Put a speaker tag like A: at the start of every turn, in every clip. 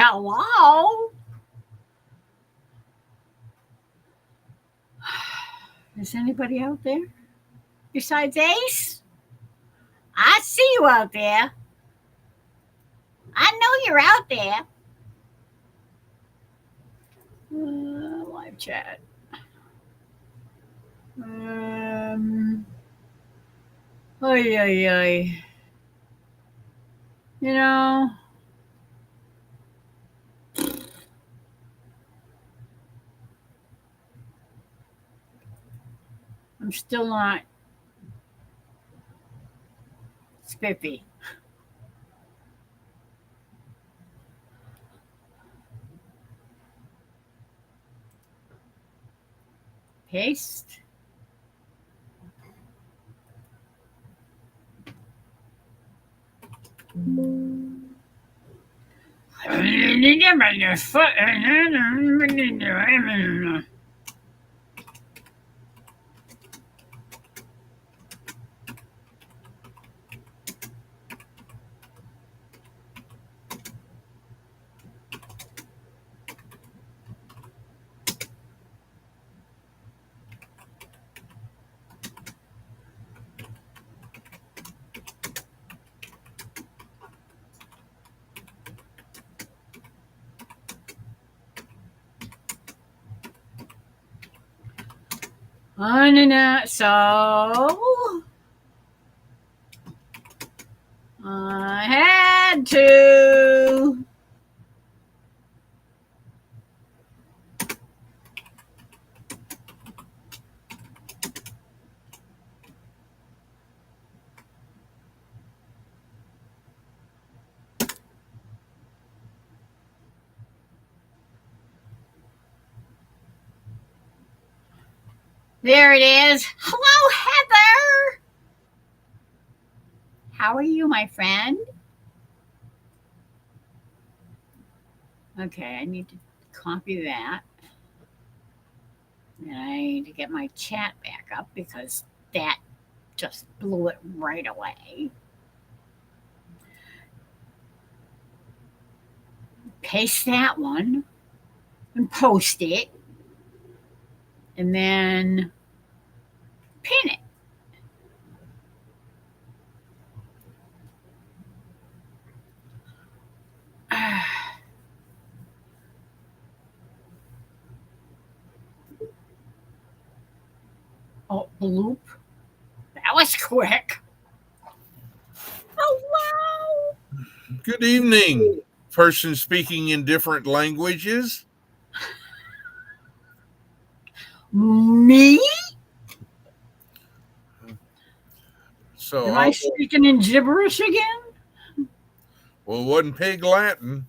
A: Hello? Is anybody out there besides Ace? I see you out there. I know you're out there. Live chat. Um, Oy, oy, oy. You know, I'm still not spiffy. Paste. So I had to. There it is. Hello, Heather. How are you, my friend? Okay, I need to copy that. And I need to get my chat back up because that just blew it right away. Paste that one and post it and then pin it. Oh, bloop. That was quick. Oh,
B: Good evening, person speaking in different languages.
A: wow. Me?
B: So,
A: Am I speaking in gibberish again?
B: well, it wasn't pig Latin.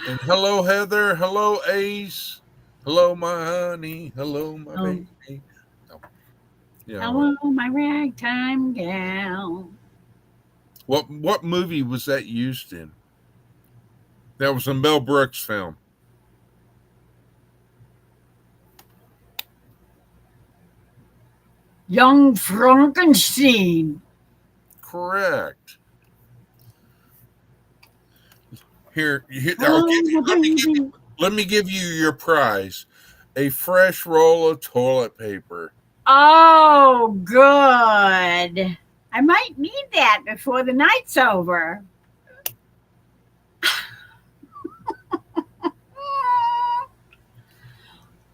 B: And hello, Heather. Hello, Ace. Hello, my honey. Hello, my
A: Um,
B: baby. Oh, you know
A: Hello, my ragtime gal.
B: what movie was that used in? That was a Mel Brooks film.
A: Young Frankenstein.
B: Correct. Here I'll give
A: Oh,
B: you.
A: my baby.
B: Let me give you your prize: a fresh roll of toilet paper.
A: Oh, good. I might need that before the night's over.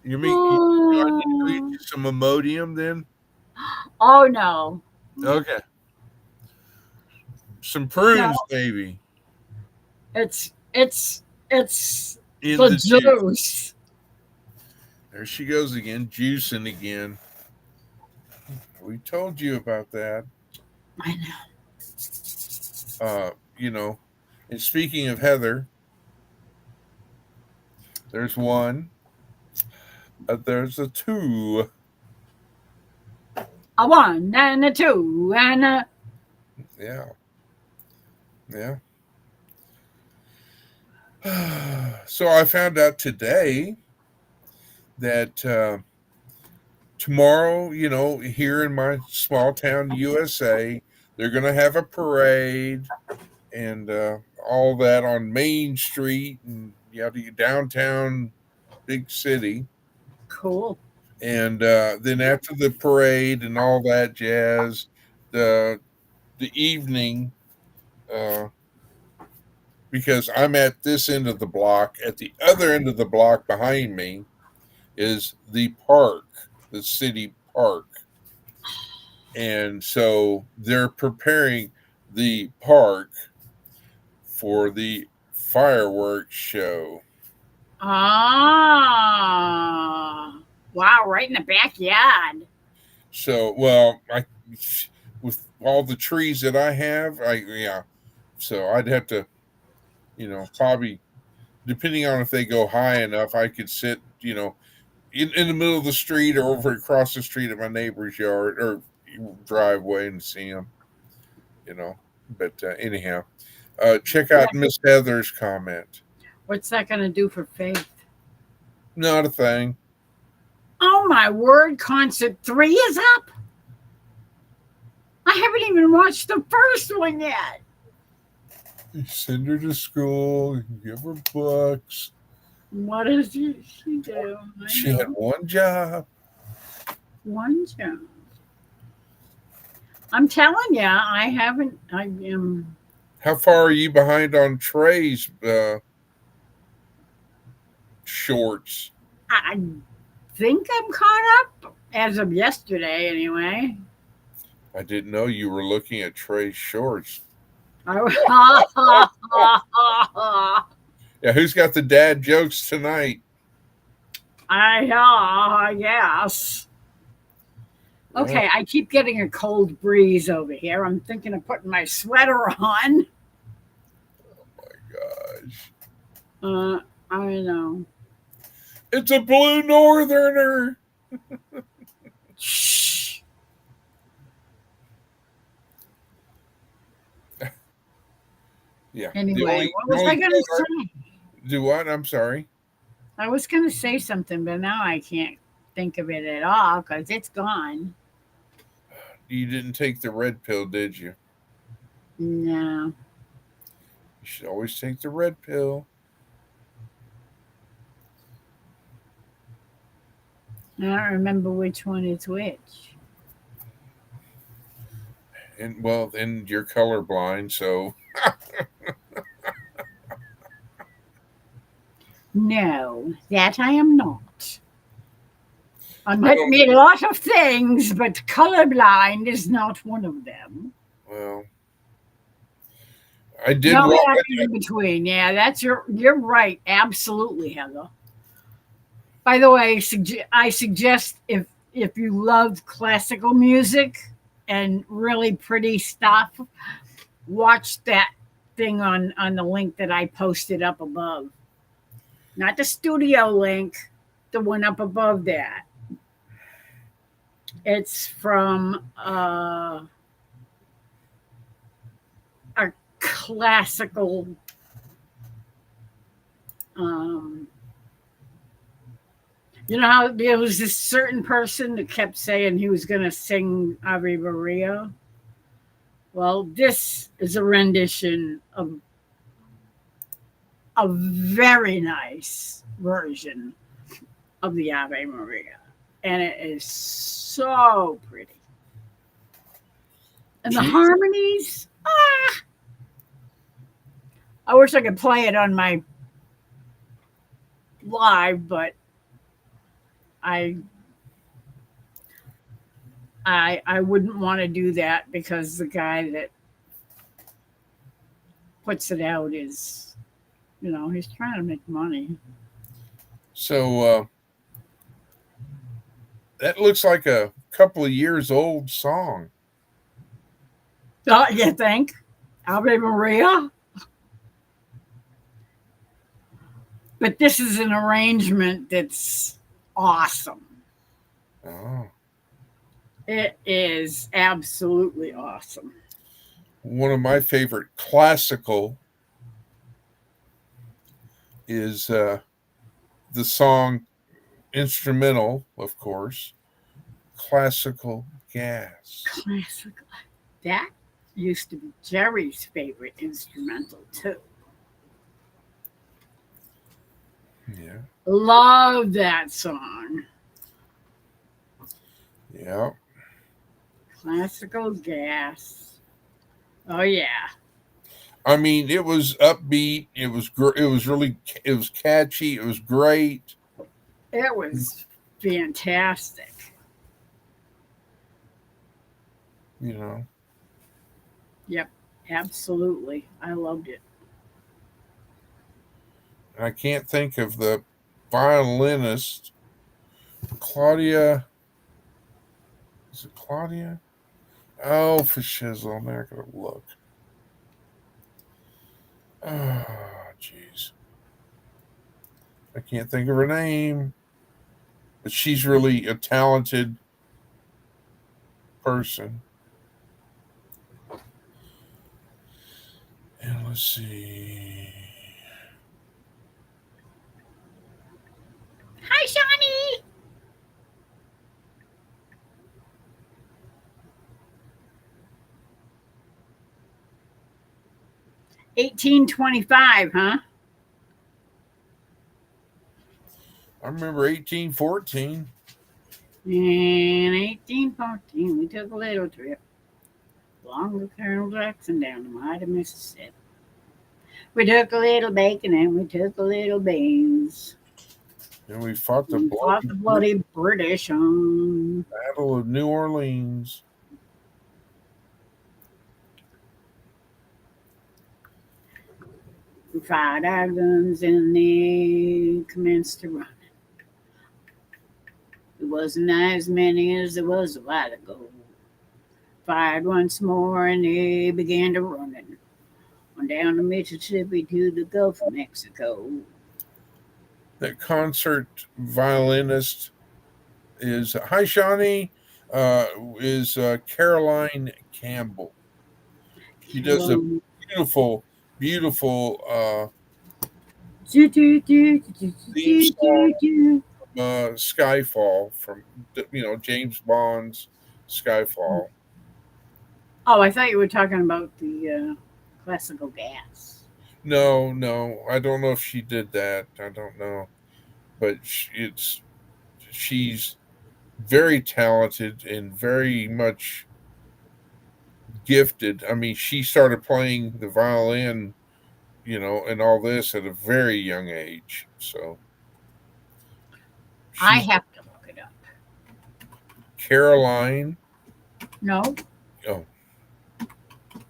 B: You mean I need to get
A: Oh,
B: you some Imodium then?
A: oh no.
B: Okay, some
A: No,
B: prunes, maybe
A: it's
B: in
A: the
B: the juice.
A: juice.
B: There she goes again, juicing again. We told you about that.
A: I know.
B: You know. And speaking of Heather, there's one. There's a two.
A: A one and a two and a.
B: Yeah, yeah. So I found out today that tomorrow, here in my small town, USA, they're going to have a parade and all that on Main Street and downtown big city.
A: Cool.
B: And then after the parade and all that jazz, the evening, uh, because I'm at this end of the block, at the other end of the block behind me is the park, the city park. And so they're preparing the park for the fireworks show.
A: Ah, wow, right in the backyard.
B: So, well, with all the trees that I have, so I'd have to, probably depending on if they go high enough, I could sit, in the middle of the street or over across the street at my neighbor's yard or driveway and see them, you know. But anyhow, check out Miss Heather's comment.
A: What's that going to do for Faith?
B: Not a thing.
A: Oh my word, concert 3 is up. I haven't even watched the first one yet.
B: You send her to school, give her books.
A: What does she do?
B: She had one job.
A: One job. I'm telling you, I haven't. I am.
B: How far are you behind on Trey's shorts?
A: I think I'm caught up as of yesterday, anyway.
B: I didn't know you were looking at Trey's shorts. Yeah, who's got the dad jokes tonight?
A: Yes. Okay, I keep getting a cold breeze over here. I'm thinking of putting my sweater on.
B: Oh my
A: gosh. I know.
B: It's a blue northerner.
A: Shh.
B: Yeah.
A: Anyway, what was I going to say?
B: Do what? I'm sorry.
A: I was going to say something, but now I can't think of it at all because it's gone.
B: You didn't take the red pill, did you?
A: No.
B: You should always take the red pill.
A: I don't remember which one is which.
B: And well, then you're colorblind, so.
A: No, that I am not. I might be a lot of things, but colorblind is not one of them.
B: Well, I did.
A: No, in between. Yeah, you're right. Absolutely, Heather. By the way, I suggest if you love classical music and really pretty stuff, watch that thing on the link that I posted up above. Not the studio link, the one up above that. It's from a classical you know how there was this certain person that kept saying he was going to sing Ave Maria? Well, this is a rendition of a very nice version of the Ave Maria. And it is so pretty. And the harmonies, I wish I could play it on my live, but I wouldn't want to do that because the guy that puts it out is, he's trying to make money.
B: So that looks like a couple of years old song.
A: Oh, you think? Ave Maria? But this is an arrangement that's awesome.
B: Oh.
A: It is absolutely awesome.
B: One of my favorite classical is the song instrumental, of course, Classical Gas.
A: Classical. That used to be Jerry's favorite instrumental too.
B: Yeah.
A: Love that song.
B: Yeah.
A: Classical Gas. Oh yeah,
B: I mean, it was upbeat. It was really. It was catchy. It was great.
A: it was fantastic.
B: You know.
A: Yep, absolutely. I loved it.
B: I can't think of the violinist. Claudia. Is it Claudia? Oh, for shizzle. Now I gotta look. Oh, jeez. I can't think of her name. But she's really a talented person. And let's see.
A: Hi, Shawnee. 1825, huh?
B: I remember 1814.
A: In 1814, we took a little trip along the Colonel Jackson down the mighty Mississippi. We took a little bacon and we took a little beans.
B: And we fought the
A: We fought
B: bloody
A: the bloody British on.
B: Battle of New Orleans.
A: We fired our guns and they commenced to run. It wasn't as many as there was a while ago. Fired once more and they began to run on down the Mississippi to the Gulf of Mexico.
B: That concert violinist is hi Shawnee. Is Caroline Campbell. She does a
A: Hello.
B: beautiful, beautiful
A: Do, do, do, do,
B: theme
A: do,
B: song,
A: do, do.
B: Skyfall from James Bond's Skyfall.
A: Oh, I thought you were talking about the classical gas.
B: No, no, I don't know if she did that. I don't know, but she's very talented and very much gifted. I mean, she started playing the violin, and all this at a very young age. So
A: I
B: she's
A: have to look it up.
B: Caroline.
A: No?
B: Oh,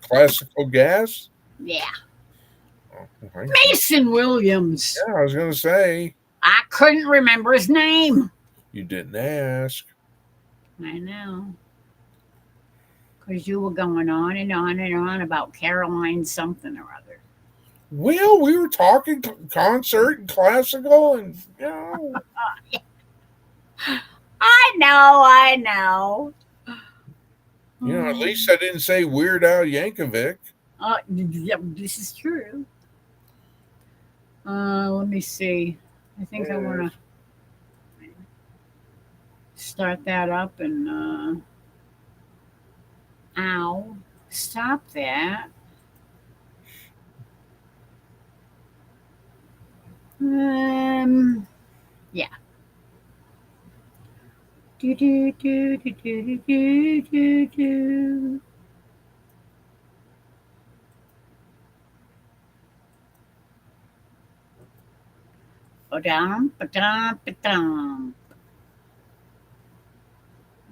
B: classical gas.
A: Yeah.
B: Oh,
A: Mason Williams.
B: yeah, I was gonna say
A: I couldn't remember his name.
B: you didn't ask.
A: I know. Because you were going on and on and on about Caroline something or other.
B: Well, we were talking concert and classical, and
A: I know, I know.
B: at least I didn't say Weird Al Yankovic.
A: Yeah, this is true. Let me see. I think I want to start that up and ow, stop that. Yeah. Do do do do do do do do. Ba-dum, ba-dum, ba-dum.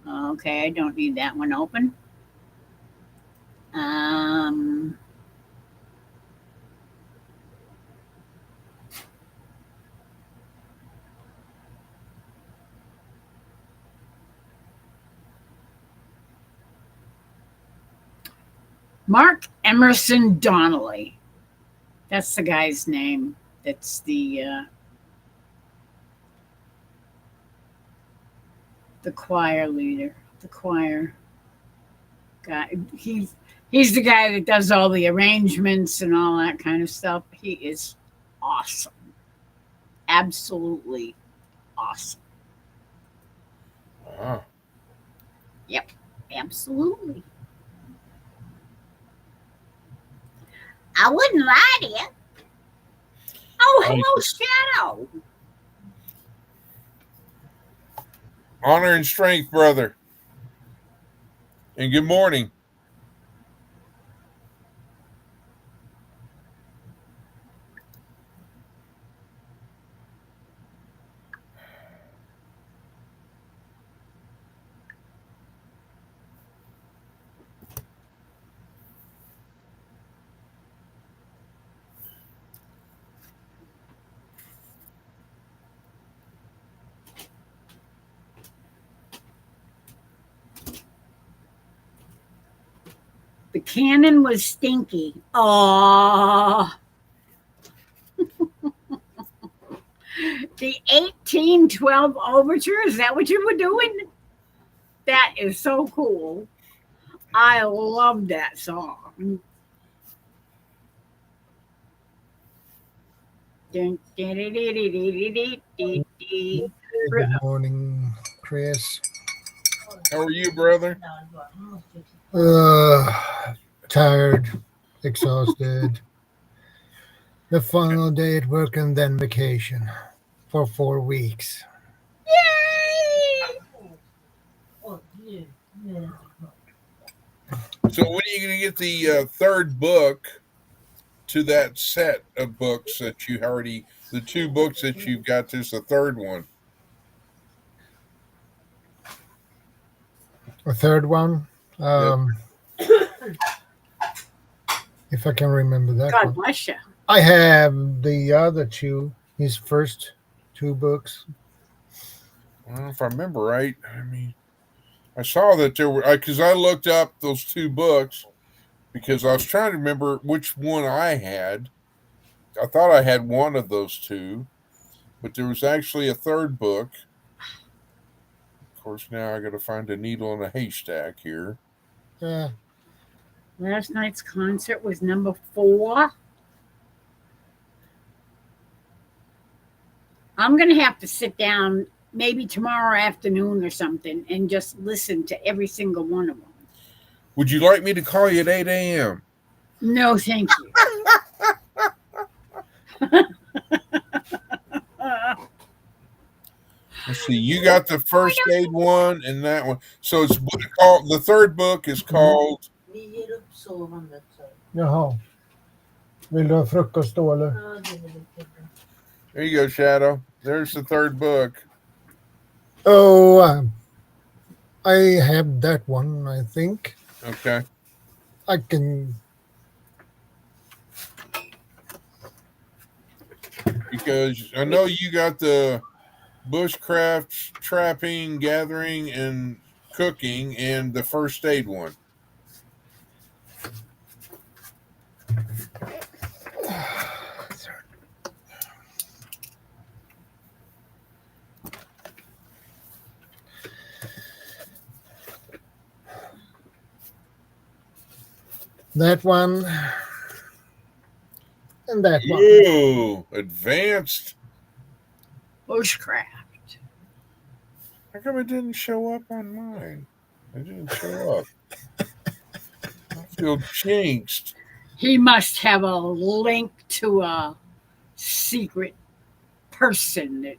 A: Okay, I don't need that one open. Um, Mark Emerson Donnelly. That's the guy's name. That's the choir leader. The choir guy. He's the guy that does all the arrangements and all that kind of stuff. He is awesome. Absolutely awesome.
B: Ah,
A: Yep, absolutely. I wouldn't lie to you. Oh,
B: Thank
A: hello,
B: you.
A: Shadow.
B: Honor and strength, brother. And good morning.
A: The cannon was stinky. Oh, the 1812 overture. Is that what you were doing? That is so cool. I love that song. Dun, dun, dun, dun, dun, dun, dun, dun, dun.
C: Hey, good morning, Chris.
B: How are you, brother?
C: Tired, exhausted. The final day at work and then vacation for 4 weeks.
A: Yay!
B: So when are you going to get the third book to that set of books that you already, the two books that you've got, there's the third one?
C: A third one, if I can remember that
A: God
C: one.
A: bless you.
C: I have the other two, his first two books.
B: Well, if I remember right, I mean, I saw that there were, because I looked up those two books because I was trying to remember which one I had. I thought I had one of those two, but there was actually a third book. Of course, now I got to find a needle in a haystack here.
C: Yeah,
A: Last night's concert was number 4. I'm going to have to sit down maybe tomorrow afternoon or something and just listen to every single one of them.
B: Would you like me to call you at 8 a.m.?
A: No, thank you.
B: Let's see. You got the first aid one and that one. So it's called, the third book is called.
C: jaha. Vill du ha frukost då eller?
B: There you go, Shadow. There's the third book.
C: Oh, I have that one, I think.
B: Okay.
C: I can.
B: Because I know you got the bushcraft, trapping, gathering, and cooking, and the first aid one.
C: That one. And that one.
B: Ooh, advanced.
A: Bushcraft.
B: How come it didn't show up on mine? It didn't show up. I feel jinxed.
A: He must have a link to a secret person that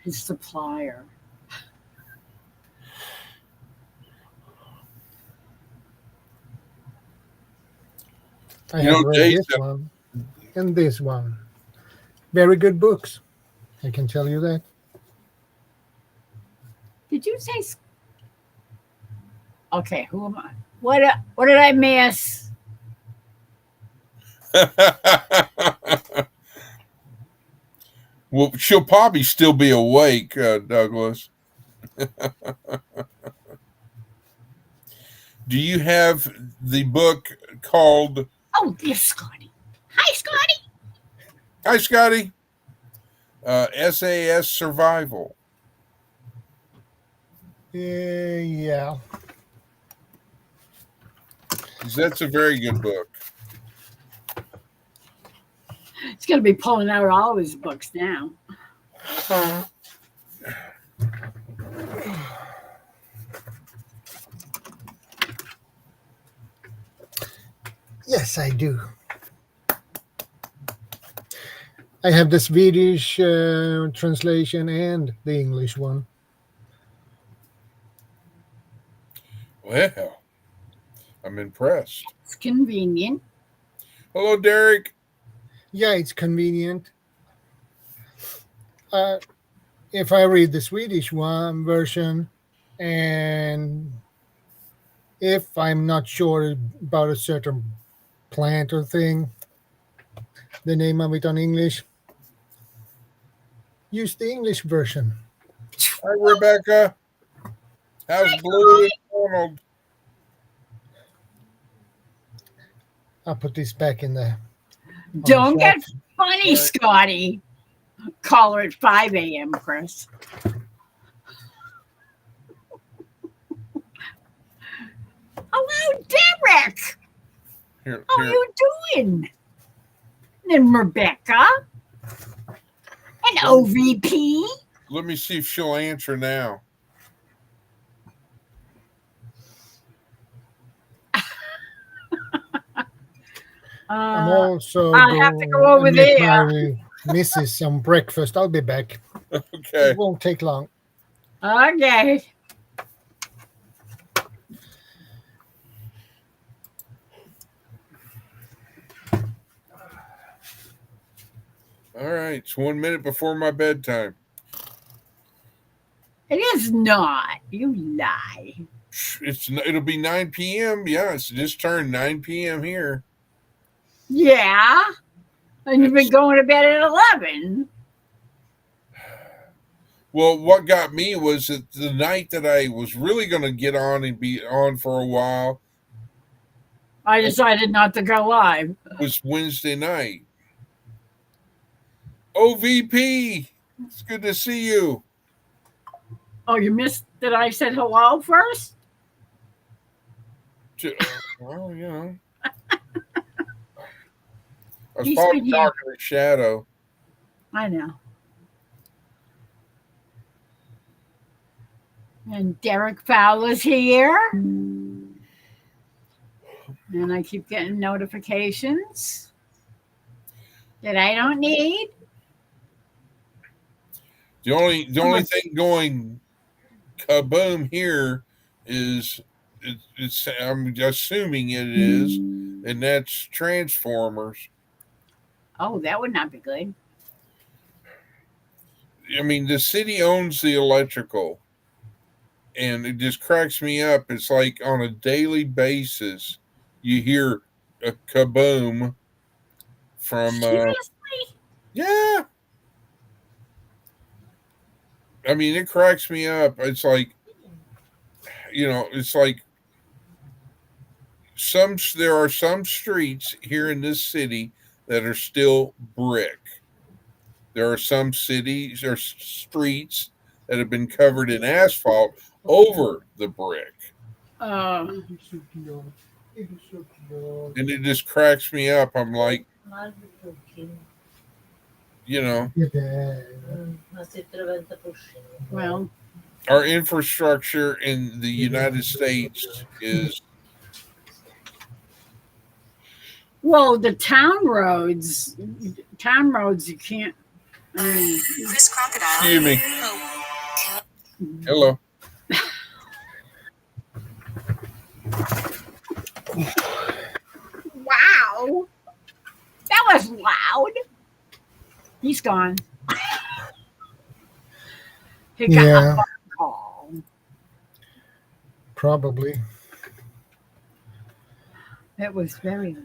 A: his supplier.
C: I
B: You
C: have
B: know,
C: read
B: Dave,
C: this one and this one. Very good books. I can tell you that.
A: Did you say? Okay, who am I? What did I miss?
B: Well, she'll probably still be awake, Douglas. Do you have the book called?
A: Oh, yes, Scotty. Hi, Scotty.
B: Hi, Scotty. SAS Survival.
C: Yeah.
B: That's a very good book.
A: He's going to be pulling out all his books now.
C: Yes, I do. I have the Swedish translation and the English one.
B: Well, I'm impressed.
A: It's convenient.
B: Hello, Derek.
C: Yeah, it's convenient. If I read the Swedish one version, and if I'm not sure about a certain plant or thing, the name of it on English, use the English version.
B: Hi, Rebecca. How's Blue and Donald?
C: I'll put this back in there.
A: Don't get funny,
B: Right.
A: Scotty. Call her at 5 a.m., Chris. Hello, Derek.
B: Here,
A: How
B: here.
A: you doing? And Rebecca. And OVP.
B: Let me see if she'll answer now.
C: I'm also
A: I'll have to go
C: going
A: over
C: make
A: there.
C: my missus some breakfast. I'll be back.
B: Okay.
C: It won't take long.
A: Okay.
B: All right. It's 1 minute before my bedtime.
A: It is not. You lie.
B: It'll be 9 p.m. Yeah, it's just turned 9 p.m. here.
A: Yeah. And you've been going to bed at 11.
B: Well, what got me was that the night that I was really going to get on and be on for a while
A: I decided not to go live.
B: was Wednesday night. OVP, it's good to see you.
A: Oh, you missed that I said hello first?
B: Well, you know. I was
A: He's
B: probably
A: been here.
B: talking to Shadow.
A: I know. And Derek Fowler's here. And I keep getting notifications that I don't need.
B: The only thing going kaboom here is it's I'm assuming it is, and that's Transformers.
A: Oh, that would not be good.
B: I mean, the city owns the electrical, and it just cracks me up. It's like on a daily basis, you hear a kaboom from.
A: Seriously?
B: Yeah. I mean, it cracks me up. It's like, it's like there are some streets here in this city that are still brick. There are some cities or streets that have been covered in asphalt over the brick.
A: Uh,
B: And it just cracks me up. I'm like, you know,
A: well,
B: our infrastructure in the United States is
A: the town roads, you can't. I mean,
D: Chris Crocodile.
B: excuse me.
D: Oh.
B: Hello.
A: wow. That was loud. He's gone. He got
C: Yeah.
A: a phone call.
C: Probably.
A: It was very loud.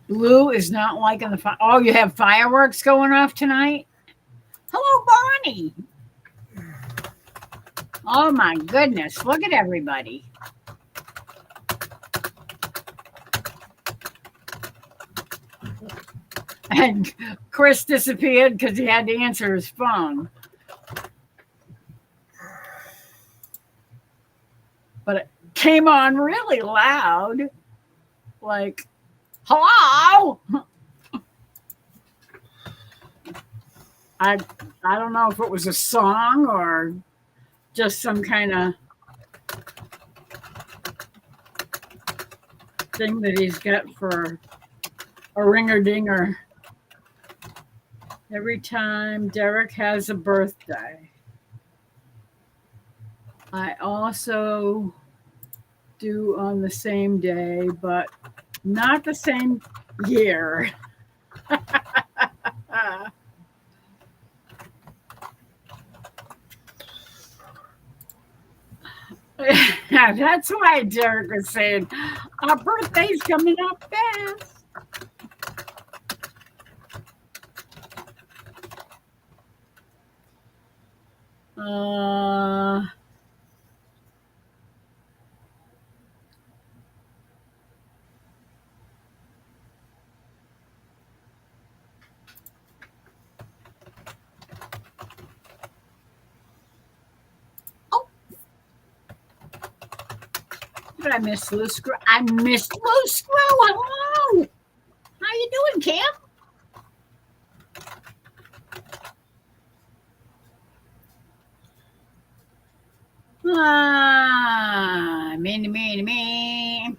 A: Blue is not liking the oh, you have fireworks going off tonight? Hello, Bonnie. Oh my goodness, look at everybody. And Chris disappeared because he had to answer his phone. But it came on really loud. Like, hello. I don't know if it was a song or just some kind of thing that he's got for a ringer dinger. Every time Derek has a birthday. I also do on the same day, but not the same year. That's why Derek was saying our birthday's coming up fast. Uh, oh, did I miss Lou Screw? I missed Lou Screw. Hello. How you doing, Cam? Me.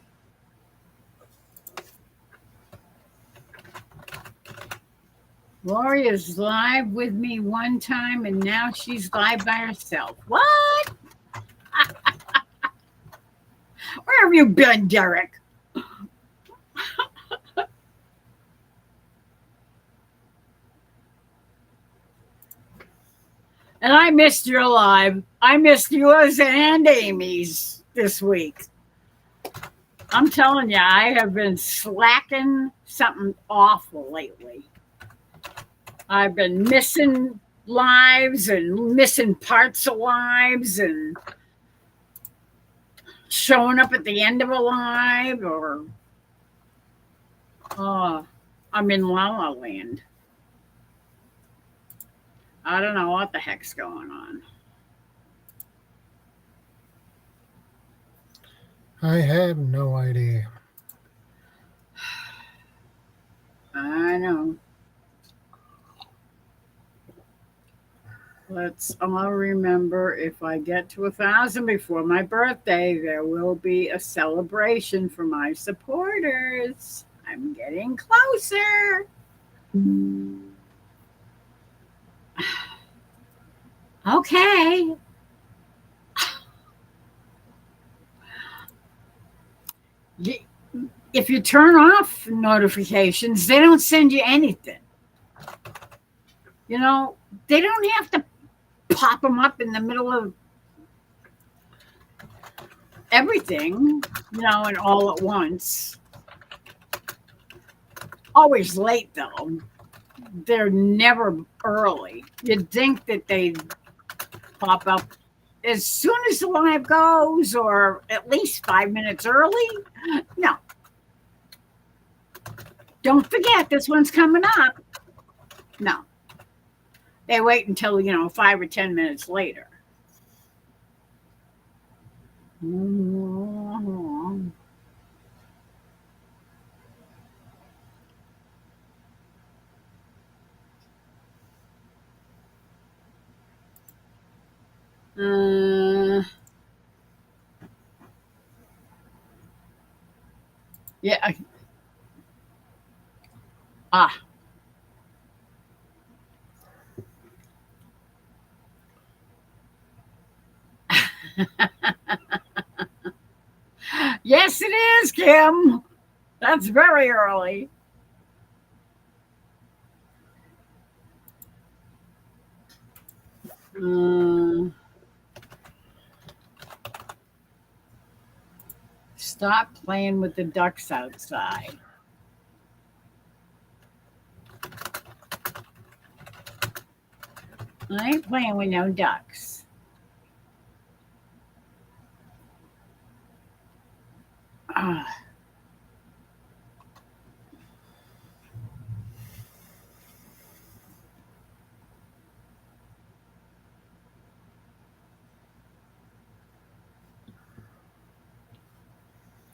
A: Lori is live with me one time, and now she's live by herself. What? Where have you been, Derek? And I missed your live. I missed yours and Amy's this week. I'm telling you, I have been slacking something awful lately. I've been missing lives and missing parts of lives and showing up at the end of a live, or I'm in La La Land. I don't know what the heck's going on.
C: I have no idea.
A: I know. Let's all remember, if I get to 1,000 before my birthday, there will be a celebration for my supporters. I'm getting closer. Okay. If you turn off notifications, they don't send you anything. You know, they don't have to pop them up in the middle of everything, you know, and all at once. Always late, though. They're never early. You'd think that they'd pop up as soon as the live goes, or at least 5 minutes early. No. Don't forget, this one's coming up. No. They wait until, 5 or 10 minutes later. Yeah. Yes, it is, Kim. That's very early. Stop playing with the ducks outside. I ain't playing with no ducks.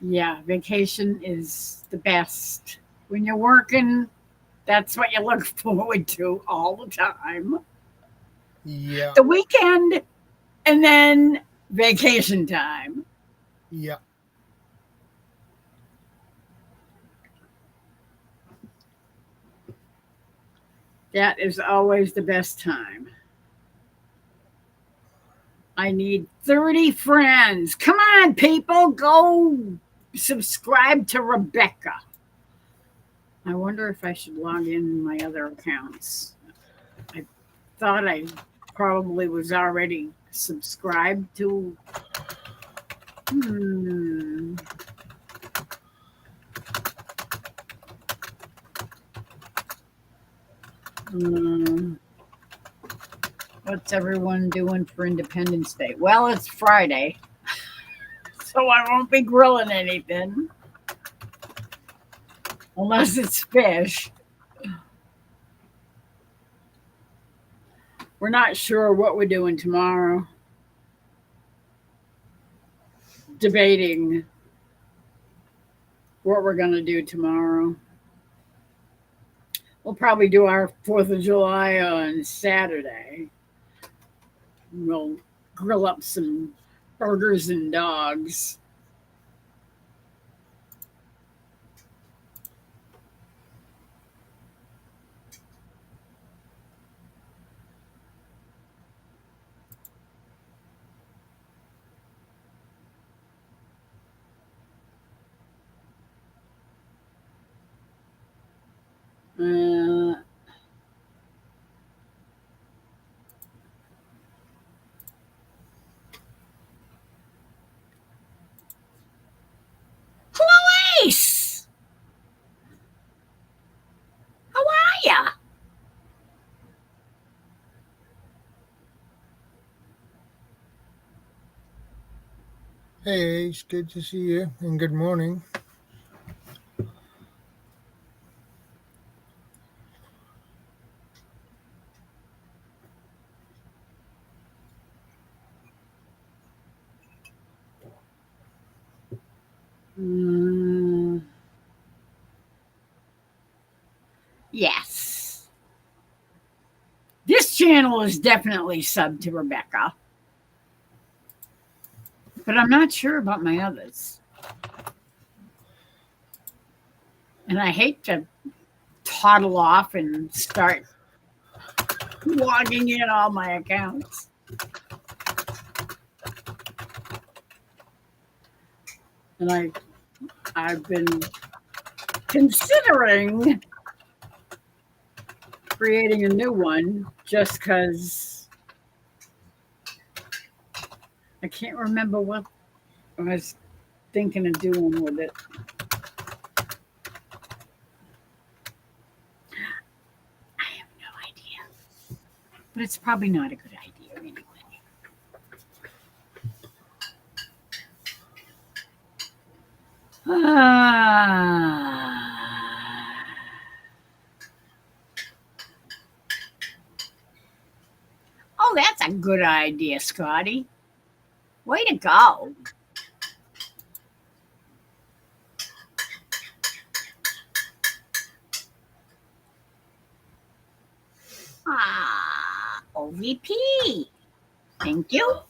A: Yeah, vacation is the best. When you're working, that's what you look forward to all the time.
C: Yeah.
A: The weekend and then vacation time.
C: Yeah.
A: That is always the best time. I need 30 friends. Come on, people, go subscribe to Rebecca. I wonder if I should log in my other accounts. I thought I probably was already subscribed to. Hmm. Um, what's everyone doing for Independence Day? Well, it's Friday, so I won't be grilling anything unless it's fish. We're not sure what we're doing tomorrow. Debating what we're going to do tomorrow. We'll probably do our 4th of July on Saturday. We'll grill up some burgers and dogs. Uh, Ace! How are ya?
C: Hey, it's good to see you, and good morning.
A: Yes. This channel is definitely sub to Rebecca. But I'm not sure about my others. And I hate to toddle off and start logging in all my accounts. And I've been considering creating a new one just because I can't remember what I was thinking of doing with it. I have no idea. But it's probably not a good idea anyway. Oh, that's a good idea, Scotty. Way to go. OVP. Thank you.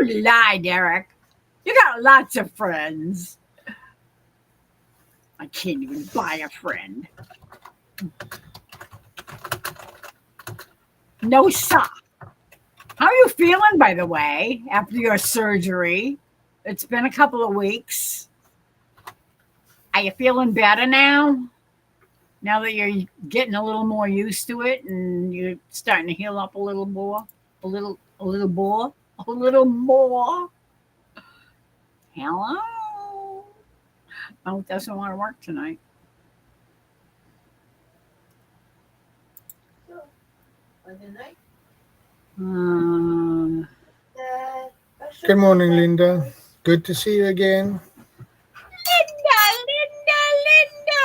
A: You lie, Derek. You got lots of friends. I can't even buy a friend. No sock. How are you feeling, by the way, after your surgery? It's been a couple of weeks. Are you feeling better now? Now that you're getting a little more used to it and you're starting to heal up a little more? A little more? A little more? Hello? Oh, it doesn't want to work tonight.
C: Good morning, Linda. Good to see you again.
A: Linda!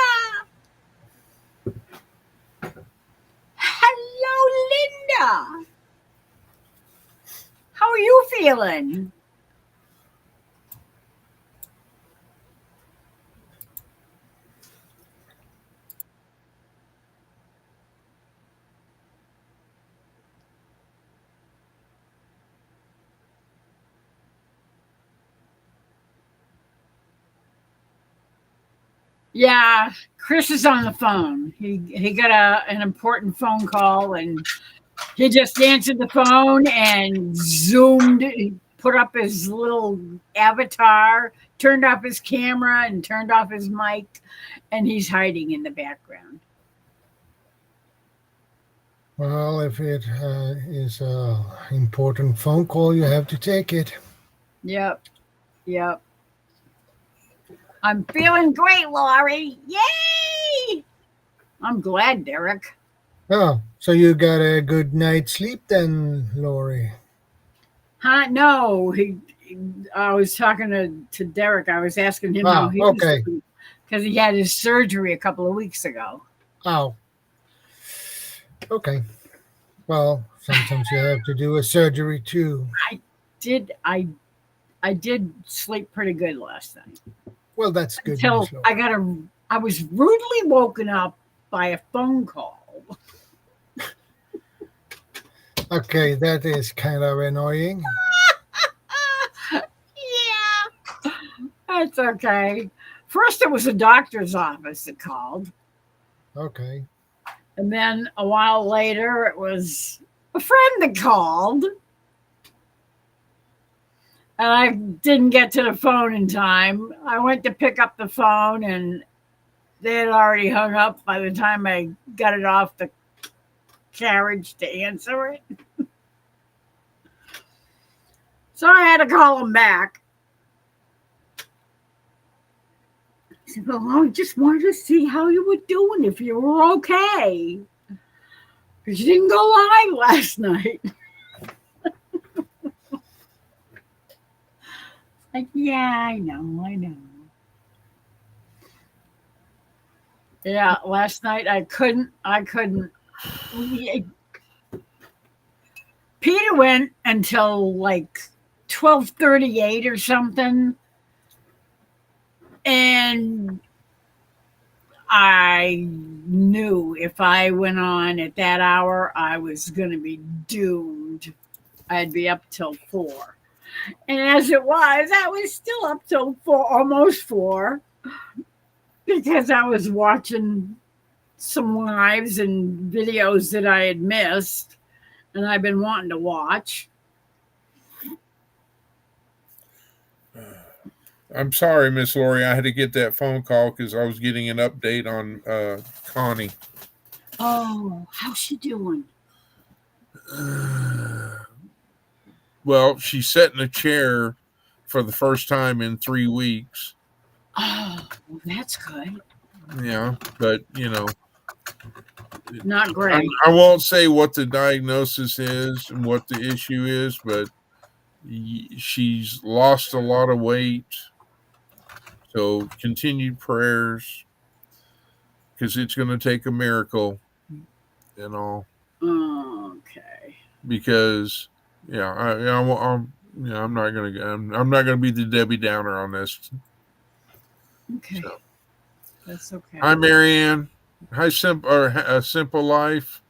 A: Hello, Linda. How you feeling? Yeah, Chris is on the phone. He got an important phone call, and he just answered the phone and zoomed. He put up his little avatar, turned off his camera, and turned off his mic, and he's hiding in the background.
C: Well, if it is a important phone call, you have to take it.
A: Yep, yep. I'm feeling great, Laurie. Yay! I'm glad, Derek.
C: Oh, so you got a good night's sleep then, Lori?
A: Huh? No, I was talking to Derek. I was asking him how
C: Oh,
A: he was
C: okay.
A: doing because he had his surgery a couple of weeks ago.
C: Oh, okay. Well, sometimes you have to do a surgery too.
A: I did sleep pretty good last night
C: Well, that's good
A: until
C: news, Lori.
A: I was rudely woken up by a phone call.
C: Okay, that is kind of annoying.
A: Yeah, that's okay. First, it was a doctor's office that called,
C: Okay.
A: and then a while later, it was a friend that called. And I didn't get to the phone in time. I went to pick up the phone, and they had already hung up by the time I got it off the carriage to answer it. So I had to call them back. I said, well, I just wanted to see how you were doing, if you were okay. Because you didn't go live last night. Like, yeah, I know. Yeah, last night I couldn't. Peter went until like 12:38 or something, and I knew if I went on at that hour, I was going to be doomed. I'd be up till 4. And as it was, I was still up till 4, almost 4, because I was watching some lives and videos that I had missed and I've been wanting to watch.
B: I'm sorry, Miss Lori. I had to get that phone call because I was getting an update on Connie.
A: Oh, how's she doing?
B: Well, she sat in a chair for the first time in 3 weeks.
A: Oh, well, that's good.
B: Yeah, but
A: Not great.
B: I won't say what the diagnosis is and what the issue is, but she's lost a lot of weight. So continued prayers, because it's going to take a miracle,
A: Okay.
B: because I'm not going to be the Debbie Downer on this.
A: Okay.
B: So.
A: That's okay.
B: Hi, Marianne. Hi, Simple Life,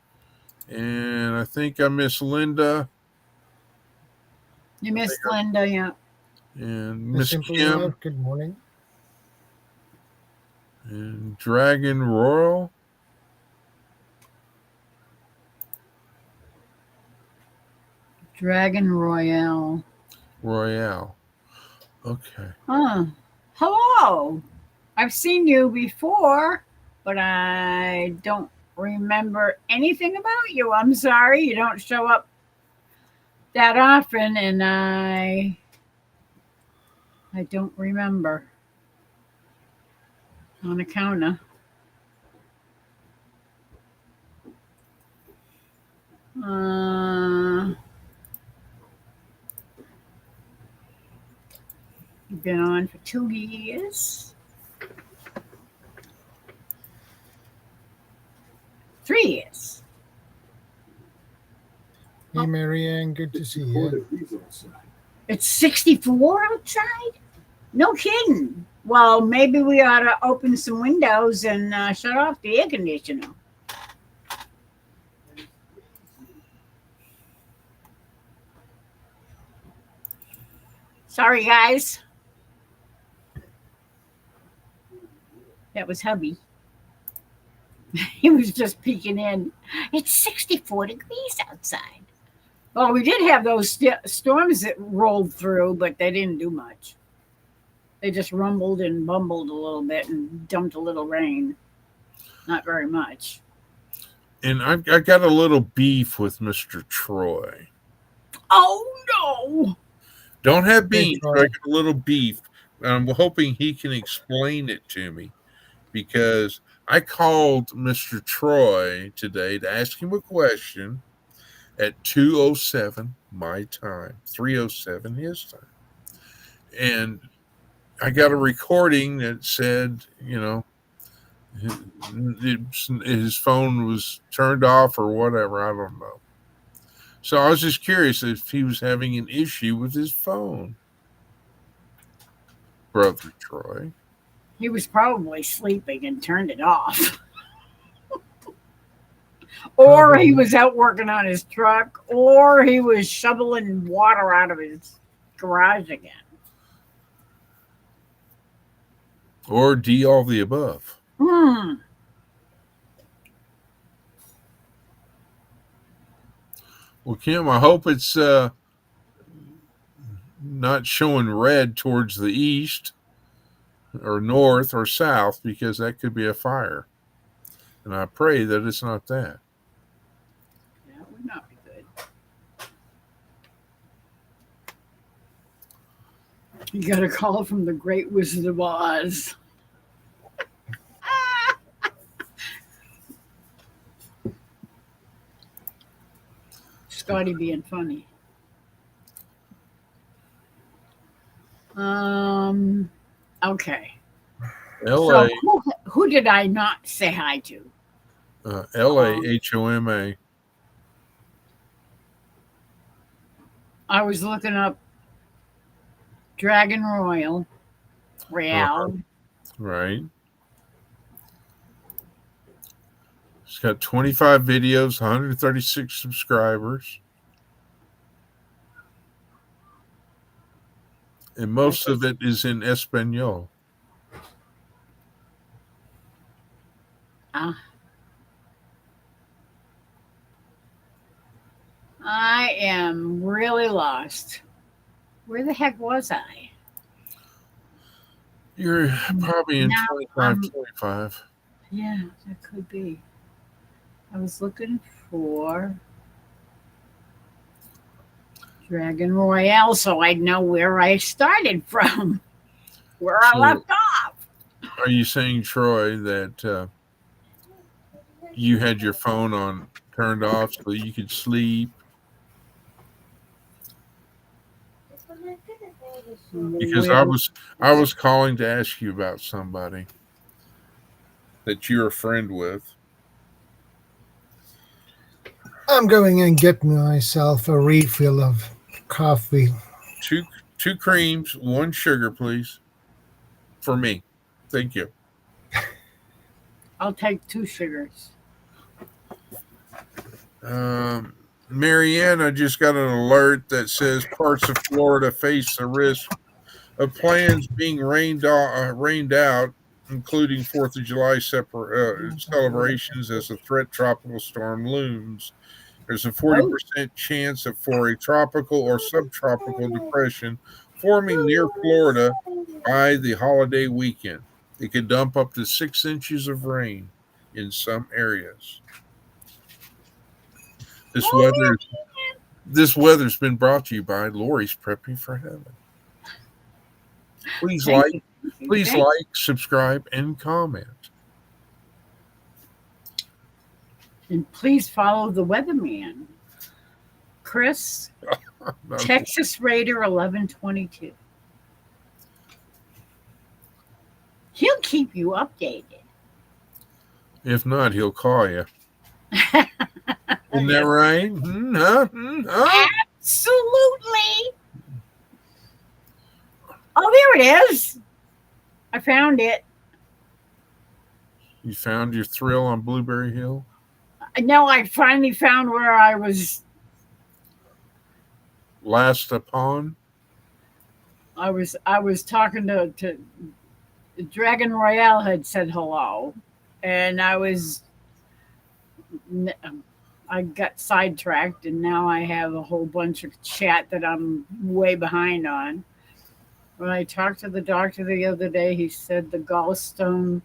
B: and I think I miss Linda.
A: You missed Linda, yeah.
B: And
C: The
B: Miss
C: Simple
B: Kim
C: Life, good morning.
B: and Dragon Royal.
A: Dragon Royale.
B: Okay.
A: Hello. I've seen you before, but I don't remember anything about you. I'm sorry. You don't show up that often, and I don't remember on account of. You've been on for 2 years. 3 years.
C: Yeah, Hey, Marianne, good to see you.
A: It's 64 outside? No kidding. Well, maybe we ought to open some windows and shut off the air conditioner. Sorry, guys. That was hubby. He was just peeking in. It's 64 degrees outside. Well, we did have those storms that rolled through, but they didn't do much. They just rumbled and bumbled a little bit and dumped a little rain. Not very much.
B: And I got a little beef with Mr. Troy.
A: Oh, no.
B: Don't have beef,
C: Troy.
B: but I got a little beef. I'm hoping he can explain it to me, because I called Mr. Troy today to ask him a question at 2:07 my time, 3:07 his time. And I got a recording that said, his phone was turned off or whatever. I don't know. So I was just curious if he was having an issue with his phone. Brother Troy.
A: He was probably sleeping and turned it off. Or he was out working on his truck, or he was shoveling water out of his garage again.
B: Or D, all the above.
A: Hmm.
B: Well, Kim, I hope it's not showing red towards the east or north or south, because that could be a fire. And I pray that it's not that.
A: That would not be good. You got a call from the Great Wizard of Oz. Scotty being funny. Okay.
B: L.A.
A: So who did I not say hi to?
B: L.A. HOMA.
A: I was looking up Dragon Royale.
B: Right. It's got 25 videos, 136 subscribers. And most of it is in Espanol.
A: I am really lost. Where the heck was I?
B: You're probably in
A: Now
B: 25, 25.
A: Yeah, that could be. I was looking for Dragon Royale so I'd know where I started from, where I
B: So-
A: left off.
B: Are you saying, Troy, that you had your phone on turned off so you could sleep? Because I was calling to ask you about somebody that you're a friend with.
C: I'm going and get myself a refill of coffee.
B: Two creams, one sugar, please. For me. Thank you.
A: I'll take 2 sugars.
B: Marianne, I just got an alert that says parts of Florida face a risk of plans being rained out, including 4th of July celebrations as a threat tropical storm looms. There's a 40% chance for a tropical or subtropical depression forming near Florida by the holiday weekend. It could dump up to 6 inches of rain in some areas. This weather's been brought to you by Lori's Prepping for Heaven. Please
A: Thank you.
B: like,
A: Thank
B: subscribe, and comment.
A: And please follow the weatherman, Chris, Texas Raider 1122. He'll keep you updated.
B: If not, he'll call you. Isn't that right? Huh?
A: Absolutely. Oh, there it is. I found it.
B: You found your thrill on Blueberry Hill?
A: No, I finally found where I was.
B: Last upon?
A: I was talking to Dragon Royale had said hello, and I got sidetracked, and now I have a whole bunch of chat that I'm way behind on. When I talked to the doctor the other day, he said the gallstone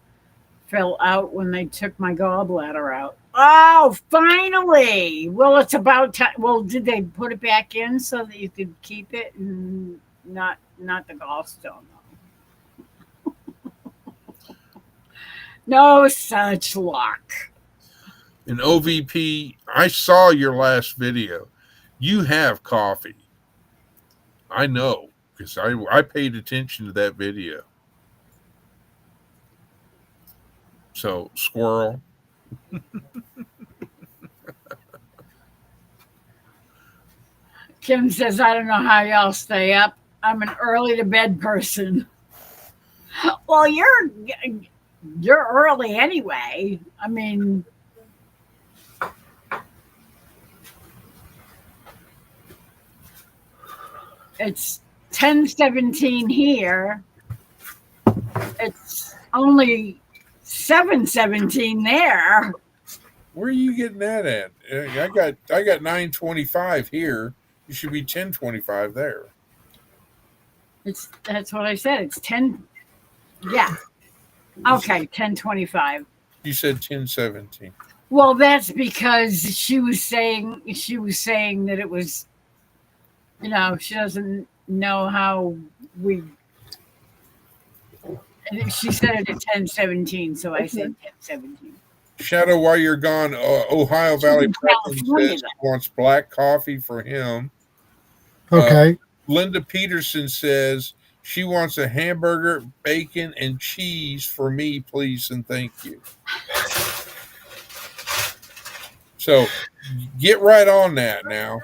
A: fell out when they took my gallbladder out. Oh, finally! Well, it's about time. Well, did they put it back in so that you could keep it and not the gallstone? No such luck.
B: In OVP, I saw your last video. You have coffee. I know because I paid attention to that video. So, squirrel.
A: Kim says, I don't know how y'all stay up. I'm an early to bed person. Well, you're early anyway. I mean, it's 10:17 here. It's only 7:17 there.
B: Where are you getting that at? I got 9:25 here. You should be 10:25 there.
A: That's what I said. It's 10. Yeah. Okay, 10:25.
B: You said 10:17.
A: Well, that's because she was saying that it was, she doesn't know how we. She said it at 10:17, so I said 10:17.
B: Shadow, while you're gone, Ohio Valley President
A: California,
B: says wants black coffee for him.
C: Okay.
B: Linda Peterson says she wants a hamburger, bacon, and cheese for me, please, and thank you. So get right on that now.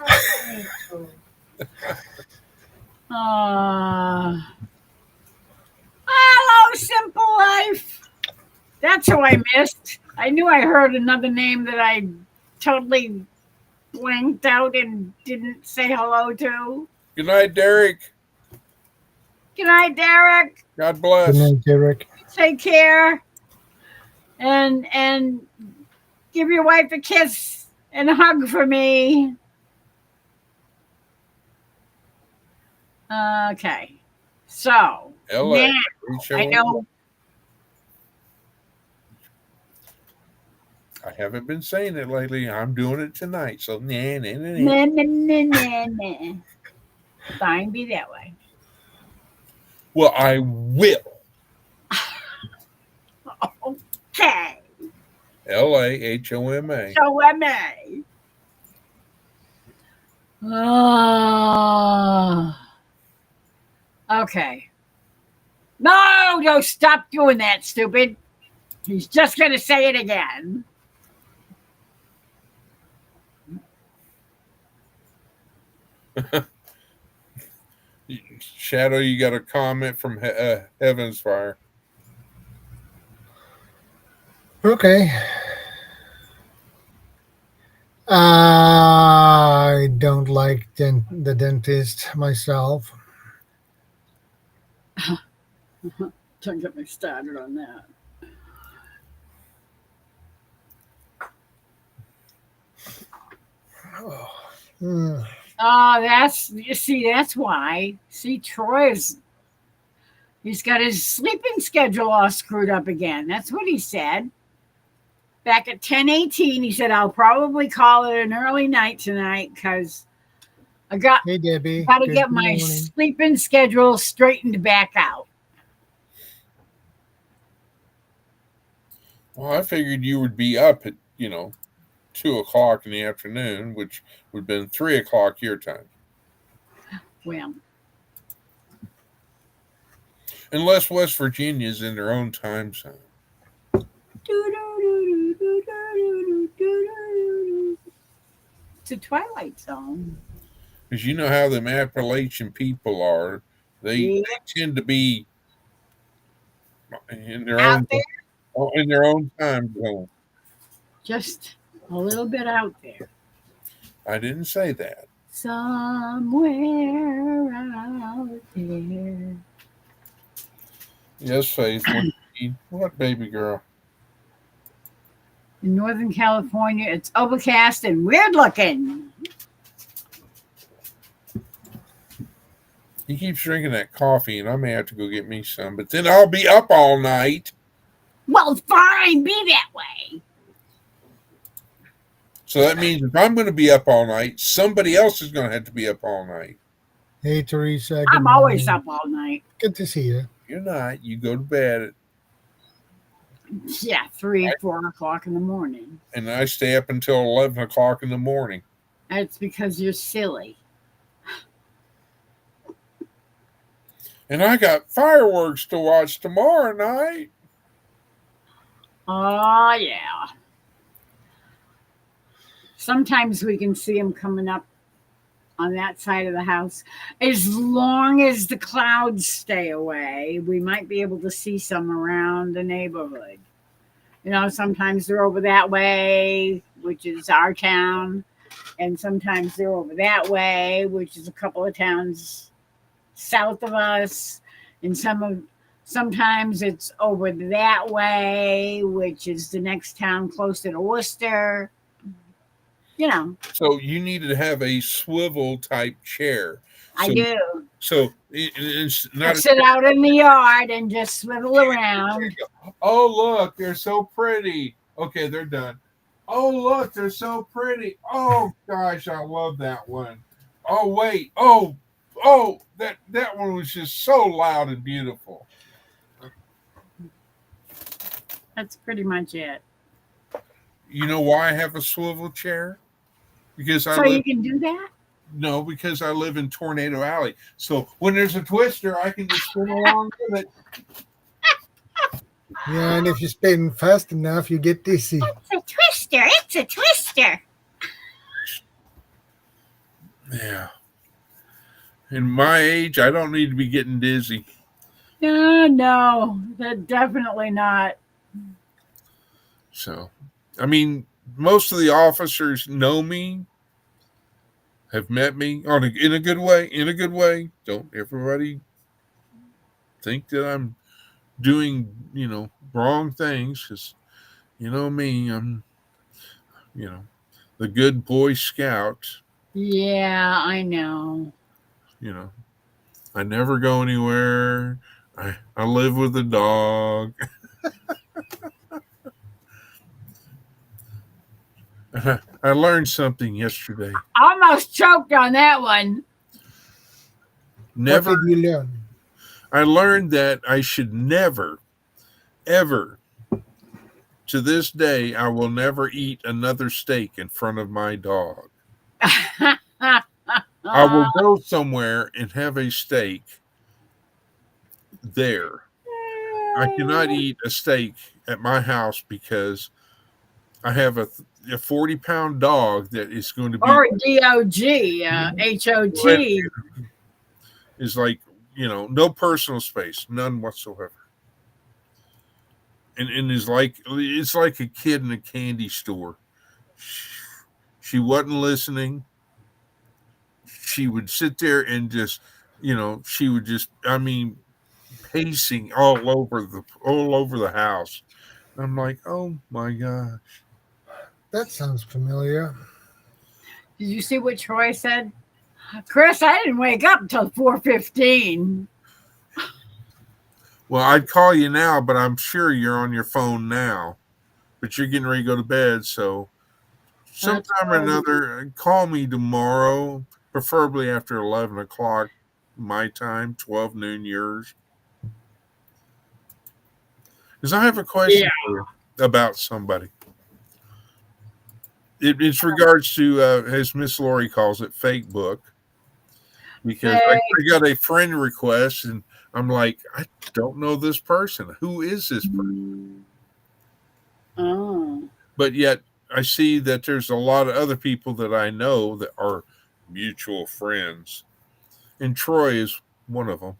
A: Hello, Simple Life. That's who I missed. I knew I heard another name that I totally blanked out and didn't say hello to.
B: Good night, Derek.
A: Good night, Derek.
B: God bless.
C: Good night, Derek.
A: Take care. And give your wife a kiss and a hug for me. Okay. So
B: LA.
A: now, I know.
B: I haven't been saying it lately. I'm doing it tonight. So nah.
A: Fine, be that way.
B: Well, I will.
A: Okay.
B: LAHOMA.
A: So am I. Okay. No, stop doing that, stupid. He's just going to say it again.
B: Shadow, you got a comment from Heaven's Fire.
C: Okay. I don't like the dentist myself.
A: Don't get me started on that. That's why. See, he's got his sleeping schedule all screwed up again. That's what he said. Back at 10:18, he said, I'll probably call it an early night tonight because
C: Hey, Debbie.
A: got to get my
C: morning.
A: sleeping schedule straightened back out.
B: Well, I figured you would be up at, 2:00 in the afternoon, which would have been 3:00 your time.
A: Well,
B: Unless West Virginia's in their own time zone.
A: It's a Twilight Zone.
B: Because you know how them Appalachian people are. They
A: Yeah.
B: tend to be in their
A: Out
B: own
A: there,
B: time zone.
A: just a little bit out there.
B: I didn't say that.
A: Somewhere out there.
B: Yes, Faith. What, you need? What, baby girl?
A: In Northern California, it's overcast and weird looking.
B: He keeps drinking that coffee, and I may have to go get me some. But then I'll be up all night.
A: Well, fine, be that way.
B: So that means if I'm going to be up all night, somebody else is going to have to be up all night.
C: Hey, Teresa. Good
A: I'm always
C: morning.
A: up all night.
C: Good to see you.
B: You're not. You go to bed,
A: Yeah, 3, 4 o'clock in the morning.
B: and I stay up until 11 o'clock in the morning.
A: That's because you're silly.
B: And I got fireworks to watch tomorrow night.
A: Oh, yeah. Sometimes we can see them coming up on that side of the house. As long as the clouds stay away, we might be able to see some around the neighborhood. You know, sometimes they're over that way, which is our town, and sometimes they're over that way, which is a couple of towns south of us, and sometimes it's over that way, which is the next town closer to Worcester. You know,
B: So you needed to have a swivel type chair.
A: I
B: So-
A: do.
B: So it's
A: I
B: not.
A: sit out in the yard and just swivel around.
B: Oh, look, they're so pretty. Okay, they're done. Oh, look, they're so pretty. Oh, gosh, I love that one. Oh, wait. Oh, that one was just so loud and beautiful.
A: That's pretty much it.
B: You know why I have a swivel chair? Because
A: So you can do that?
B: because I live in Tornado Alley. So when there's a twister, I can just spin along with it.
C: Yeah, and if you spin fast enough, you get dizzy.
A: It's a twister. It's a twister.
B: Yeah. In my age, I don't need to be getting dizzy.
A: No, that definitely not.
B: So, I mean, most of the officers know me, have met me in a good way. In a good way. Don't everybody think that I'm doing, wrong things, because you know me, I'm, the good Boy Scout.
A: Yeah, I know.
B: I never go anywhere. I live with a dog. I learned something yesterday.
A: Almost choked on that one.
B: Never.
C: What did you learn?
B: I learned that I should never, ever, to this day, I will never eat another steak in front of my dog. I will go somewhere and have a steak there. I cannot eat a steak at my house because I have a 40-pound dog that is going to be
A: Or DOG, HOT.
B: is like, no personal space, none whatsoever. And is like, it's like a kid in a candy store. She wasn't listening. She would sit there and just, she would just, pacing all over the house. I'm like, oh my God.
C: That sounds familiar.
A: Did you see what Troy said? Chris, I didn't wake up until 4:15.
B: Well, I'd call you now, but I'm sure you're on your phone now. But you're getting ready to go to bed, so sometime or
A: fine.
B: another, call me tomorrow, preferably after 11 o'clock my time, 12 noon yours. Because I have a question for you about somebody. It's regards to, as Miss Lori calls it, fake book. Because I got a friend request, and I'm like, I don't know this person. Who is this person?
A: Oh.
B: But yet, I see that there's a lot of other people that I know that are mutual friends, and Troy is one of them.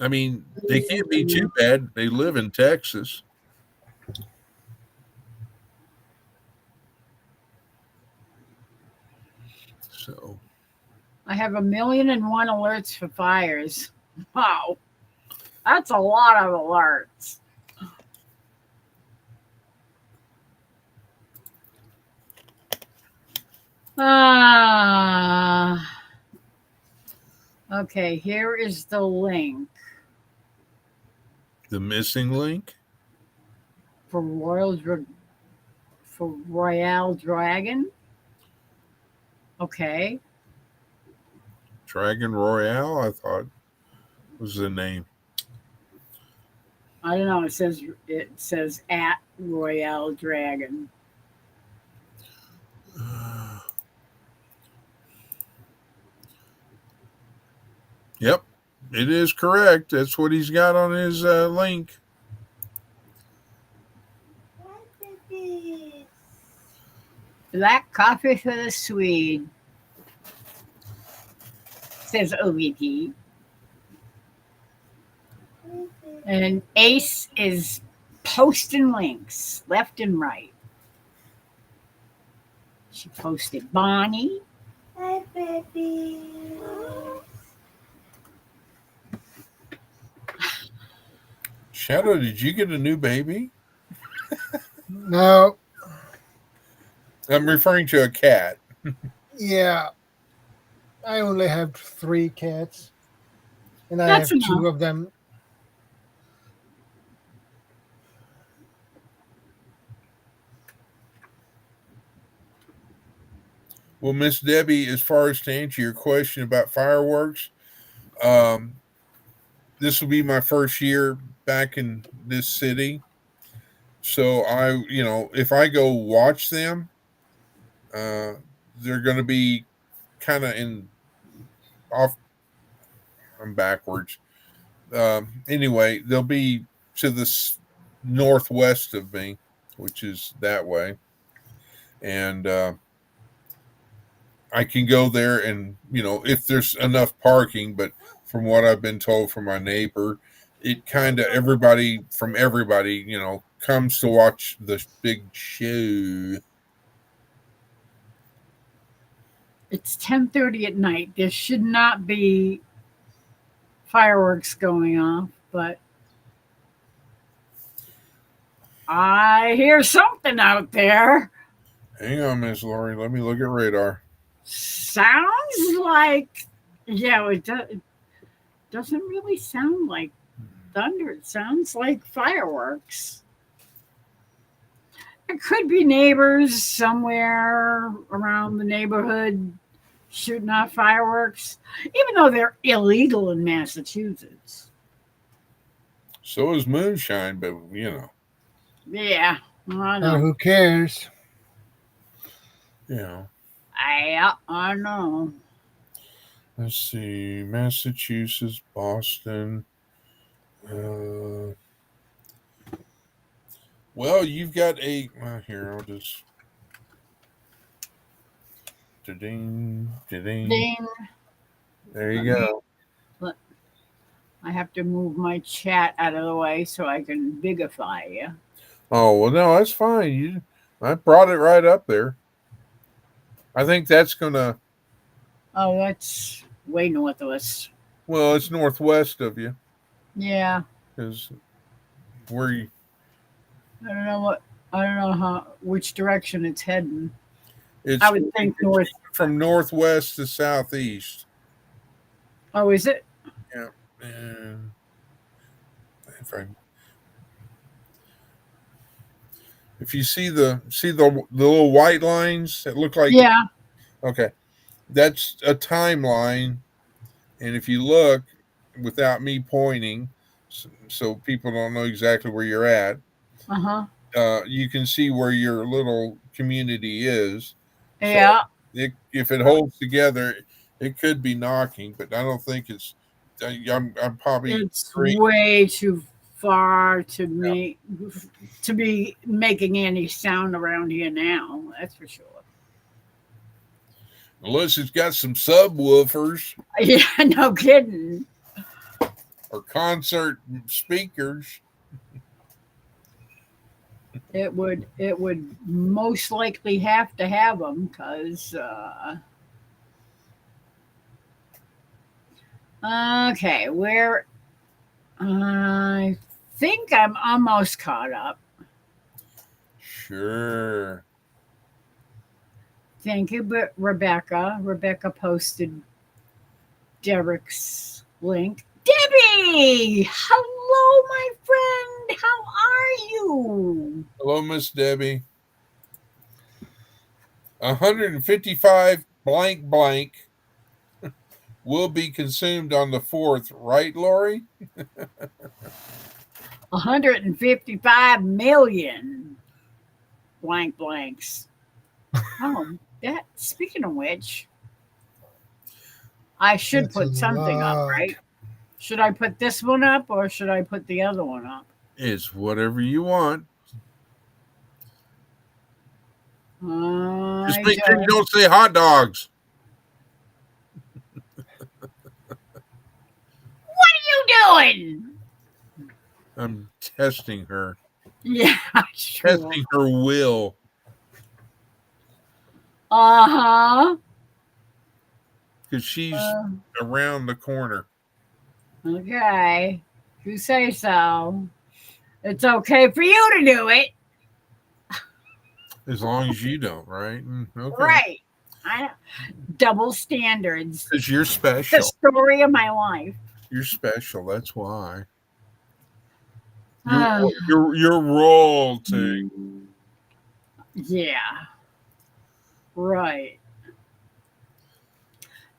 B: I mean, they can't be too bad. They live in Texas. So,
A: I have 1,000,001 alerts for fires. Wow. That's a lot of alerts. Okay, here is the link
B: the missing link?
A: for Royale Dragon. Okay.
B: Dragon Royale, I thought was the name.
A: I don't know. It says at Royale Dragon.
B: Yep, it is correct. That's what he's got on his link.
A: Black coffee for the Swede. Says OVT. And Ace is posting links left and right. She posted Bonnie.
D: Hi, baby.
B: Shadow, did you get a new baby?
C: No,
B: I'm referring to a cat.
C: yeah, I only have 3 cats, and I
A: That's
C: have 2
A: enough.
C: of them.
B: Well, Miss Debbie, as far as to answer your question about fireworks, um, this will be my first year back in this city. So if I go watch them, uh, they're going to be kind of in off. I'm backwards. Anyway, they'll be to the northwest of me, which is that way, and I can go there and if there's enough parking. But from what I've been told from my neighbor, it kind of everybody comes to watch the big show.
A: It's 10:30 at night. There should not be fireworks going off, but I hear something out there.
B: Hang on, Miss Lori. Let me look at radar.
A: Sounds like, yeah, it doesn't really sound like thunder. It sounds like fireworks. It could be neighbors somewhere around the neighborhood shooting off fireworks, even though they're illegal in Massachusetts.
B: So is moonshine, but
A: Yeah, I know.
C: Who cares?
A: I know.
B: Let's see, Massachusetts, Boston. Well, you've got here. I'll just. Da-ding, da-ding.
A: Ding.
B: There you go.
A: I have to move my chat out of the way so I can bigify you.
B: Oh well, no, that's fine. I brought it right up there. I think that's gonna.
A: Oh, that's way north of us.
B: Well, it's northwest of you,
A: Yeah,
B: because where you.
A: I don't know which direction it's heading.
B: It's
A: I would think north.
B: from northwest to southeast.
A: Oh, is it?
B: Yeah, and if you see the little white lines that look like
A: Yeah.
B: okay, that's a timeline, and if you look without me pointing, so people don't know exactly where you're at, you can see where your little community is.
A: Yeah.
B: So if it holds together, it could be knocking, but I don't think it's. I'm probably
A: It's way too far to be making any sound around here now. That's for sure.
B: Unless it's got some subwoofers
A: Yeah, no kidding.
B: or concert speakers.
A: It would most likely have to have them because. Okay, where I think I'm almost caught up.
B: Sure.
A: Thank you, but Rebecca. Rebecca posted Derek's link. Debbie! Hello, my friend. How are you?
B: Hello, Miss Debbie. 155 blank blank will be consumed on the 4th, right, Lori?
A: 155 million blank blanks. Oh, that speaking of which, I should
C: That's
A: put
C: a
A: something up,
C: lot.
A: right? Should I put this one up or should I put the other one up?
B: It's whatever you want. Just
A: I
B: make sure you
A: don't-
B: don't say hot dogs.
A: What are you doing?
B: I'm testing her.
A: Yeah, sure.
B: Testing her will.
A: Uh-huh.
B: Because she's
A: Uh,
B: around the corner.
A: okay. If you say so. It's okay for you to do it.
B: As long as you don't, right? Okay.
A: Right. Double standards.
B: Because you're
A: The
B: special.
A: story of my life.
B: You're special. That's why.
A: Ah.
B: You're royalty.
A: Yeah. Right.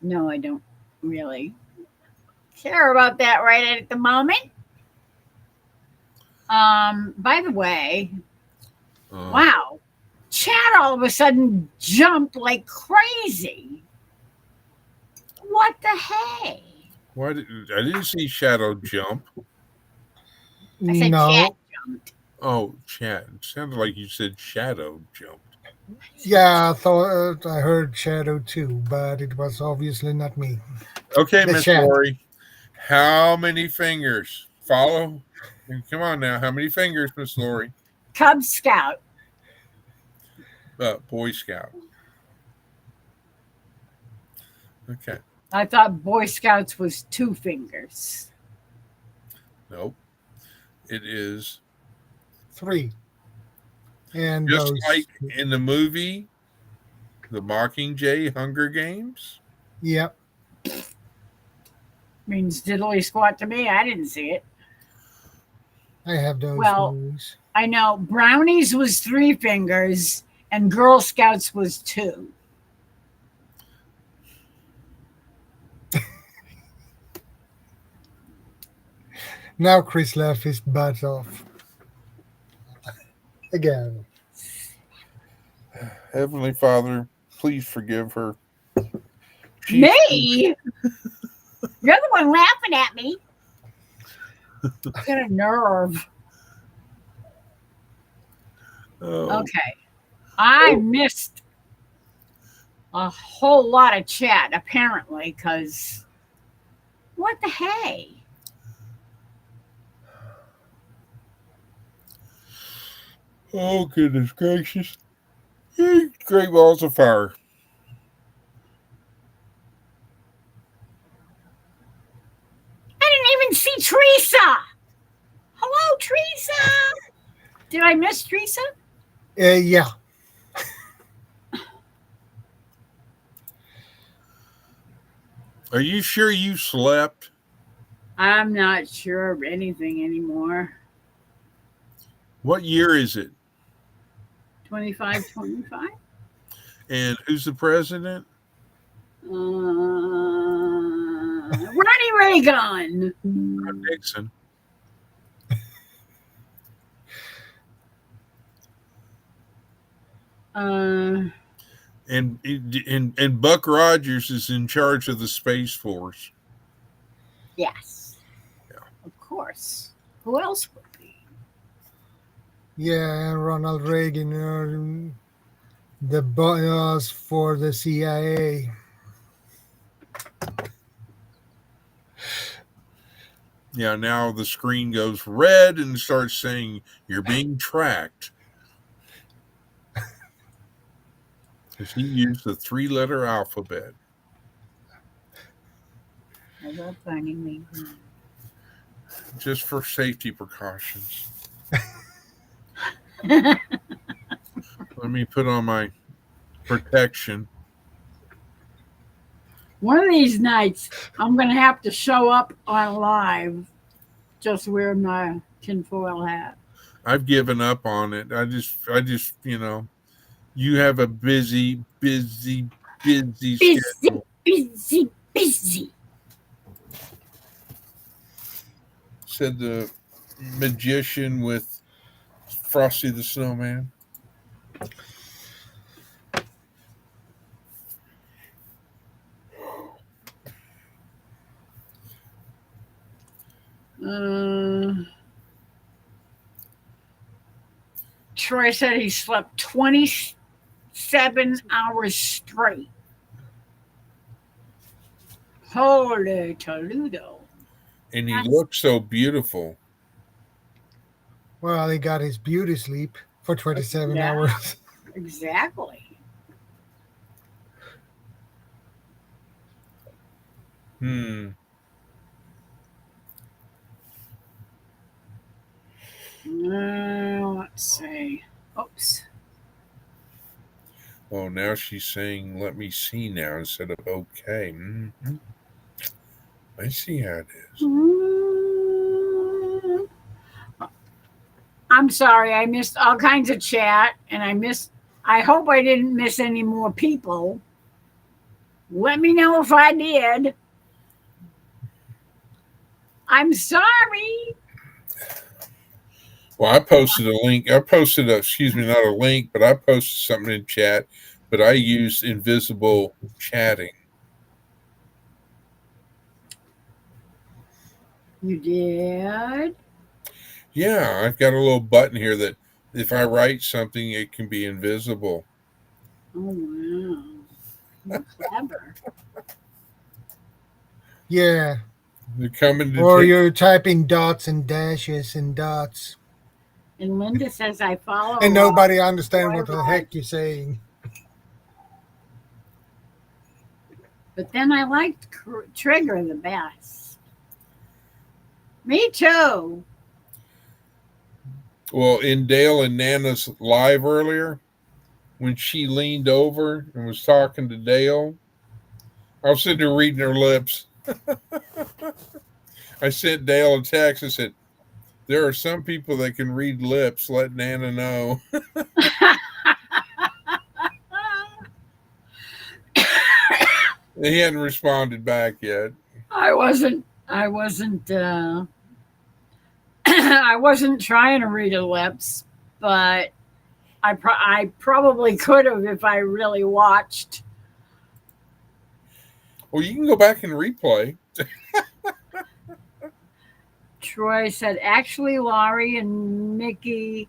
A: No, I don't really care about that right at the moment. By the way, wow. Chat all of a sudden jumped like crazy. What the hey?
B: Why I didn't see Shadow jump.
A: I said
C: No.
A: chat jumped.
B: Oh, chat. It sounded like you said Shadow jumped.
C: Yeah, I thought I heard Shadow too, but it was obviously not me.
B: Okay,
C: The
B: Miss
C: chat.
B: Lori. How many fingers? Follow. Come on now. How many fingers, Miss Lori?
A: Cub Scout.
B: Boy Scout. Okay.
A: I thought Boy Scouts was 2 fingers.
B: Nope. It is
C: 3. And
B: just
C: those,
B: like in the movie, The Mockingjay Hunger Games.
C: yep.
A: Means diddly squat to me. I didn't see it.
C: I have those
A: Well-
C: movies.
A: I know Brownies was 3 fingers and Girl Scouts was 2.
C: Now Chris laughed his butt off. Again.
B: Heavenly Father, please forgive her.
A: Me? You're the one laughing at me. Got a nerve.
B: Oh,
A: Okay. I missed a whole lot of chat, apparently, because what the hey?
B: oh goodness gracious. Great balls of fire.
A: I didn't even see Teresa. Hello, Teresa. Did I miss Teresa?
C: Yeah.
B: Are you sure you slept?
A: I'm not sure of anything anymore.
B: What year is it?
A: 25, 25?
B: And who's the president?
A: Ronnie Reagan.
B: Nixon.
A: Uh,
B: And Buck Rogers is in charge of the Space Force.
A: yes.
B: Yeah.
A: Of course. Who else would be?
C: Yeah, Ronald Reagan, the boss for the CIA.
B: Yeah, now the screen goes red and starts saying you're being tracked. Because he used the 3-letter alphabet.
A: Is that funny? Me.
B: Just for safety precautions. Let me put on my protection.
A: One of these nights, I'm going to have to show up on live, just wearing my tinfoil hat.
B: I've given up on it. I just, you have a busy
A: Busy,
B: schedule.
A: busy, busy.
B: Said the magician with Frosty the Snowman.
A: Troy said he slept 27 hours straight. Holy Toledo.
B: And he looked so beautiful.
C: Well, he got his beauty sleep for 27
A: Yeah.
C: hours.
A: Exactly. Let's see. Oops.
B: Oh, now she's saying, let me see now instead of okay. Mm-hmm. I see how it is.
A: I'm sorry, I missed all kinds of chat and I hope I didn't miss any more people. Let me know if I did. I'm sorry.
B: Well, I posted a link. I posted not a link, but I posted something in chat, but I used invisible chatting.
A: You did?
B: Yeah, I've got a little button here that if I write something, it can be invisible.
A: Oh, wow. You're clever.
C: Yeah.
B: They're coming to
C: Or
B: take.
C: you're typing dots and dashes and dots.
A: And Linda says I follow.
C: And nobody understands
A: Troy
C: what the
A: Rogers.
C: heck you're saying.
A: But then I liked Trigger the best. Me too.
B: Well, in Dale and Nana's live earlier, when she leaned over and was talking to Dale, I was sitting there reading her lips. I sent Dale a text and said, there are some people that can read lips. Let Nana know. He hadn't responded back yet.
A: I wasn't I wasn't trying to read her lips, but I probably could have if I really watched.
B: Well, you can go back and replay.
A: Troy said, actually, Laurie and Mickey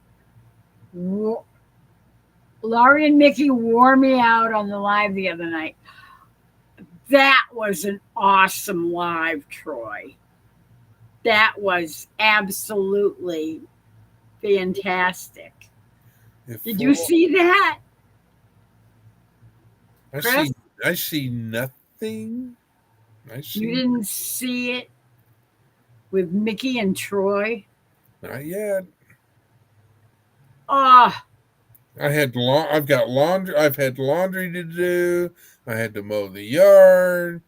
A: wore me out on the live the other night. That was an awesome live, Troy. That was absolutely fantastic. Did you see that? Chris?
B: I see nothing.
A: You didn't see it with Mickey and Troy?
B: Not yet.
A: Oh,
B: I've got laundry. I've had laundry to do. I had to mow the yard.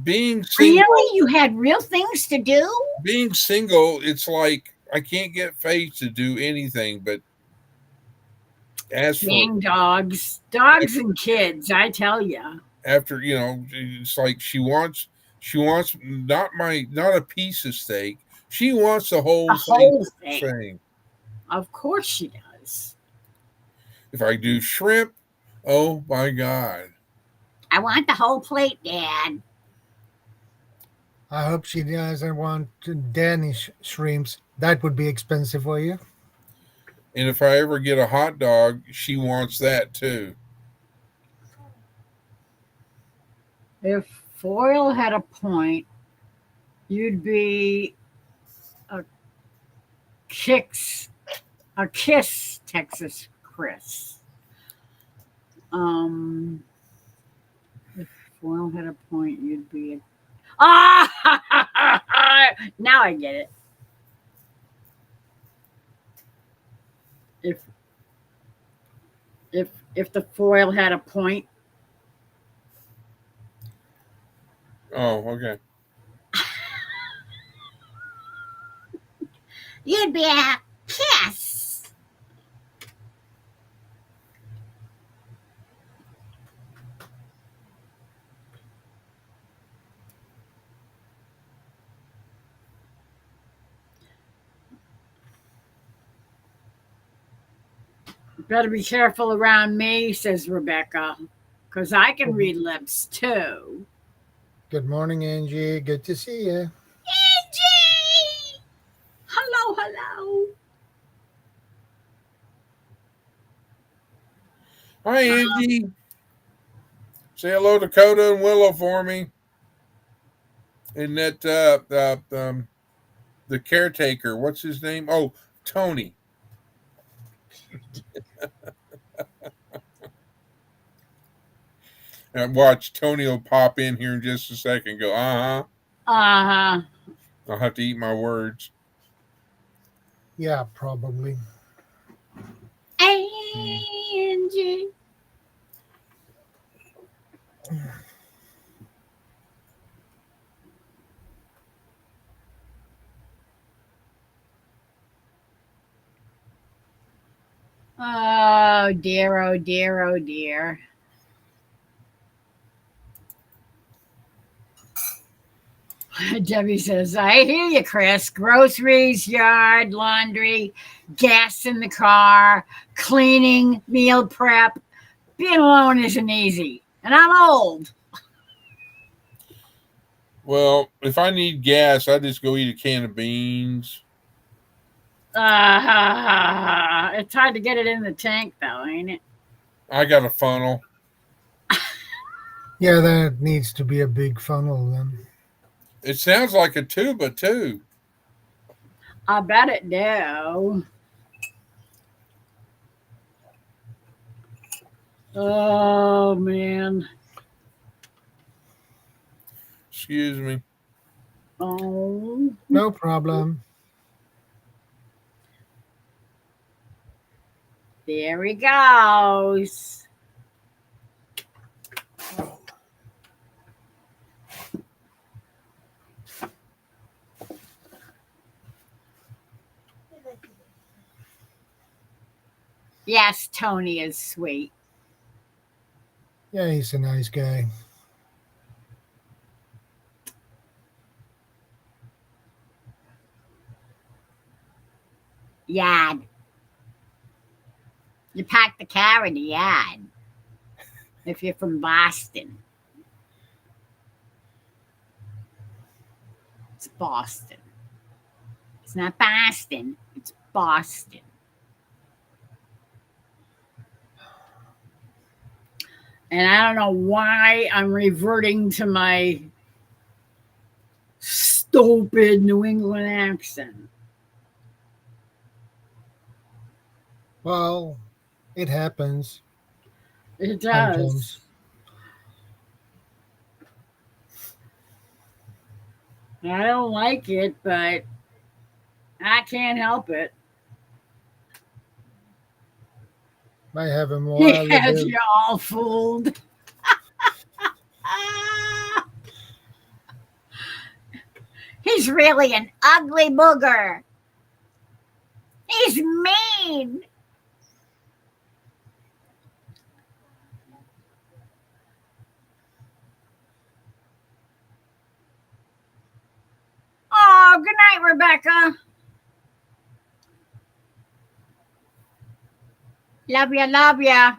B: Being single.
A: really? You had real things to do?
B: Being single, it's like I can't get Faith to do anything but ask
A: Dang
B: for
A: dogs and kids, I tell you.
B: after it's like she wants not a piece of steak. She wants the whole thing.
A: Of course she does.
B: If I do shrimp, oh my God.
A: I want the whole plate, Dad.
C: I hope she doesn't want Danish shrimps. That would be expensive for you.
B: And if I ever get a hot dog, she wants that too.
A: If foil had a point, you'd be a kiss Texas Chris. If foil had a point, you'd be a now I get it. If if the foil had a point,
B: Oh, okay.
D: You'd be a kiss.
A: better be careful around me, says Rebecca, because I can read lips too.
C: Good morning, Angie. Good to see you.
D: Angie!
A: Hello, hello.
B: Hi, Angie. Say hello to Coda and Willow for me. And that the caretaker, what's his name? Oh, Tony. And watch, Tony will pop in here in just a second. Go, uh huh.
A: Uh-huh.
B: I'll have to eat my words.
C: Yeah, probably.
D: Angie.
A: Oh dear, oh dear, oh dear. Debbie says, I hear you, Chris. Groceries, yard, laundry, gas in the car, cleaning, meal prep. Being alone isn't easy. And I'm old.
B: Well, if I need gas, I just go eat a can of beans.
A: It's hard to get it in the tank, though, ain't it?
B: I got a funnel.
C: Yeah, that needs to be a big funnel then.
B: It sounds like a tuba, too.
A: I bet it do. Oh, man.
B: Excuse me.
A: Oh.
C: No problem.
A: There he goes. Yes, Tony is sweet.
C: Yeah, he's a nice guy.
A: Yard. You park the car in the yard if you're from Boston. It's Boston. It's not Boston, it's Boston. And I don't know why I'm reverting to my stupid New England accent.
C: Well, it happens
A: It does.
C: sometimes.
A: I don't like it, but I can't help it.
C: I have him
A: He
C: while
A: has
C: you
A: you all fooled.
D: He's really an ugly booger. He's mean.
A: Oh, good night, Rebecca. Love ya, love ya.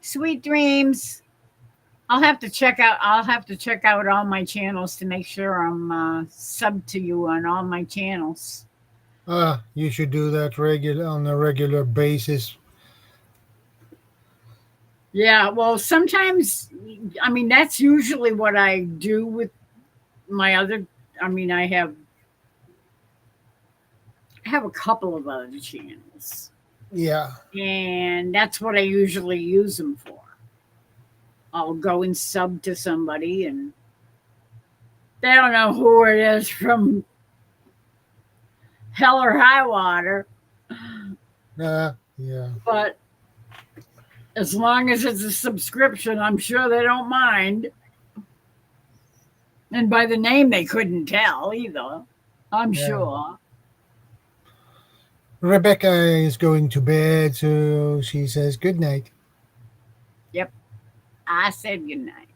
A: Sweet dreams. I'll have to check out. I'll have to check out all my channels to make sure I'm sub to you on all my channels.
C: You should do that on a regular basis.
A: Yeah, well, sometimes, I mean, that's usually what I do with my other. I mean, I have a couple of other channels,
C: Yeah.
A: and that's what I usually use them for. I'll go and sub to somebody, and they don't know who it is from hell or high water,
C: Yeah.
A: but as long as it's a subscription, I'm sure they don't mind. And by the name, they couldn't tell either. I'm
C: Yeah.
A: sure.
C: Rebecca is going to bed, so she says good night.
A: Yep. I said goodnight.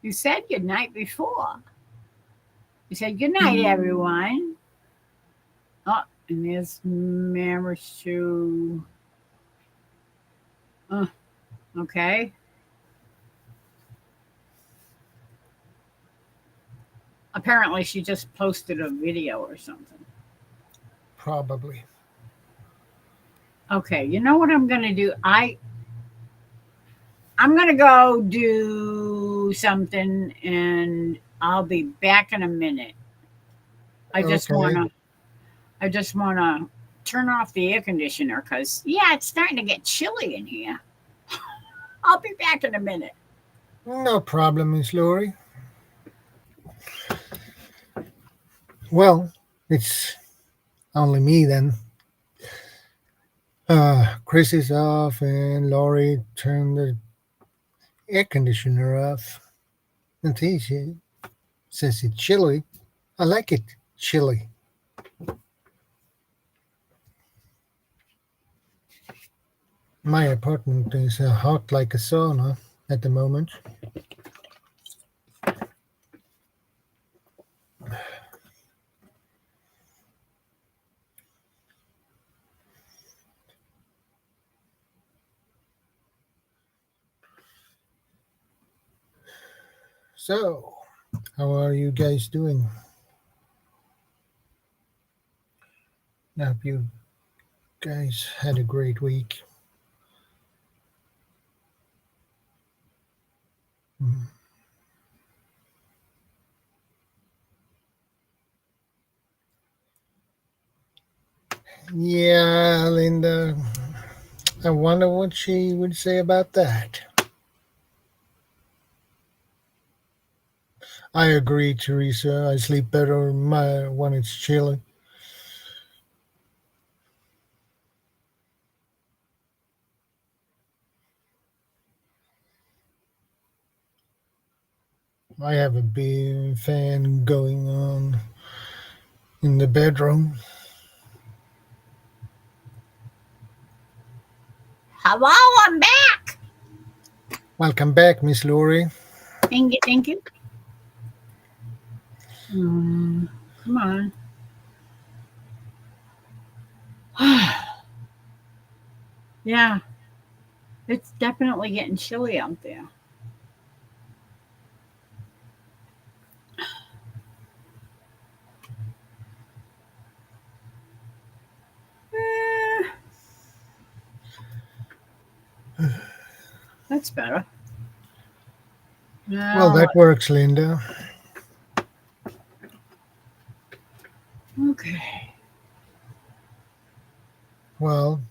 A: You said goodnight before. You said goodnight, everyone. Oh, and there's Marishu. Okay. Apparently, she just posted a video or something.
C: Probably.
A: Okay, you know what I'm gonna do? I'm gonna go do something, and I'll be back in a minute. I just
C: Okay.
A: wanna turn off the air conditioner because yeah, it's starting to get chilly in here. I'll be back in a minute.
C: No problem, Miss Lori. Well, it's only me then. Chris is off, and Lori turned the air conditioner off. And she says it's chilly. I like it chilly. My apartment is hot like a sauna at the moment. So, how are you guys doing? I hope you guys had a great week. Mm. Yeah, Linda. I wonder what she would say about that. I agree, Teresa. I sleep better when it's chilly. I have a big fan going on in the bedroom.
D: Hello, I'm back.
C: Welcome back, Miss Lori.
D: Thank you, thank you.
A: Come on. Yeah, it's definitely getting chilly out there. That's better.
C: Well,
A: Now,
C: that works, Linda.
A: okay.
C: Well,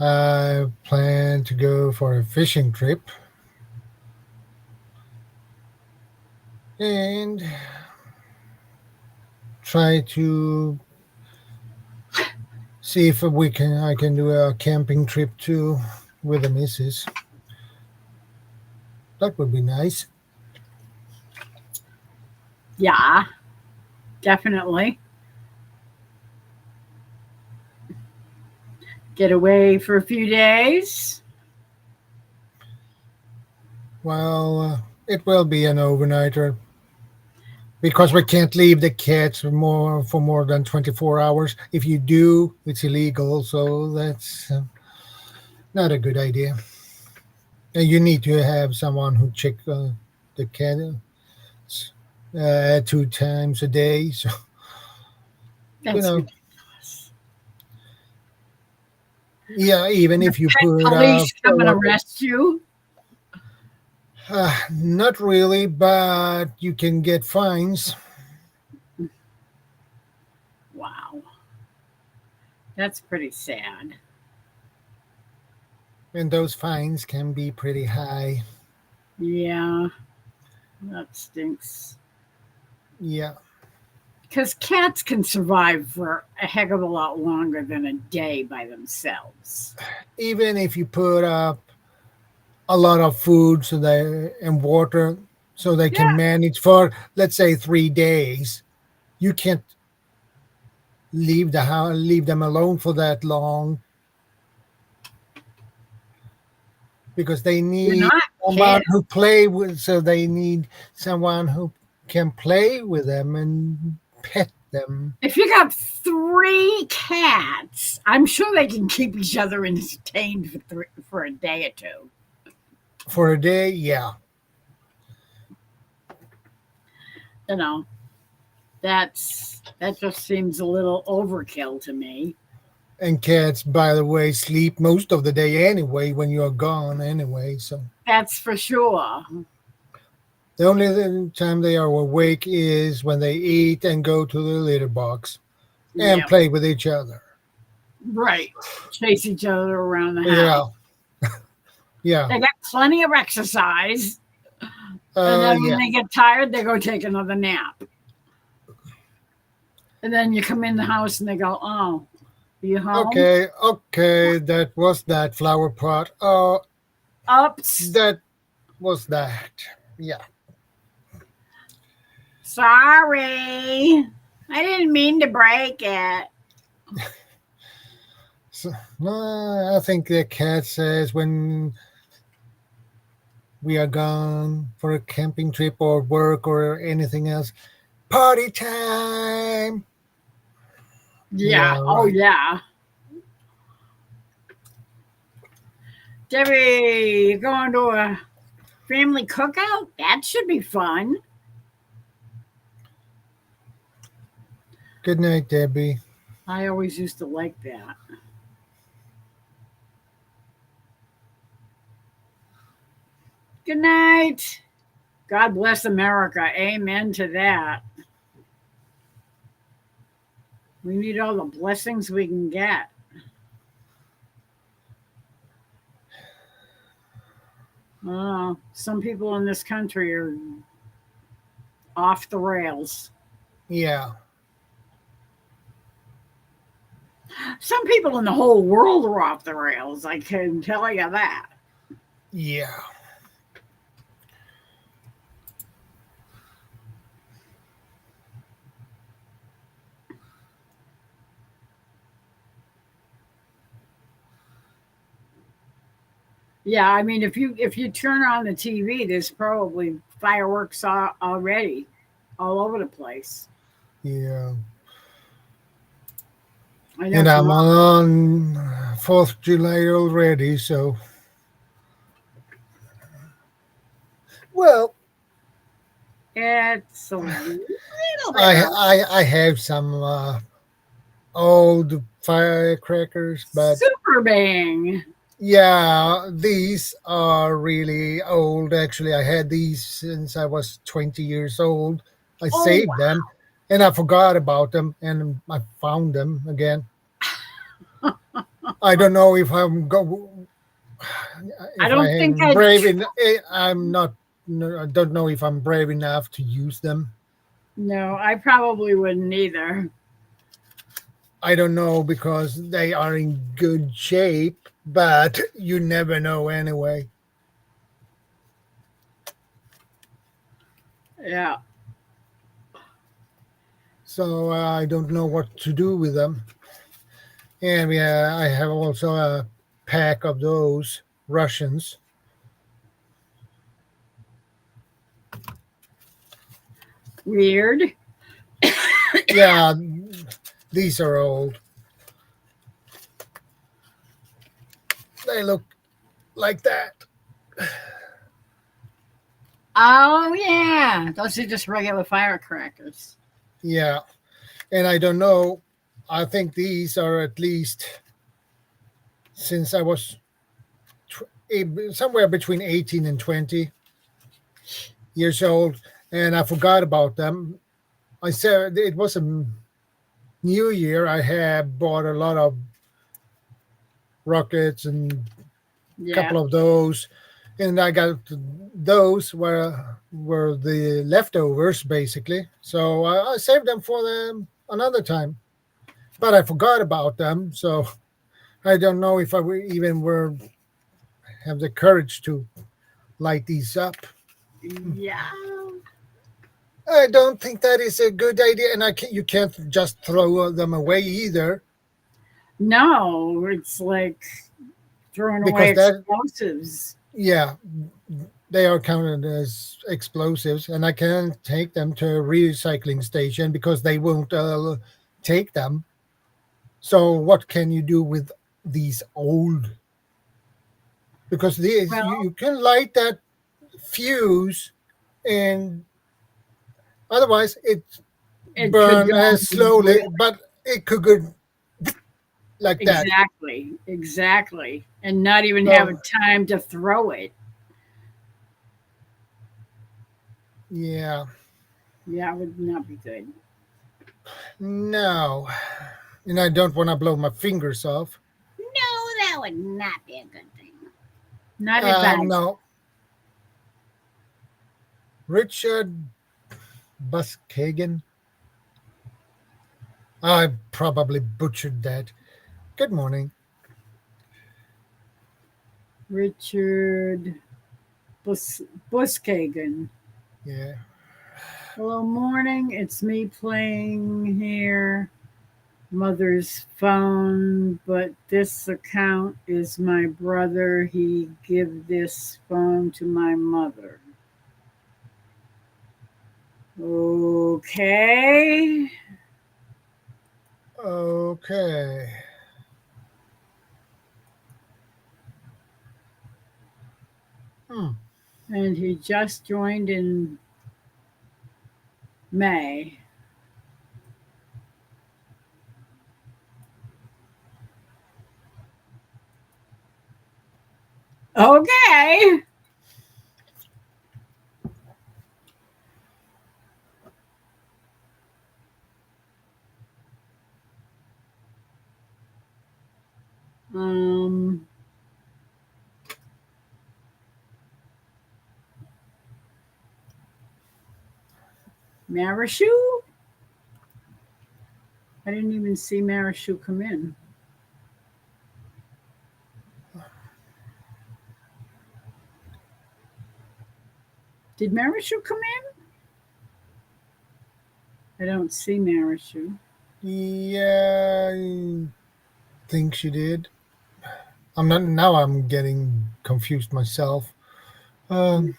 C: I plan to go for a fishing trip. And try to see if I can do a camping trip too with the missus. That would be nice.
A: Yeah, definitely. Get away for a few days.
C: Well, it will be an overnighter because we can't leave the cats for more than 24 hours. If you do, it's illegal. So that's not a good idea. And you need to have someone who check the cat 2 times a day. So
A: That's
C: know,
A: ridiculous.
C: yeah, even if you put
A: Police come and arrest you.
C: not really, but you can get fines.
A: Wow. That's pretty sad.
C: And those fines can be pretty high.
A: Yeah. That stinks.
C: Yeah.
A: Because cats can survive for a heck of a lot longer than a day by themselves.
C: Even if you put up a lot of food and water so they can
A: Yeah.
C: manage for, let's say, 3 days, you can't leave leave them alone for that long, because they
A: You're
C: need
A: not
C: someone
A: kidding.
C: who play with. So they need someone who can play with them and pet them.
A: If you got 3 cats, I'm sure they can keep each other entertained for a day or two.
C: For a day, yeah.
A: You know, that just seems a little overkill to me.
C: And cats, by the way, sleep most of the day anyway when you're gone anyway. So
A: That's for sure.
C: the only time they are awake is when they eat and go to the litter box and
A: Yeah,
C: play with each other.
A: right. Chase each other around the house.
C: Yeah. Yeah.
A: They got plenty of exercise. And then when
C: Yeah.
A: they get tired, they go take another nap. And then you come in the house and they go, "Oh, you home?"
C: Okay. That was that flower pot. Oh,
A: Oops.
C: that was that. Yeah.
A: Sorry. I didn't mean to break it.
C: So, I think the cat says when we are gone for a camping trip or work or anything else, party time.
A: Yeah.
C: Yeah,
A: Oh,
C: right.
A: yeah. Debbie, you going to a family cookout? That should be fun.
C: Good night, Debbie.
A: I always used to like that. Good night. God bless America. Amen to that. We need all the blessings we can get. Some people in this country are off the rails.
C: Yeah.
A: Some people in the whole world are off the rails. I can tell you that.
C: Yeah.
A: Yeah, I mean, if you turn on the TV, there's probably fireworks already all over the place.
C: Yeah.
A: I know.
C: And I'm on 4th of July already, so. Well,
A: It's a little bit.
C: I have some old firecrackers, but
A: Super Bang.
C: yeah, these are really old. Actually, I had these since I was 20 years old. I
A: Oh,
C: saved
A: wow.
C: them and I forgot about them and I found them again. I don't know if I'm
A: I don't think I'd
C: brave enough. I'm not. I don't know if I'm brave enough to use them.
A: No, I probably wouldn't either.
C: I don't know because they are in good shape, but you never know anyway.
A: Yeah.
C: So I don't know what to do with them. And I have also a pack of those Russians.
A: Weird.
C: Yeah, these are old. They look like that.
A: Oh yeah, those are just regular firecrackers.
C: Yeah, and I don't know. I think these are at least since I was somewhere between 18 and 20 years old, and I forgot about them. I said it was a New Year. I had bought a lot of rockets and a
A: Yeah.
C: couple of those, and I got those were the leftovers basically. So I saved them for them another time, but I forgot about them. So I don't know if even were have the courage to light these up.
A: Yeah.
C: I don't think that is a good idea, and you can't just throw them away either,
A: No, it's like throwing away
C: because that
A: explosives.
C: yeah, they are counted as explosives, and I can't take them to a recycling station because they won't take them. So what can you do with these old? Because these
A: Well,
C: you can light that fuse, and otherwise it
A: it could
C: burn
A: go
C: slowly, but it could go like that.
A: exactly, and not even have
C: So
A: time to throw it.
C: yeah,
A: Yeah, it would not be good.
C: no, and I don't want to blow my fingers off.
D: No, that would not be a good thing.
A: Not advised.
C: No, Richard Buskagan. I probably butchered that. Good morning.
A: Richard Buskagan.
C: Yeah.
A: Hello, morning. It's me playing here. Mother's phone, but this account is my brother. He give this phone to my mother. Okay.
C: Okay. Hmm.
A: And he just joined in May. Okay. Um, Marishu? I didn't even see Marishu come in. Did Marishu come in? I don't see Marishu.
C: Yeah, I think she did. I'm not now. I'm getting confused myself. Um,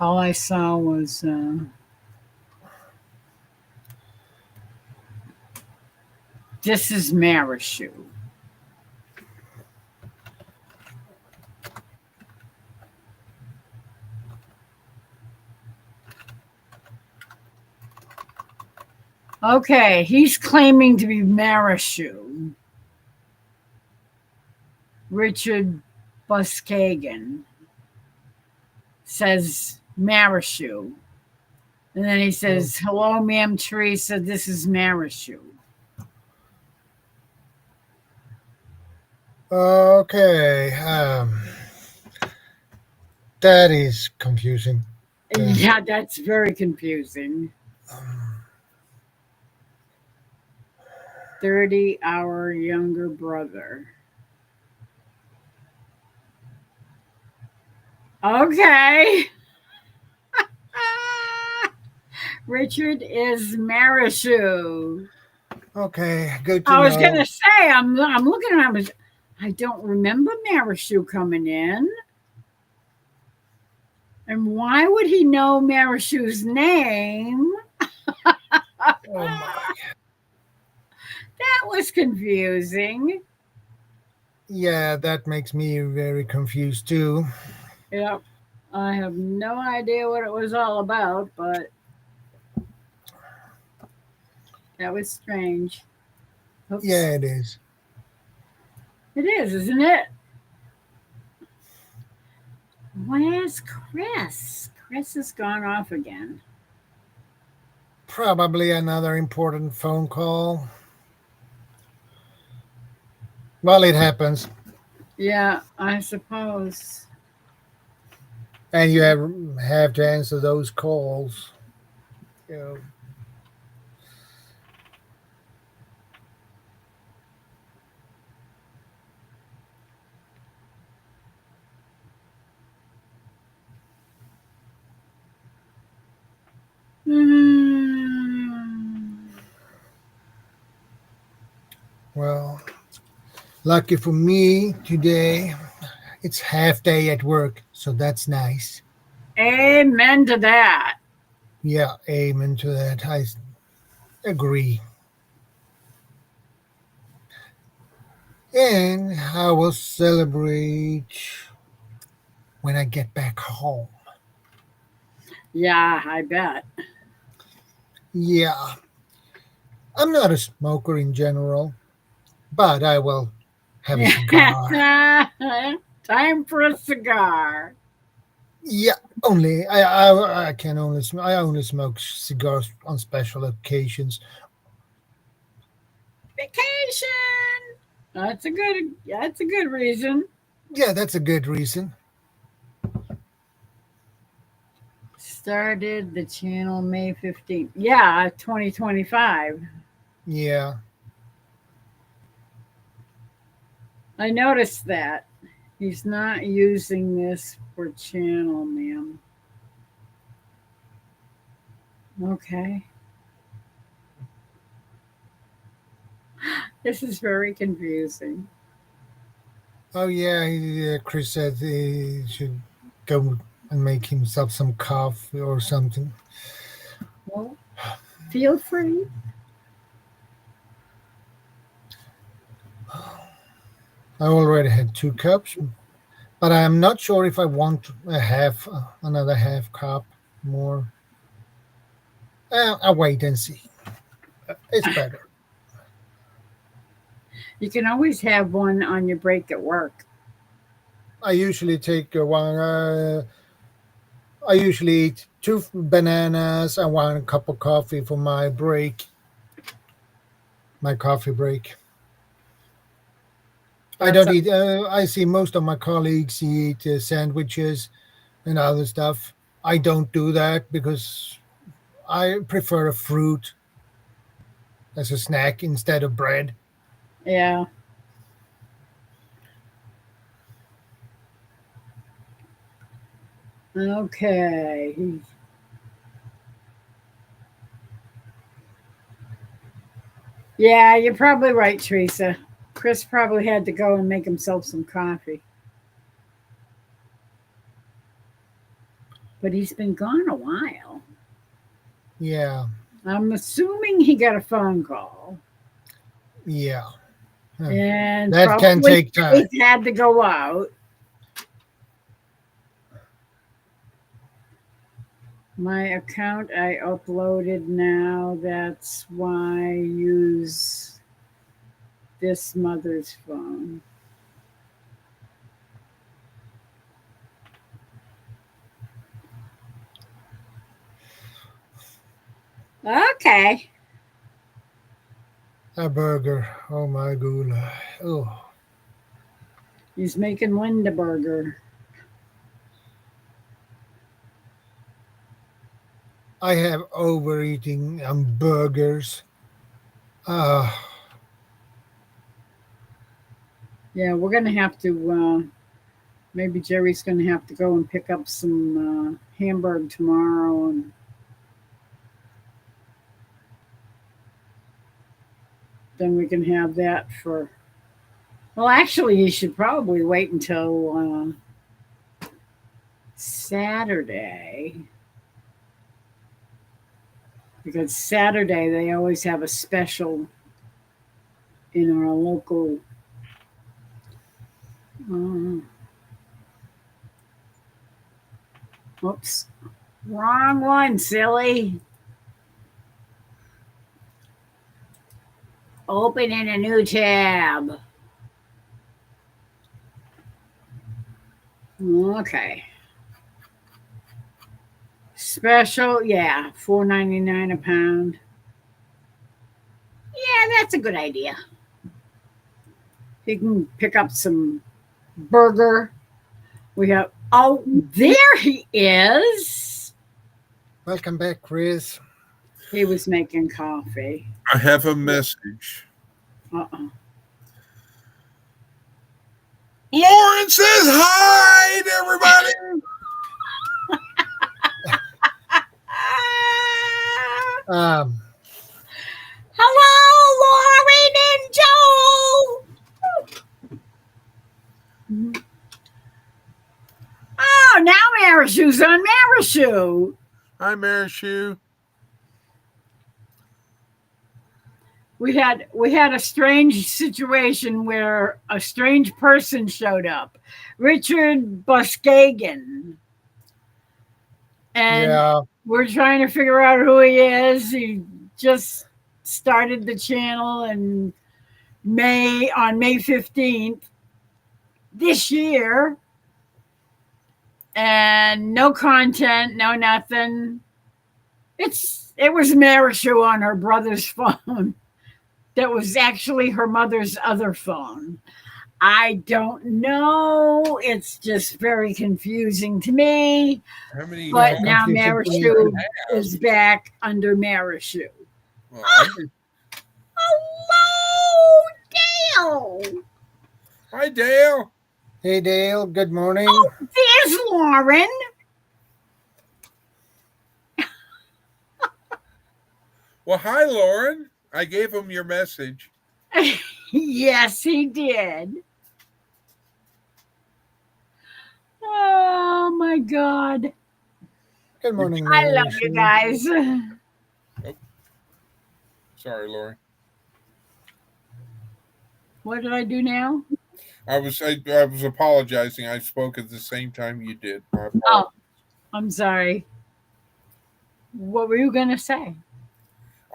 A: All I saw was this is Marishu. Okay, he's claiming to be Marishu. Richard Buskagan says Marishu. And then he says, hello, ma'am Teresa, this is Marishu.
C: okay. That is confusing.
A: Yeah, that's very confusing. 30-hour younger brother. Okay. Richard is Marishu.
C: Okay, good to
A: I was
C: know.
A: gonna say I'm looking at him. I don't remember Marishu coming in. And why would he know Marishu's name?
C: Oh my.
A: That was confusing.
C: Yeah, that makes me very confused too.
A: Yep. I have no idea what it was all about, but that was strange. Oops.
C: Yeah, it is.
A: It is, isn't it? Where's Chris? Chris has gone off again.
C: Probably another important phone call. Well, it happens.
A: Yeah, I suppose.
C: And you have to answer those calls. You know,
A: Hmm.
C: well, lucky for me today, it's half day at work, so that's nice.
A: Amen to that.
C: Yeah, amen to that. I agree. And I will celebrate when I get back home.
A: Yeah, I bet.
C: Yeah, I'm not a smoker in general, but I will have a cigar.
A: Time for a cigar.
C: Yeah, only I can only I only smoke cigars on special occasions.
A: Vacation. That's a good reason.
C: Yeah, that's a good reason.
A: Started the channel May 15th. Yeah, 2025.
C: Yeah,
A: I noticed that. He's not using this for channel, ma'am. Okay. This is very confusing.
C: oh yeah, Chris said he should go and make himself some coffee or something.
A: Well, feel free.
C: I already had 2 cups, but I am not sure if I want a half, another half cup more. I'll wait and see. It's better.
A: You can always have one on your break at work.
C: I usually take one. I usually eat 2 bananas and 1 cup of coffee for my break, my coffee break. I
A: That's
C: don't
A: a,
C: eat. I see most of my colleagues eat sandwiches and other stuff. I don't do that because I prefer a fruit as a snack instead of bread.
A: yeah. Okay. Yeah, you're probably right, Teresa. Chris probably had to go and make himself some coffee. But he's been gone a while.
C: Yeah,
A: I'm assuming he got a phone call.
C: yeah. Huh.
A: And
C: That can
A: probably
C: take time.
A: he had to go out. My account I uploaded now. That's why I use this mother's phone. Okay.
C: A burger. Oh my god. Oh,
A: He's making Linda burger.
C: I have overeating burgers. Uh,
A: Yeah, we're gonna have to. Maybe Jerry's gonna have to go and pick up some hamburg tomorrow, and then we can have that for Well, actually, you should probably wait until Saturday, because Saturday they always have a special in our local. Uh, Whoops, wrong one, silly. Open in a new tab. Okay. Special, yeah, $4.99 a pound. Yeah, that's a good idea. You can pick up some burger. We have, oh, there he is.
C: Welcome back, Chris.
A: He was making coffee.
B: I have a message.
A: Uh-uh.
B: Lauren says hi to everybody.
C: Um,
A: Hello, Lauren and Joe. Oh, now Marishu's on Marishu.
B: Hi, Marishu.
A: We had a strange situation where a strange person showed up, Richard Buskagan, and
C: yeah,
A: we're trying to figure out who he is. He just started the channel on May 15th this year, and no content, no nothing. It was Marishu on her brother's phone. That was actually her mother's other phone. I don't know. It's just very confusing to me.
B: How many?
A: But
C: Yeah,
A: now
C: confusing to
A: Marishu
C: me.
A: is back under Marishu.
B: Well,
D: Hello, Dale.
B: hi, Dale.
C: hey Dale, good morning.
A: Oh, there's Lauren.
B: Well, hi, Lauren. I gave him your message.
A: Yes, he did. Oh my God.
C: Good morning.
A: I love you
C: Marisha.
A: guys.
B: Sorry, Lauren.
A: What did I do now?
B: I was apologizing. I spoke at the same time you did. My apologies.
A: Oh, I'm sorry. What were you going to say?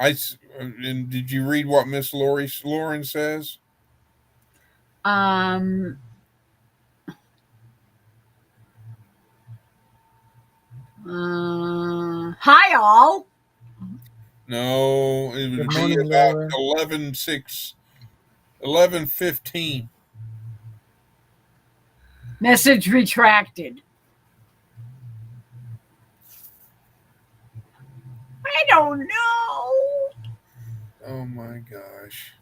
B: And did you read what Miss Lauren says?
A: Hi, all.
B: No, it would
C: Good
B: be
C: morning,
B: about
C: Lauren.
B: 11:15.
A: Message retracted. I don't know.
B: Oh my gosh.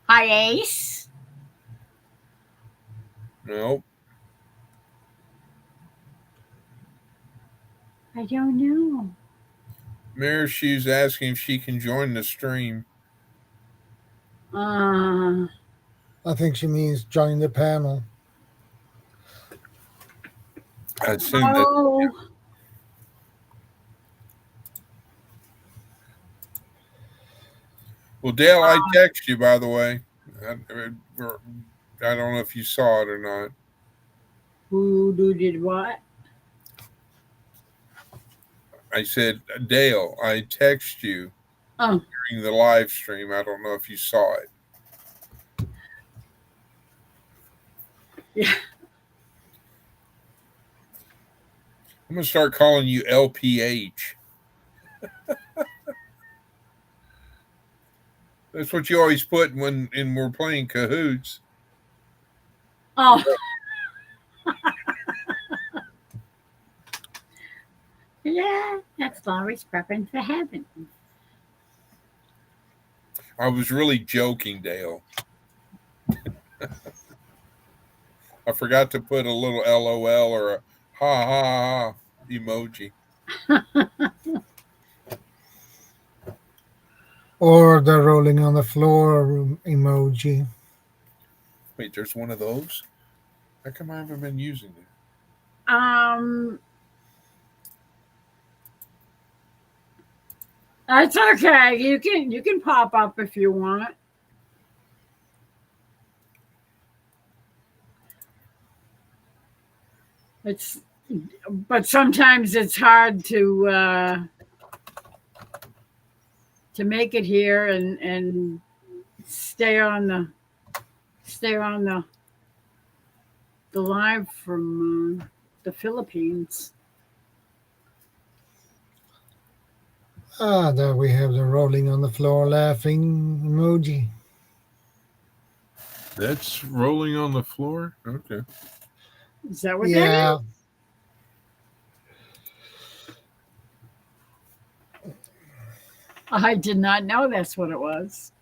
A: Hi, Ace.
B: Nope.
A: I don't know.
B: Marishu's asking if she can join the stream.
A: Uh,
C: I think she means join the panel.
B: I assume that.
A: oh,
B: Well, Dale, I text you, by the way. I don't know if you saw it or not.
A: who did what?
B: I said, Dale, I text you
A: Oh,
B: during the live stream. I don't know if you saw it.
A: yeah.
B: I'm going to start calling you LPH. That's what you always put when we're playing Cahoots.
A: Oh.
D: Yeah, that's Laurie's preference for heaven.
B: I was really joking, Dale. I forgot to put a little LOL or a ha ha ha emoji.
C: Or the rolling on the floor emoji.
B: Wait, there's one of those? How come I haven't been using it?
A: That's okay. You can pop up if you want. It's but sometimes it's hard to make it here and stay on the live from the Philippines.
C: There we have the rolling on the floor laughing emoji.
B: That's rolling on the floor? Okay.
A: Is that what that
C: Yeah.
A: is? I did not know that's what it was.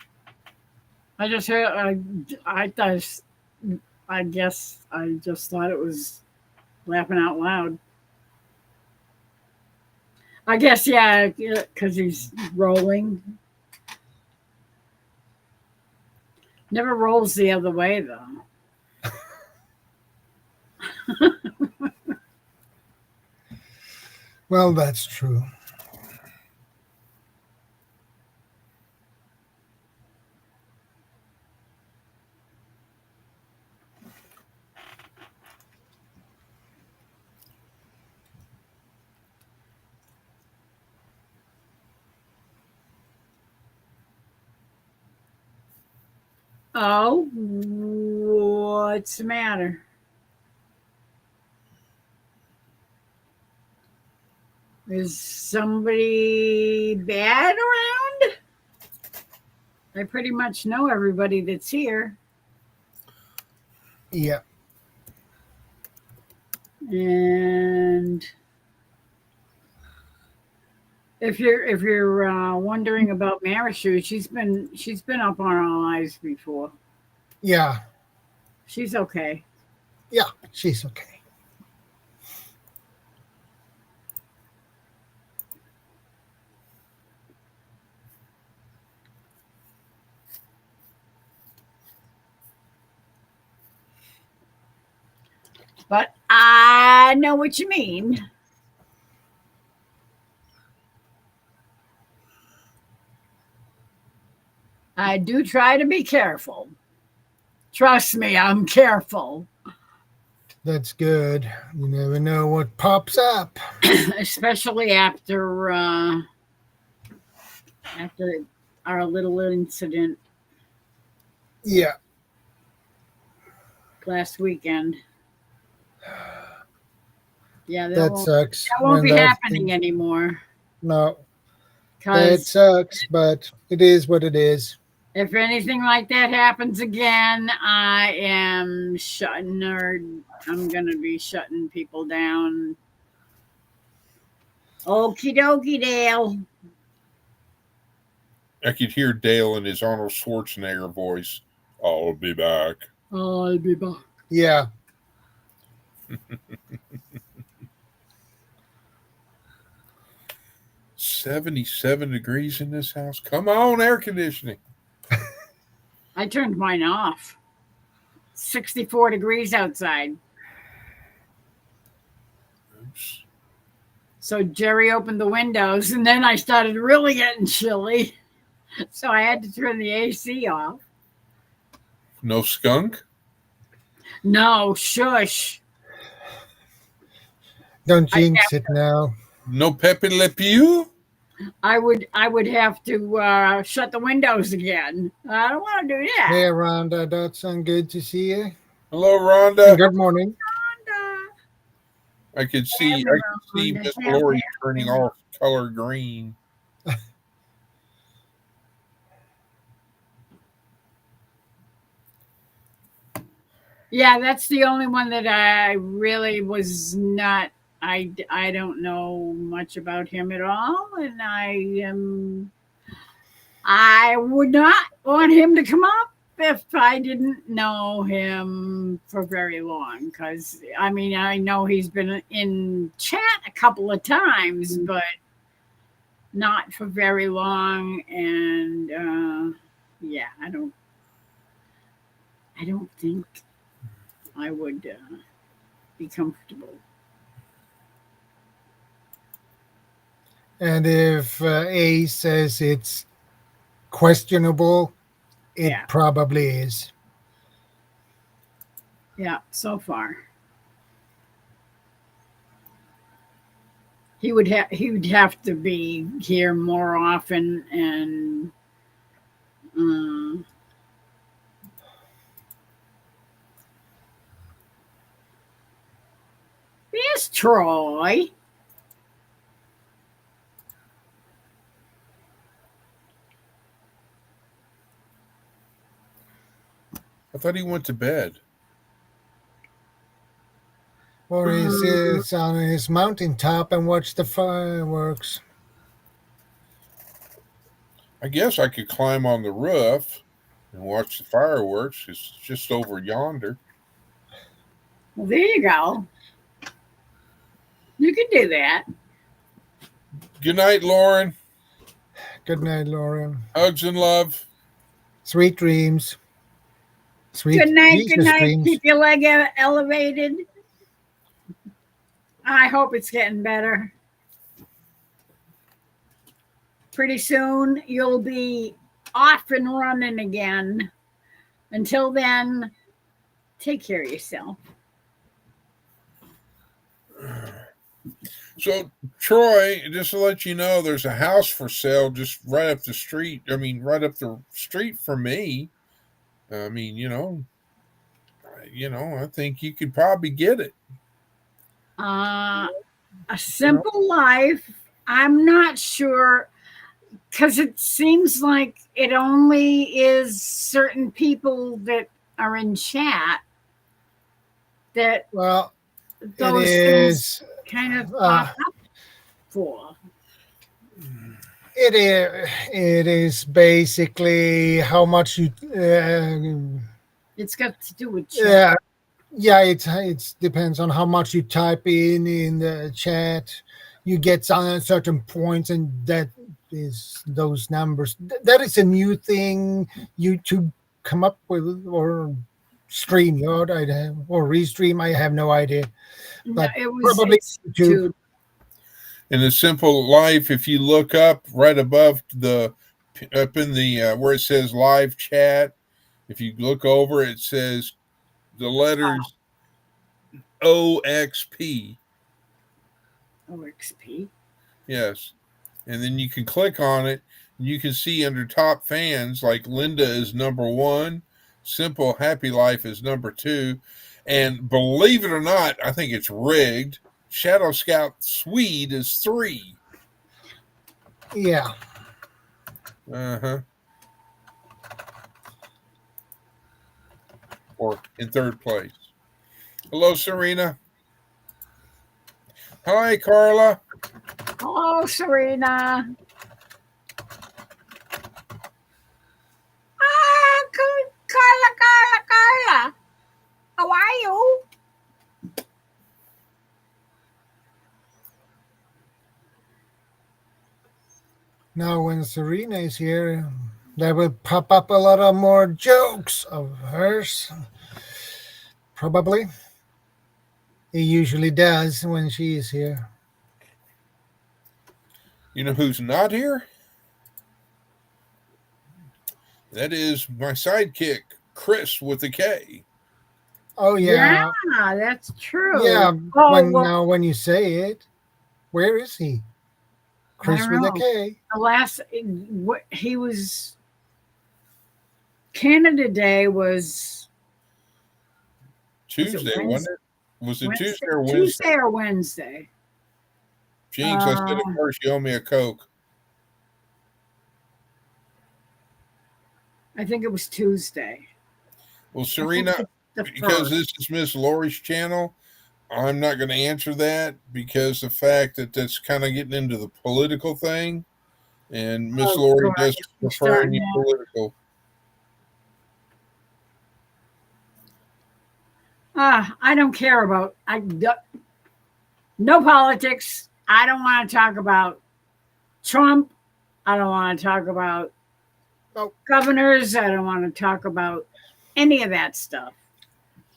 A: I just heard. I thought. I guess I just thought it was laughing out loud. I guess yeah, because he's rolling. Never rolls the other way though.
C: Well, that's true.
A: Oh, what's the matter? Is somebody bad around? I pretty much know everybody that's here.
C: Yeah.
A: And if you're wondering about Marishu, she's been up on our lives before.
C: Yeah.
A: She's okay.
C: Yeah. She's okay.
A: But I know what you mean. I do try to be careful. Trust me, I'm careful.
C: That's good. You never know what pops up.
A: Especially after our little incident
C: Yeah.
A: last weekend. Yeah,
C: That sucks.
A: that won't
C: when
A: be
C: that
A: happening
C: thing-
A: anymore.
C: No, that
A: Because
C: sucks, but it is what it is.
A: if anything like that happens again, I am shutting I'm gonna be shutting people down. Okie dokie, Dale.
B: I could hear Dale in his Arnold Schwarzenegger voice. I'll be back.
A: I'll be back.
C: Yeah.
B: 77 degrees in this house. Come on, air conditioning.
A: I turned mine off. 64 degrees outside.
B: Oops.
A: So Jerry opened the windows, and then I started really getting chilly. So I had to turn the AC off.
B: No skunk?
A: No, shush.
C: Don't jinx it now.
B: No Pepe Le Pew?
A: I would have to shut the windows again. I don't want to do that.
C: Hey, Rhonda, Dotson, good to see you.
B: Hello, Rhonda.
C: Good morning.
B: I could see
A: Rhonda.
B: Miss Lori turning off color green.
A: Yeah, that's the only one that I really was not. I don't know much about him at all, and I would not want him to come up if I didn't know him for very long. Because I mean, I know he's been in chat a couple of times, but not for very long, and yeah, I don't think I would be comfortable.
C: And if A says it's questionable, it
A: Yeah.
C: probably is.
A: Yeah, so far. He would have to be here more often, and um, there's Troy.
B: I thought he went to bed.
C: Or he
A: Um,
C: sits on his mountaintop and watch the fireworks.
B: I guess I could climb on the roof and watch the fireworks. It's just over yonder.
A: well, there you go. You can do that.
B: Good night, Lauren.
C: Good night, Lauren.
B: Hugs and love.
C: Sweet dreams. Sweet
A: Good night. Good
C: Jesus
A: night.
C: dreams.
A: Keep your leg elevated. I hope it's getting better. Pretty soon you'll be off and running again. Until then, take care of yourself.
B: So, Troy, just to let you know, there's a house for sale just right up the street. I mean, right up the street from me. I mean, I think you could probably get it.
A: A simple life. I'm not sure, because it seems like it only is certain people that are in chat that
C: Well,
A: those
C: it
A: things
C: is.
A: kind of pop up for.
C: It is basically how much you.
A: It's got to do with chat.
C: Yeah, yeah. It depends on how much you type in the chat. You get on certain points, and that is those numbers. That is a new thing YouTube come up with, or StreamYard, or Restream. I have no idea.
A: No,
C: But
A: it's
C: YouTube.
A: YouTube.
B: In a simple life, if you look up right above up in the where it says live chat, if you look over, it says the letters OXP.
A: OXP.
B: Yes. And then you can click on it. And you can see under top fans, like Linda is number 1, Simple Happy Life is number 2. And believe it or not, I think it's rigged. Shadow Scout Swede is 3.
C: Yeah.
B: Uh-huh. Or in 3rd place. Hello, Serena. Hi, Carla.
A: Hello, Serena. Carla. How are you?
C: Now, when Serena is here, there will pop up a lot of more jokes of hers. Probably. It usually does when she is here.
B: You know who's not here? That is my sidekick, Chris with a K.
C: Oh yeah,
A: Yeah, that's true.
C: yeah.
A: Oh,
C: When you say it, where is he? Chris
A: I
C: with
A: don't
C: a
A: know.
C: K.
A: The last he was Canada Day was
B: Tuesday, wasn't it? Was it Tuesday or Wednesday?
A: Tuesday or Wednesday.
B: Jinx, I said at first you owe me a Coke.
A: I think it was Tuesday.
B: Well, Serena, because this is Miss Lori's channel, I'm not going to answer that because the fact that that's kind of getting into the political thing, and Miss Lori does prefer any political.
A: I don't care about no politics. I don't want to talk about Trump. I don't want to talk about
C: Oh.
A: governors. I don't want to talk about any of that stuff.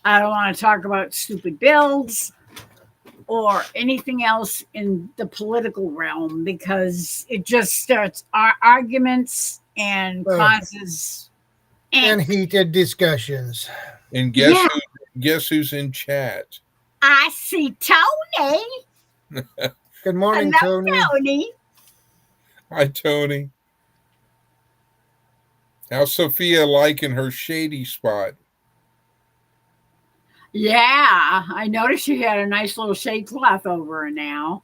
A: I don't want to talk about stupid bills or anything else in the political realm because it just starts arguments and causes
C: And heated discussions.
B: And
A: Yeah.
B: guess who's in chat?
A: I see Tony.
C: Good morning,
A: Hello,
C: Tony.
A: Tony.
B: Hi, Tony. How's Sophia liking her shady spot?
A: Yeah, I noticed she had a nice little shade cloth over her now.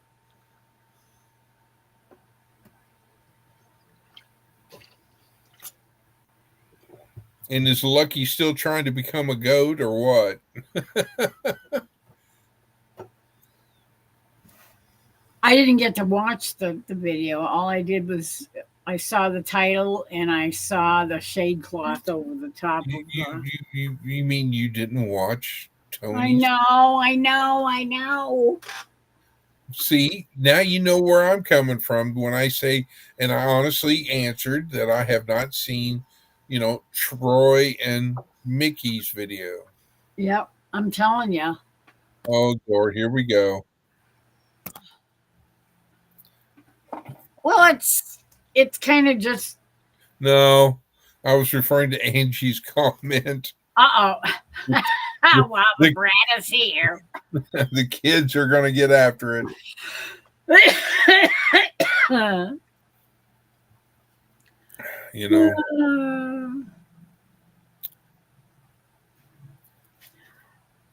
B: And is Lucky still trying to become a goat or what?
A: I didn't get to watch the video. All I did was I saw the title and I saw the shade cloth over the top of her.
B: You mean you didn't watch Tony?
A: I know.
B: See, now you know where I'm coming from when I say, and I honestly answered that I have not seen, Troy and Mickey's video.
A: Yep, I'm telling you.
B: Oh, Lord, here we go.
A: Well, it's kind of just
B: No, I was referring to Angie's comment.
A: well, the brat is here.
B: The kids are going to get after it.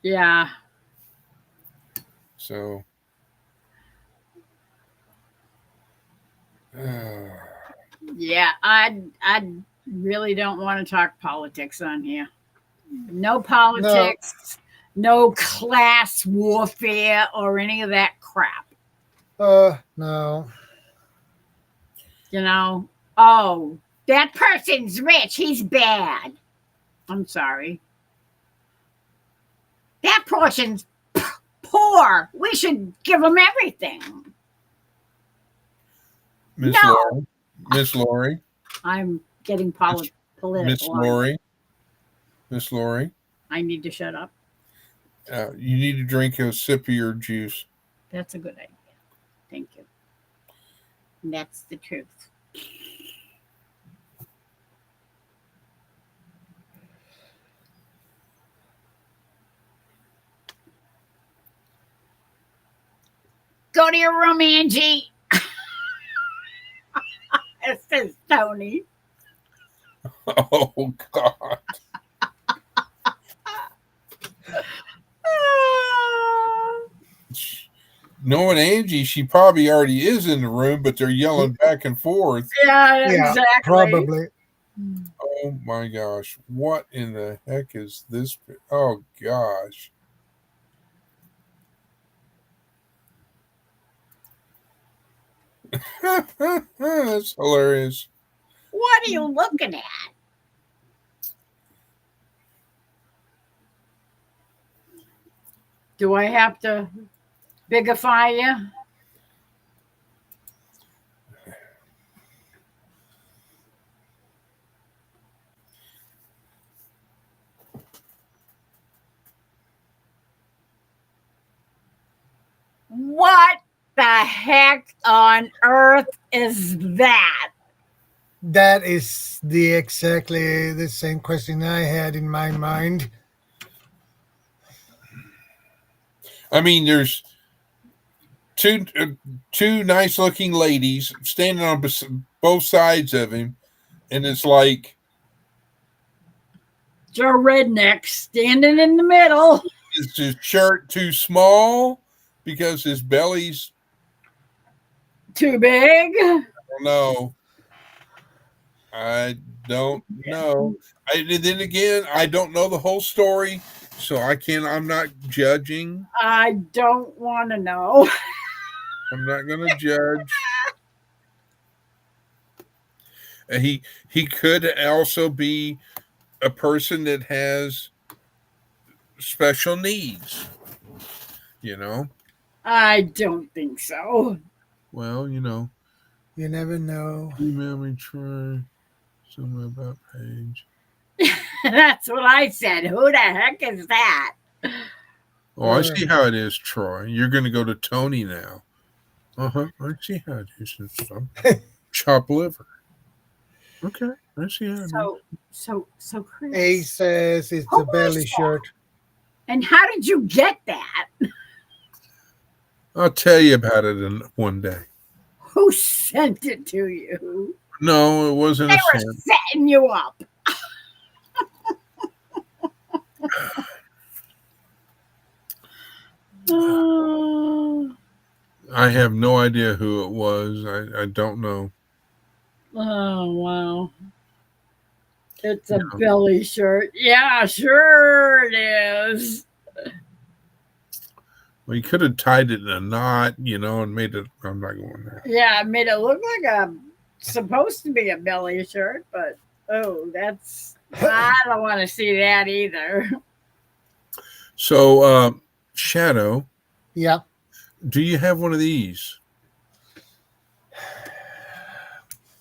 A: Yeah.
B: So.
A: Yeah, I really don't want to talk politics on here. No politics, no class warfare or any of that crap.
C: No.
A: Oh, that person's rich. He's bad. I'm sorry. That person's poor. We should give him everything.
B: Miss Lori.
A: I'm getting political.
B: Miss Lori.
A: I need to shut up.
B: You need to drink a sip of your juice.
A: That's a good idea. Thank you. And that's the truth. Go to your room, Angie. This is Tony.
B: Oh, God. Knowing Angie, she probably already is in the room, but they're yelling back and forth.
A: Yeah, exactly.
C: Probably.
B: Oh, my gosh. What in the heck is this? Oh, gosh. That's hilarious.
A: What are you looking at? Do I have to bigify you? What the heck on earth is that?
C: That is exactly the same question I had in my mind.
B: I mean, there's two nice looking ladies standing on both sides of him, and it's like
A: Joe Redneck standing in the middle.
B: is his shirt too small because his belly's
A: too big?
B: I don't know. Then again, I don't know the whole story, so I'm not judging.
A: I don't want to know.
B: I'm not going to judge. He could also be a person that has special needs,
A: I don't think so.
B: Well,
C: You never know.
B: Email me, Troy. Something about Paige.
A: That's what I said. Who the heck is that?
B: Oh, I see how it is, Troy. You're going to go to Tony now. I see how it is. Chop liver. Okay, I see how it is.
A: So Chris.
C: A says it's
A: Who
C: a belly
A: is that?
C: shirt.
A: And how did you get that?
B: I'll tell you about it one day.
A: Who sent it to you?
B: No, it wasn't
A: They
B: a
A: were
B: sin.
A: setting you up.
B: I have no idea who it was. I don't know.
A: Oh, wow. It's a belly shirt. Yeah, sure it is.
B: Well, you could have tied it in a knot, and made it. I'm not going there.
A: Yeah, it made it look like supposed to be a belly shirt, but I don't want to see that either.
B: So, Shadow,
C: Yeah.
B: do you have one of these?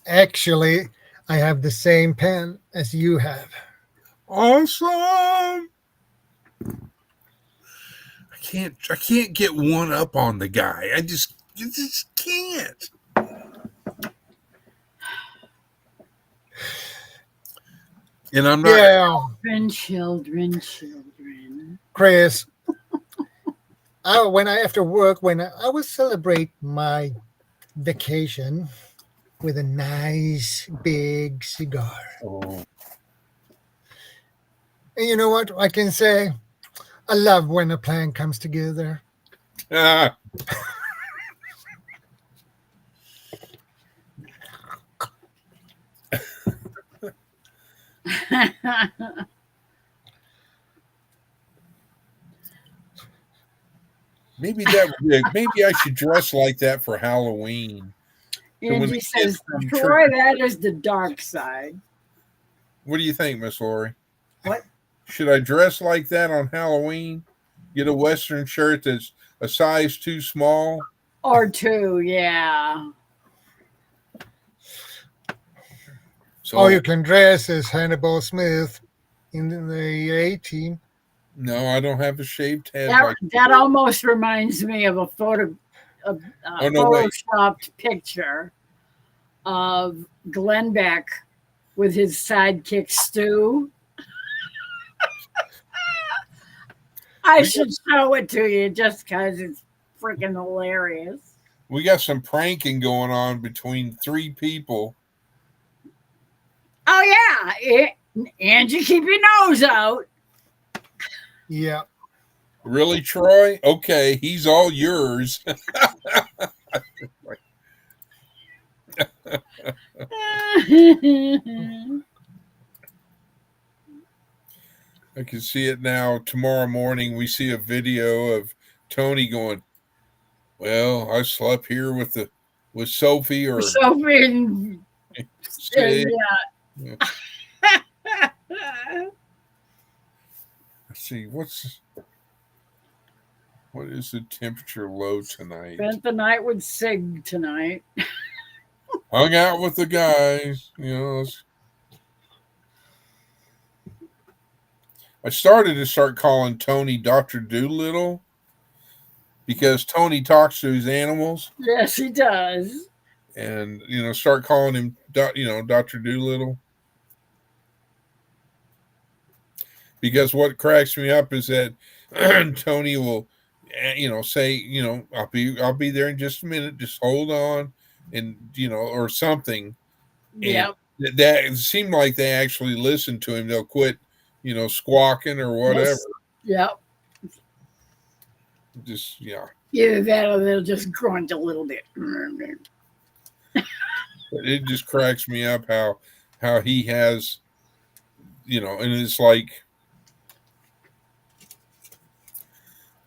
C: Actually, I have the same pen as you have.
B: Awesome. I can't get one up on the guy. I just can't. And I'm not.
C: Yeah,
A: Children.
C: Chris. After work, when I would celebrate my vacation with a nice big cigar.
B: Oh.
C: And you know what I can say? I love when a plan comes together.
B: Ah. Maybe I should dress like that for Halloween.
A: Angie says, Troy, that is the dark side.
B: What do you think, Miss Lori?
A: What?
B: Should I dress like that on Halloween? Get a Western shirt that's a size too small?
A: Or two, yeah.
C: So, you can dress as Hannibal Smith in the 18.
B: No, I don't have a shaved head.
A: That almost reminds me of a photoshopped picture of Glenn Beck with his sidekick Stu. I should show it to you just because it's freaking hilarious.
B: We got some pranking going on between three people.
A: Oh, yeah. Angie, keep your nose out.
C: Yeah.
B: Really, Troy? Okay, he's all yours. I can see it now. Tomorrow morning, we see a video of Tony going, well, I slept here with Sophie or
A: Sophie and
B: Sid.
A: Yeah.
B: Let's see, what is the temperature low tonight?
A: Spent the night with Sig tonight.
B: Hung out with the guys, I started to calling Tony Dr. Doolittle because Tony talks to his animals.
A: Yes, he does.
B: And, start calling him, Dr. Doolittle. Because what cracks me up is that Tony will, say, I'll be there in just a minute. Just hold on, and or something.
A: Yeah.
B: That it seemed like they actually listened to him. They'll quit, squawking or whatever.
A: Yep.
B: Just
A: Either that or they'll just grunt a little bit.
B: It just cracks me up how he has, and it's like.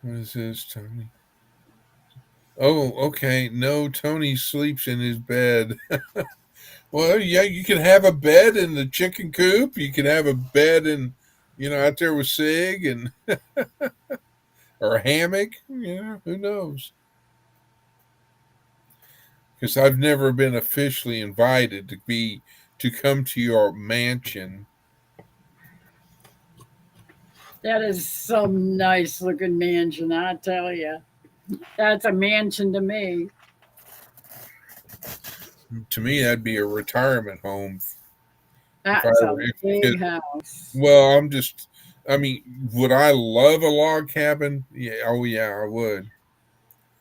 B: What is this, Tony? Oh, okay. No, Tony sleeps in his bed. Well, yeah, you can have a bed in the chicken coop. You can have a bed in, out there with Sig and or a hammock. Who knows? because I've never been officially invited to come to your mansion.
A: That is some nice looking mansion, I tell you. That's a mansion to me.
B: To me, that'd be a retirement home. If I
A: That's a
B: were,
A: big house.
B: well, I mean, would I love a log cabin? Yeah, oh yeah, I would.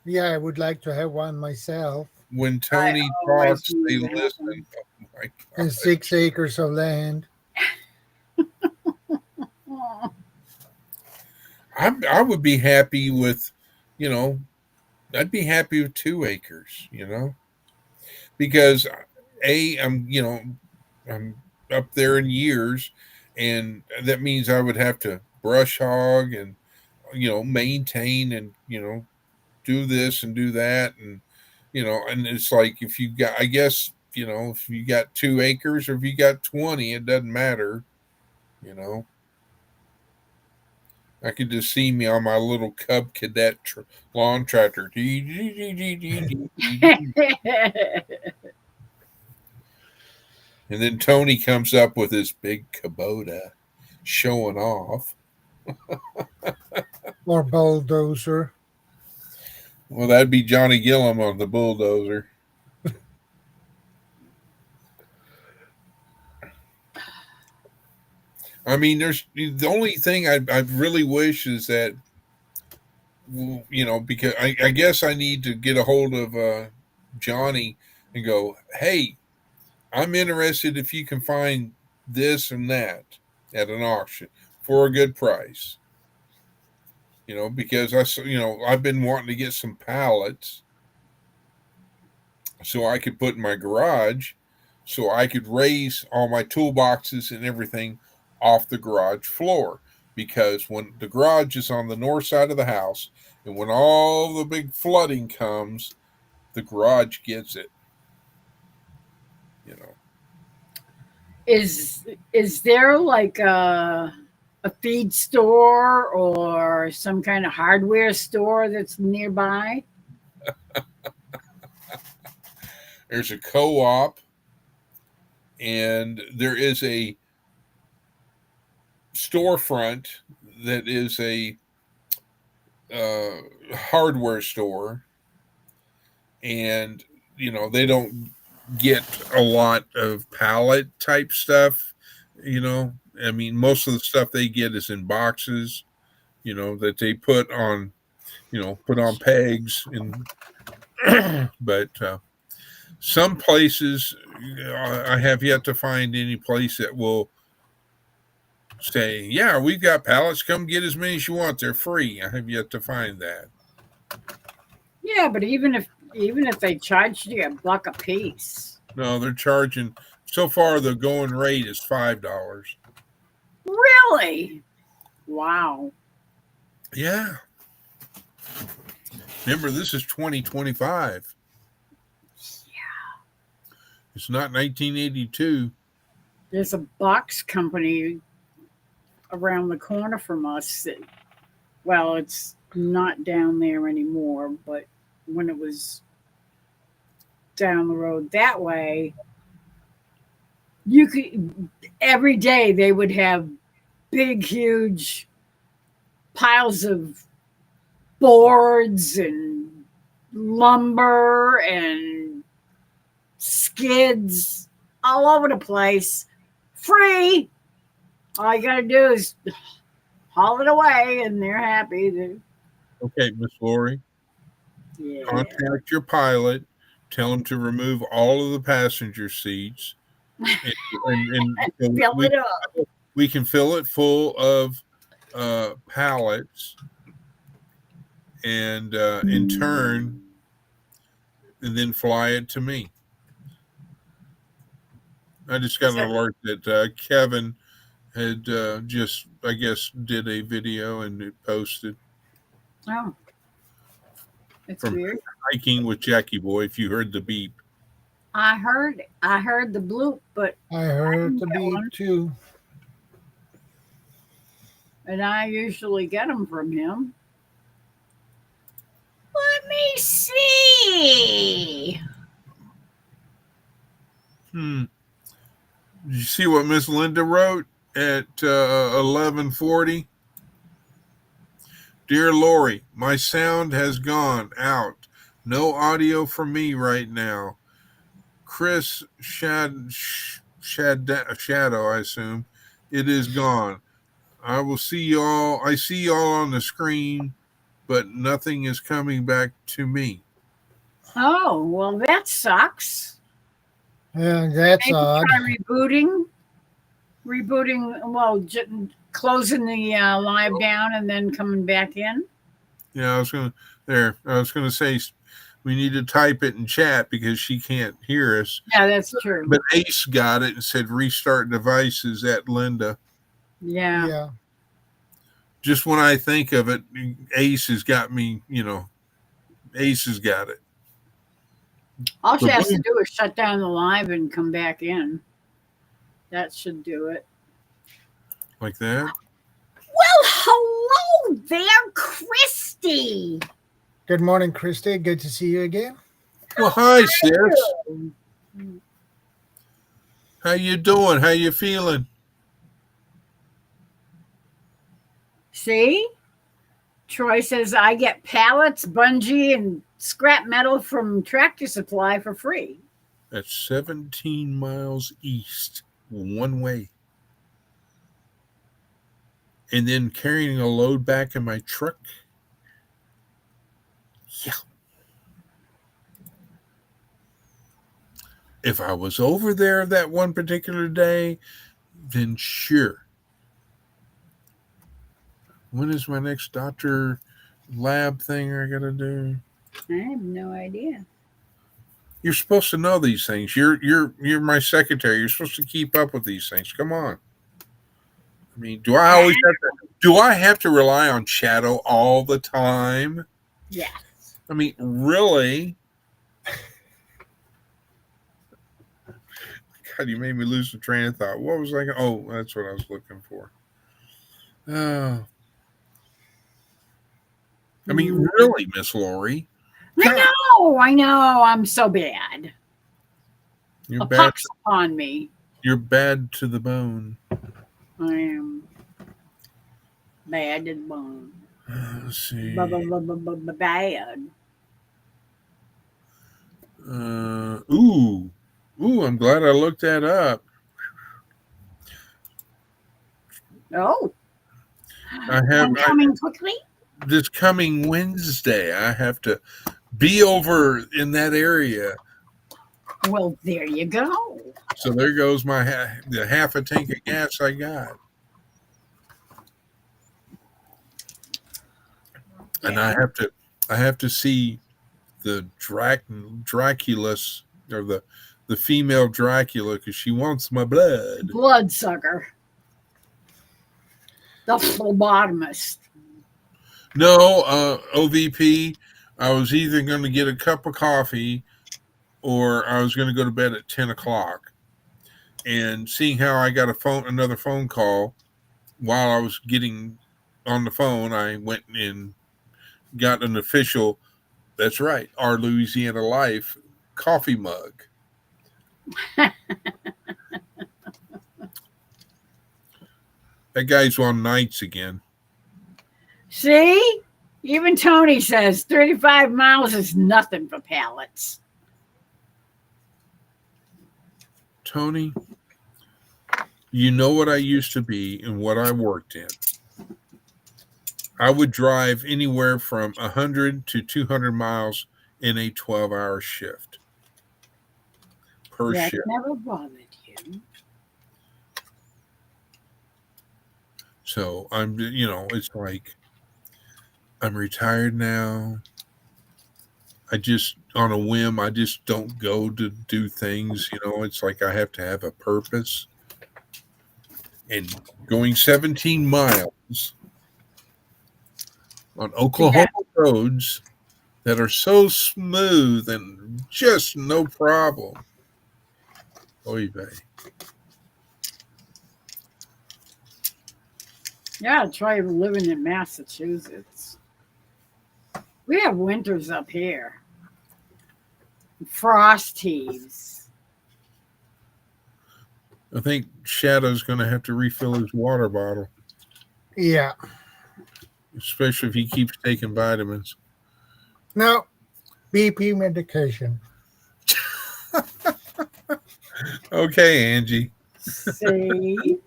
C: Yeah, I would like to have one myself.
B: When
A: I
B: Tony
A: always
B: talks, they
A: wanted to have
B: listen.
A: one.
B: Oh my
C: And
B: god.
C: 6 acres of land.
A: Oh,
B: I would be happy with, you know, I'd be happy with 2 acres, because I'm up there in years, and that means I would have to brush hog and maintain and do this and do that, and it's like if you got, I guess, if you got 2 acres or if you got 20, it doesn't matter, you know. I could just see me on my little Cub Cadet lawn tractor. And then Tony comes up with his big Kubota showing off.
C: Or bulldozer.
B: Well, that'd be Johnny Gillum on the bulldozer. I mean, there's the only thing I really wish is that, because I guess I need to get a hold of Johnny and go, hey, I'm interested if you can find this and that at an auction for a good price. Because I've been wanting to get some pallets so I could put in my garage, so I could raise all my toolboxes and everything off the garage floor. Because when the garage is on the north side of the house, and when all the big flooding comes, the garage gets it.
A: is there like a feed store or some kind of hardware store that's nearby?
B: There's a co-op, and there is a storefront that is a hardware store, and they don't get a lot of pallet type stuff. I mean, most of the stuff they get is in boxes, that they put on pegs, and but some places, I have yet to find any place that will say, yeah, we've got pallets, come get as many as you want, they're free. I have yet to find that.
A: Yeah, but even if they charged you $1 a piece.
B: No, they're charging, so far the going rate is $5.
A: Really? Wow.
B: Yeah. Remember, this is 2025. It's not 1982.
A: There's a box company around the corner from us that, well, it's not down there anymore, but when it was down the road that way, you could every day they would have big, huge piles of boards and lumber and skids all over the place. Free. All you got to do is haul it away, and they're happy.
B: Okay, Miss Lori,
A: Yeah.
B: contact your pilot, tell him to remove all of the passenger seats, and
A: Fill it up.
B: we can fill it full of pallets, and in turn, and then fly it to me. I just got an alert that Kevin had just, I guess, did a video and it posted
A: Oh, it's
B: from
A: weird.
B: hiking with Jackie Boy. If you heard the beep,
A: I heard the bloop, but
C: I heard the
A: get
C: beep
A: one.
C: too.
A: and I usually get them from him. Let me see.
B: Did you see what Miss Linda wrote at 11:40? Dear Lori, my sound has gone out. No audio for me right now. Chris Shadow, I assume. It is gone. I will see y'all. I see y'all on the screen, but nothing is coming back to me.
A: Oh, well, that sucks.
C: Yeah, that's
A: Maybe
C: odd.
A: try rebooting, well, closing the live down and then coming back in.
B: Yeah, I was gonna say we need to type it in chat because she can't hear us.
A: Yeah, that's true.
B: But Ace got it and said restart devices at Linda.
A: Yeah.
C: Yeah.
B: Just when I think of it, Ace has got me. Ace has got it.
A: All she
B: The
A: has to
B: one-
A: do is shut down the live and come back in. That should do it.
B: Like that.
D: Well, hello there, Christy.
C: Good morning, Christy. Good to see you again.
B: Well, hi, sis. How you doing? How you feeling?
A: See? Troy says I get pallets, bungee, and scrap metal from Tractor Supply for free.
B: That's 17 miles east, one way. And then carrying a load back in my truck. Yeah. If I was over there that one particular day, then sure. When is my next doctor lab thing I gotta do?
A: I have no idea.
B: You're supposed to know these things. You're my secretary. You're supposed to keep up with these things. Come on. I mean, do I have to rely on Shadow all the time?
A: Yes.
B: I mean, really? God, you made me lose the train of thought. What was I? Oh, that's what I was looking for. Oh. I mean, really, Miss Lori?
A: I know. I'm so bad.
B: You're
A: A
B: bad.
A: pox upon me.
B: You're bad to the bone.
A: I am bad to the bone.
B: Let's see.
A: Bad.
B: Ooh, I'm glad I looked that up.
A: Oh.
B: I have
D: Coming quickly.
B: this coming Wednesday. I have to be over in that area.
A: Well, there you go.
B: So there goes my the half a tank of gas I got. And I have to see the Draculus or the female Dracula because she wants my blood.
A: Bloodsucker. The phlebotomist.
B: No, OVP. I was either going to get a cup of coffee or I was going to go to bed at 10 o'clock. And seeing how I got another phone call while I was getting on the phone, I went and got an official, that's right, Our Louisiana Life coffee mug. That guy's on nights again.
A: See? Even Tony says 35 miles is nothing for pallets.
B: Tony, you know what I used to be and what I worked in. I would drive anywhere from 100 to 200 miles in a 12-hour shift per
A: That
B: shift.
A: never bothered you.
B: So I'm, it's like I'm retired now. I just, on a whim, I just don't go to do things. It's like I have to have a purpose. And going 17 miles on Oklahoma roads that are so smooth and just no problem. Oy vey.
A: Yeah, try living in Massachusetts. We have winters up here. Frost heaves.
B: I think Shadow's going to have to refill his water bottle,
C: Yeah.
B: especially if he keeps taking vitamins.
C: Now, BP medication.
B: Okay, Angie,
A: See?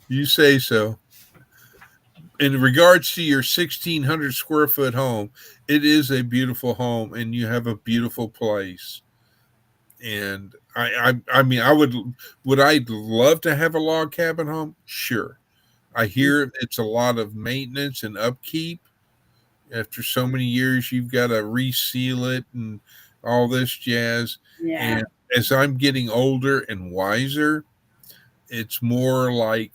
B: you say so. In regards to your 1,600 square foot home, it is a beautiful home, and you have a beautiful place. And I mean, would I love to have a log cabin home? Sure. I hear it's a lot of maintenance and upkeep. After so many years, you've got to reseal it and all this jazz.
A: Yeah.
B: And as I'm getting older and wiser, it's more like,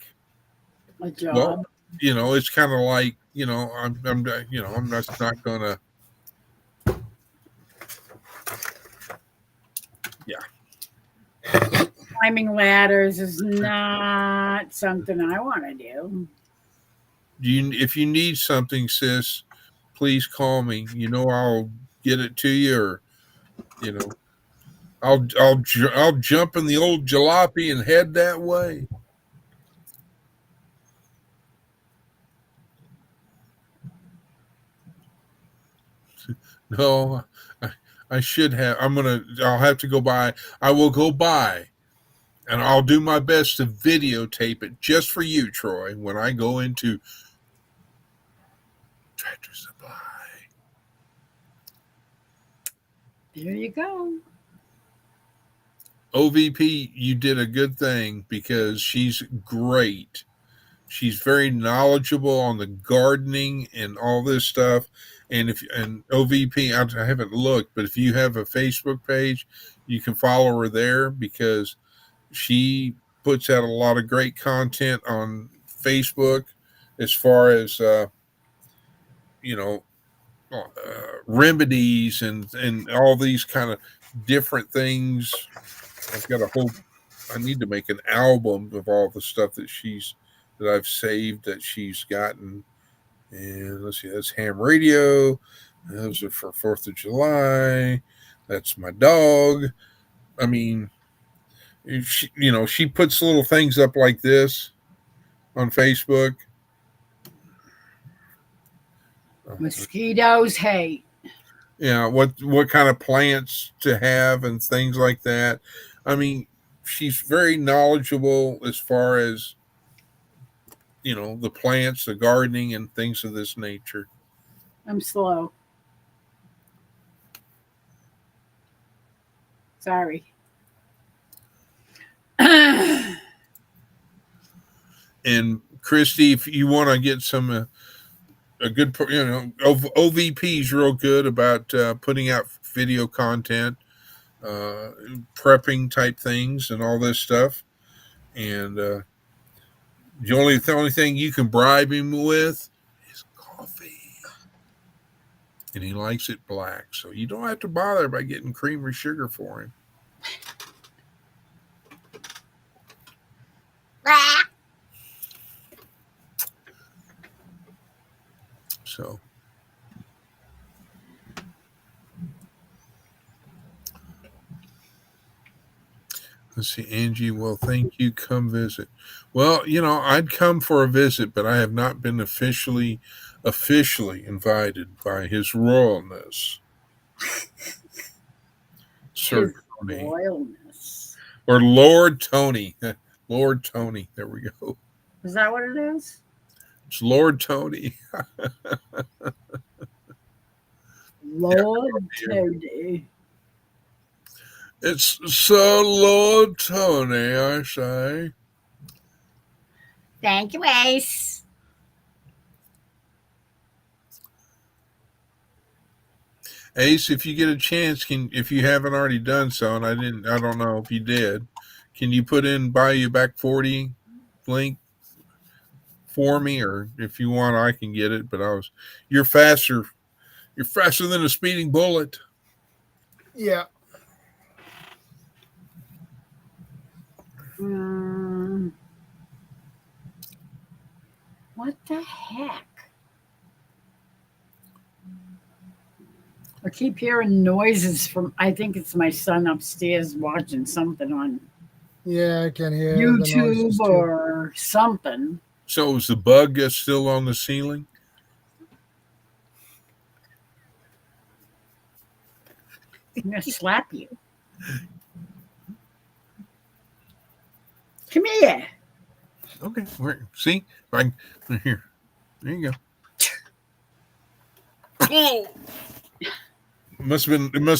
A: A job.
B: well, it's kind of like, I'm just not gonna. Yeah.
A: Climbing ladders is not something I want to do.
B: If you need something, sis, please call me. I'll get it to you, or I'll jump in the old jalopy and head that way. No, I should have. I'll have to go by. I will go by, and I'll do my best to videotape it just for you, Troy, when I go into Tractor Supply.
A: There you go.
B: OVP, you did a good thing because she's great. She's very knowledgeable on the gardening and all this stuff. And OVP, I haven't looked, but if you have a Facebook page, you can follow her there because she puts out a lot of great content on Facebook as far as you know remedies and all these kind of different things. I need to make an album of all the stuff that I've saved that she's gotten. And let's see, that's ham radio. Those are for 4th of July. That's my dog. I mean, she puts little things up like this on Facebook.
A: Mosquitoes hate.
B: Yeah, what kind of plants to have and things like that. I mean, she's very knowledgeable as far as the plants, the gardening, and things of this nature.
A: I'm slow. Sorry.
B: And Christy, if you want to get some a good, OVP's real good about putting out video content, prepping type things, and all this stuff. And the only thing you can bribe him with is coffee, and he likes it black, so you don't have to bother by getting cream or sugar for him. So let's see, Angie. Well, thank you. Come visit. Well, I'd come for a visit, but I have not been officially invited by His Royalness, Sir Tony,
A: Royalness.
B: or Lord Tony. Lord Tony. There we go.
A: Is that what it is?
B: It's Lord Tony.
A: Lord Tony.
B: It's Sir Lord Tony, I say.
D: Thank you, Ace.
B: Ace, if you get a chance, if you haven't already done so, and I don't know if you did, can you put in Buy You Back 40 link for me? Or if you want, I can get it, but you're faster than a speeding bullet.
C: Yeah.
A: What the heck? I keep hearing noises from, I think it's my son upstairs watching something on
C: Yeah, I can hear the
A: YouTube
C: noises too.
A: or something.
B: So is the bug still on the ceiling?
A: I'm going to slap you. Come here.
B: Okay. See? Right here. There you go. It must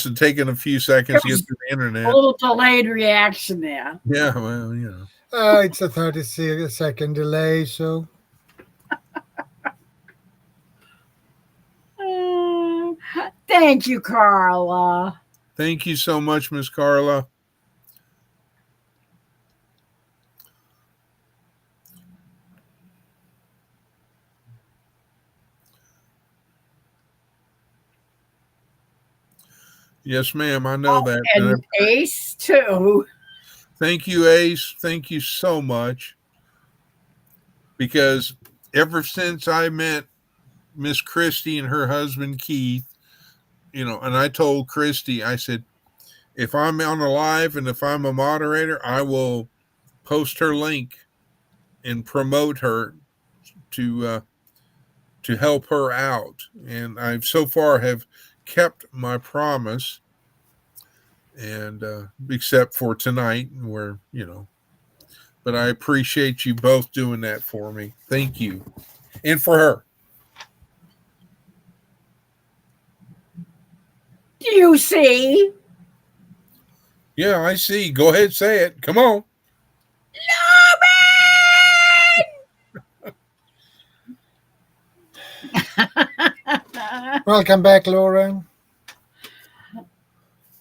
B: have taken a few seconds to get through the
A: A
B: internet.
A: little delayed reaction there.
B: Yeah, well, you know.
C: It's a 30-second delay, so
A: Thank you, Carla.
B: Thank you so much, Miss Carla. Yes, ma'am. I know that.
A: And Ace, too.
B: Thank you, Ace. Thank you so much. Because ever since I met Miss Christy and her husband Keith, you know, and I told Christy, I said, if I'm on a live and if I'm a moderator, I will post her link and promote her to help her out. And I've so far have kept my promise, and except for tonight, where you know. But I appreciate you both doing that for me. Thank you, and for her.
A: Do you see?
B: Yeah, I see. Go ahead, say it. Come on.
C: welcome back, Lauren.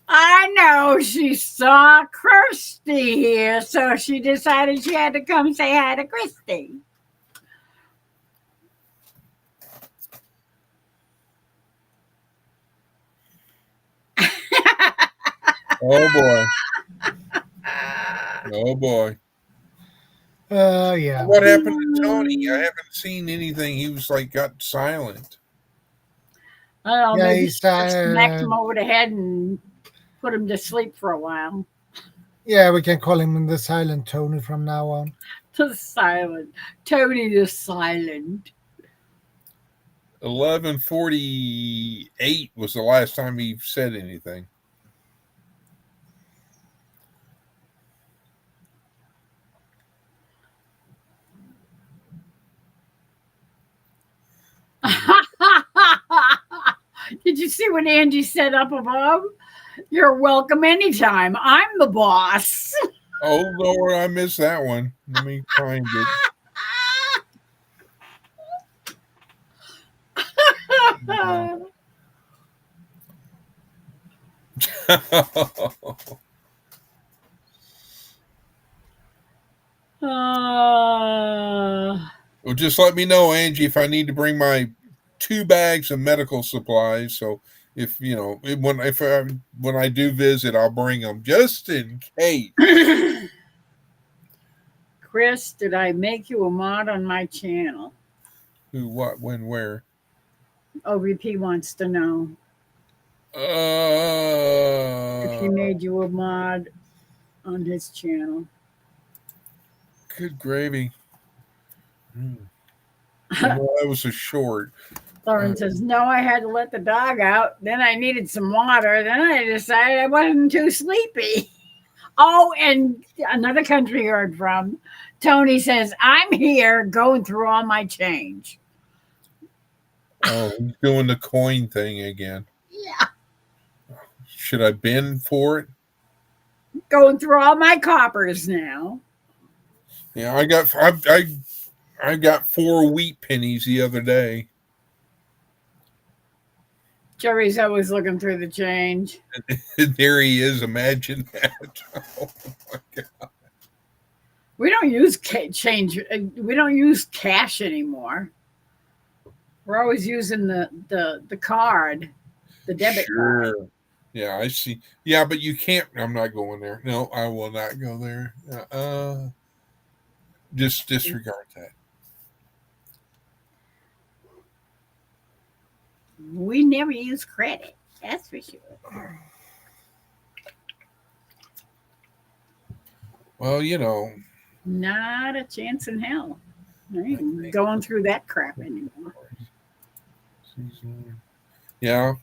A: I know she saw Kirsty here, so she decided she had to come say hi to Christy.
B: Oh boy. Oh boy.
C: Yeah.
B: What happened to Tony? I haven't seen anything. He was like got silent.
A: I don't know,
C: Yeah,
A: maybe
C: he's
A: she just smacked him over the head and put him to sleep for a while.
C: Yeah, we can call him the silent Tony from now on.
A: The silent. Tony the silent.
B: 11:48 was the last time he said anything.
A: Did you see what Angie said up above? You're welcome anytime. I'm the boss.
B: Oh Lord, I missed that one. Let me find it. Well, just let me know, Angie, if I need to bring my 2 bags of medical supplies. So if you know when I do visit, I'll bring them just in case.
A: Chris, did I make you a mod on my channel?
B: Who, what, when, where?
A: OVP wants to know if he made you a mod on his channel.
B: Good gravy. Well, that was a short.
A: Lauren says, no, I had to let the dog out. Then I needed some water. Then I decided I wasn't too sleepy. Oh, and another country you heard from, Tony says, I'm here going through all my change.
B: Oh, he's doing the coin thing again.
A: Yeah.
B: Should I bend for it?
A: Going through all my coppers now.
B: Yeah, I got 4 wheat pennies the other day.
A: Jerry's always looking through the change.
B: And there he is. Imagine that. Oh my God.
A: We don't use change. We don't use cash anymore. We're always using the card, the debit card.
B: Yeah, I see. Yeah, but you can't. I'm not going there. No, I will not go there. Just disregard that.
A: We never use credit.
D: That's for sure.
B: Well,
A: Not a chance in hell. I ain't going through that crap anymore.
B: Yeah.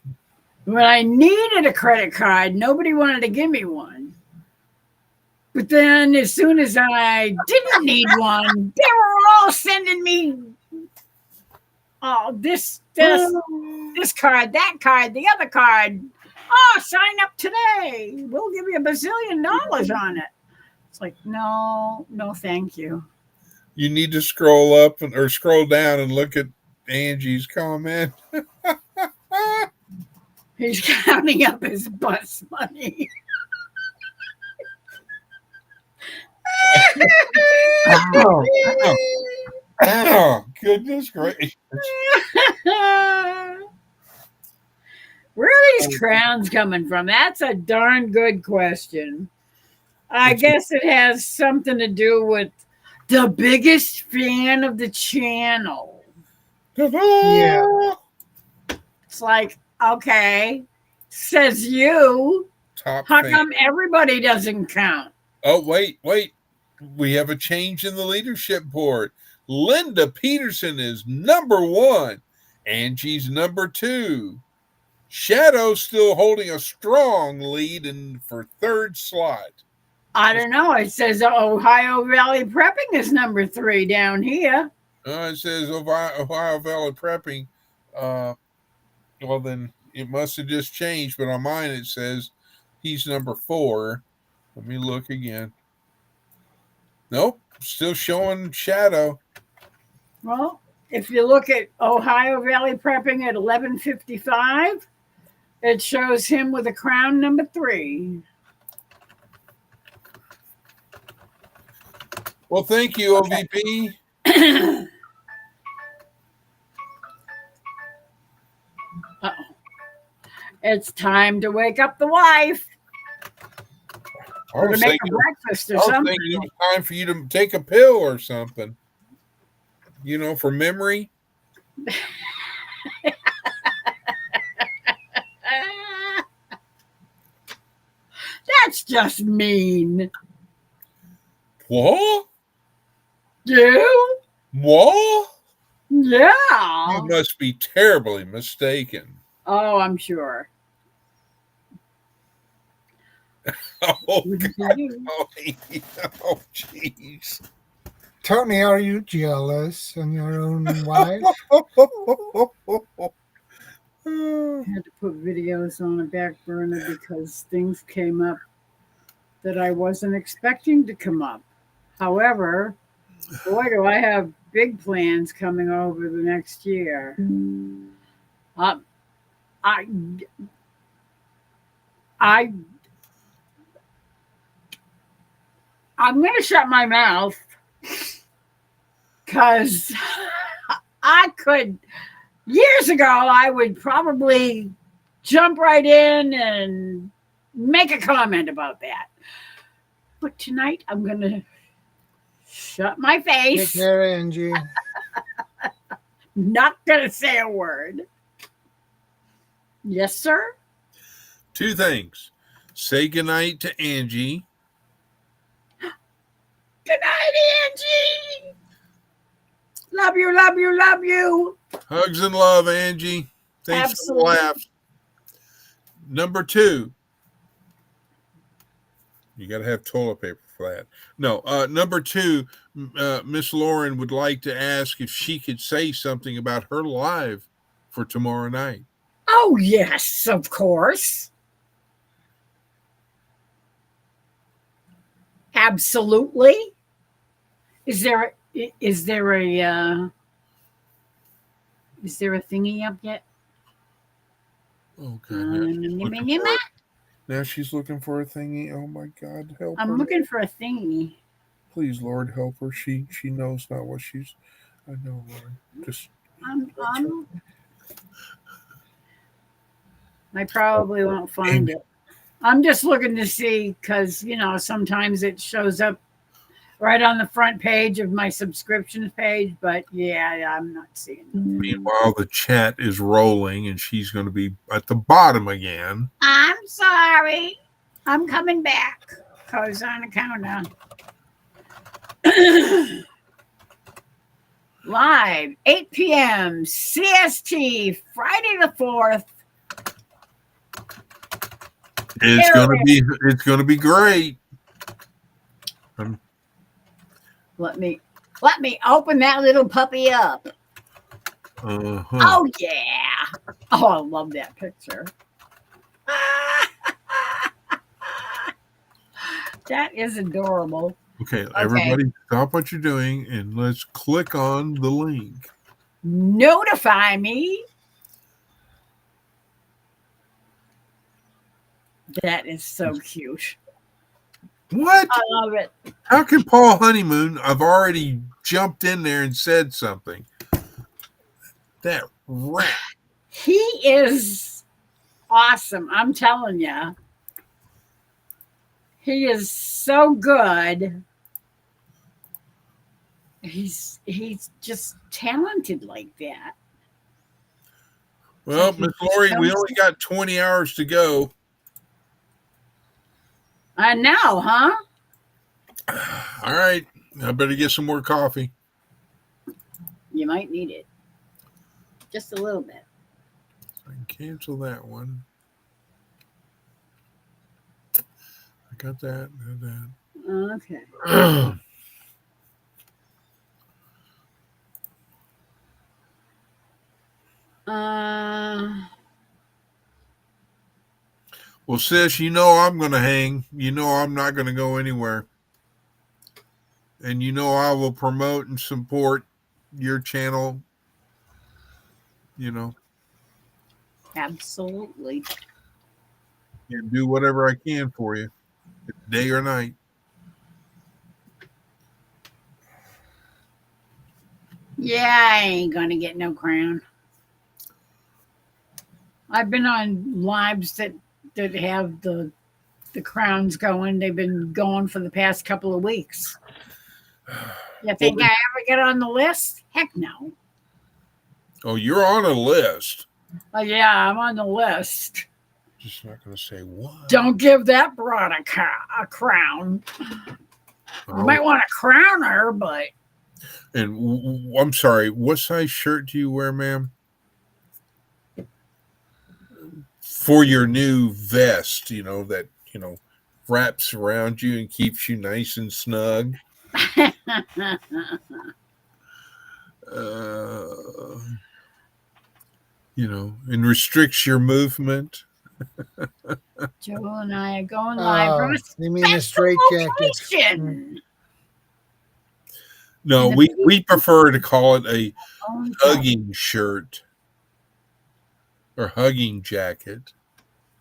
A: When I needed a credit card, nobody wanted to give me one. But then, as soon as I didn't need one, they were all sending me this card, that card, the other card. Oh, sign up today. We'll give you $1 bazillion on it. It's like, no, thank you.
B: You need to scroll up or scroll down and look at Angie's comment.
A: He's counting up his bus money.
B: Oh, goodness gracious.
A: Where are these crowns coming from? That's a darn good question. I guess it has something to do with the biggest fan of the channel.
C: Yeah.
A: It's like, okay, says you.
B: Top
A: How
B: fan.
A: come everybody doesn't count?
B: Oh, wait. We have a change in the leadership board. Linda Peterson is number 1. Angie's number 2. Shadow's still holding a strong lead for 3rd slot.
A: I don't know. It says Ohio Valley Prepping is number 3 down here.
B: It says Ohio Valley Prepping. Well, then it must have just changed, but on mine it says he's number 4. Let me look again. Nope, still showing Shadow.
A: Well, if you look at Ohio Valley Prepping at 11:55, it shows him with a crown number 3.
B: Well, thank you, OVP.
A: Uh-oh. It's time to wake up the wife.
B: I
A: Or
B: was
A: to make
B: thinking,
A: a breakfast or
B: I was
A: something.
B: thinking it was time for you to take a pill or something. For memory.
A: That's just mean.
B: What?
A: You?
B: What?
A: Yeah.
B: You must be terribly mistaken.
A: Oh, I'm sure.
B: Oh, God. Oh, jeez.
C: Tony, are you jealous on your own wife?
A: I had to put videos on a back burner because things came up that I wasn't expecting to come up. However, boy, do I have big plans coming over the next year. I'm going to shut my mouth because I could, years ago, I would probably jump right in and make a comment about that. But tonight, I'm going to shut my
C: Take
A: face.
C: care, Angie.
A: Not going to say a word. Yes, sir?
B: 2 things. Say goodnight to Angie.
A: Good night, Angie. Love you, love you, love you.
B: Hugs and love, Angie. Thanks
A: Absolutely.
B: for the laughs. Number 2. You got to have toilet paper for that. No, number 2, Miss Lauren would like to ask if she could say something about her live for tomorrow night.
A: Oh, yes, of course. Absolutely. Is there a thingy up yet?
B: Oh, God. Now she's looking for a thingy. Oh, my God. Help her.
A: I'm looking for a thingy.
B: Please, Lord, help her. She knows not what she's. I know, Lord. Just.
A: I probably won't find it. I'm just looking to see because, sometimes it shows up right on the front page of my subscriptions page, but yeah, I'm not seeing it.
B: Meanwhile, the chat is rolling, and she's going to be at the bottom again.
D: I'm sorry. I'm coming back. Cause on account of
A: Live, 8 p.m. CST, Friday the 4th.
B: It's going to be great.
A: Let me open that little puppy up.
B: Uh-huh.
A: Oh yeah. Oh, I love that picture. That is adorable.
B: Okay, everybody stop what you're doing and let's click on the link.
A: Notify me. That is so cute.
B: What?
A: I love it.
B: How can Paul Honeymoon? I've already jumped in there and said something. That rat.
A: He is awesome. I'm telling you. He is so good. He's just talented like that.
B: Well, Miss Lori, we only got 20 hours to go.
A: Now, huh?
B: All right. I better get some more coffee.
A: You might need it. Just a little bit.
B: I can cancel that one. I got that.
A: Okay.
B: Well, sis, you know I'm going to hang. You know I'm not going to go anywhere. And you know I will promote and support your channel. You know.
A: Absolutely.
B: And do whatever I can for you, day or night.
A: Yeah, I ain't gonna get no crown. I've been on lives that have the crowns going. They've been going for the past couple of weeks. You think I ever get on the list? Heck no.
B: Oh, you're on a list.
A: Oh yeah, I'm on the list.
B: Just not going to say what.
A: Don't give that broad a crown. You might want to crown her, but.
B: And I'm sorry, what size shirt do you wear, ma'am? For your new vest, that, wraps around you and keeps you nice and snug. And restricts your movement.
A: Joe and I are going live from a
C: you mean a straight
A: location.
B: No, we prefer to call it a hugging shirt or hugging jacket.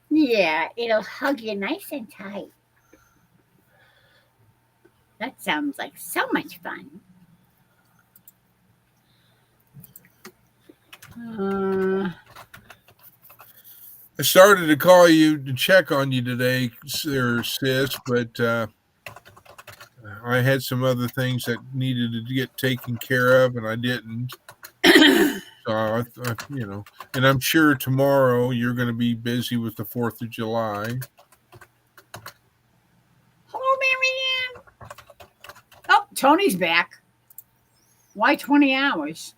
D: Yeah, it'll hug you nice and tight. That sounds like so much fun.
B: I started to call you to check on you today, sis, but I had some other things that needed to get taken care of, and I didn't. So, and I'm sure tomorrow you're going to be busy with the 4th of July.
A: Hello, Marianne. Oh, Tony's back. Why 20 hours?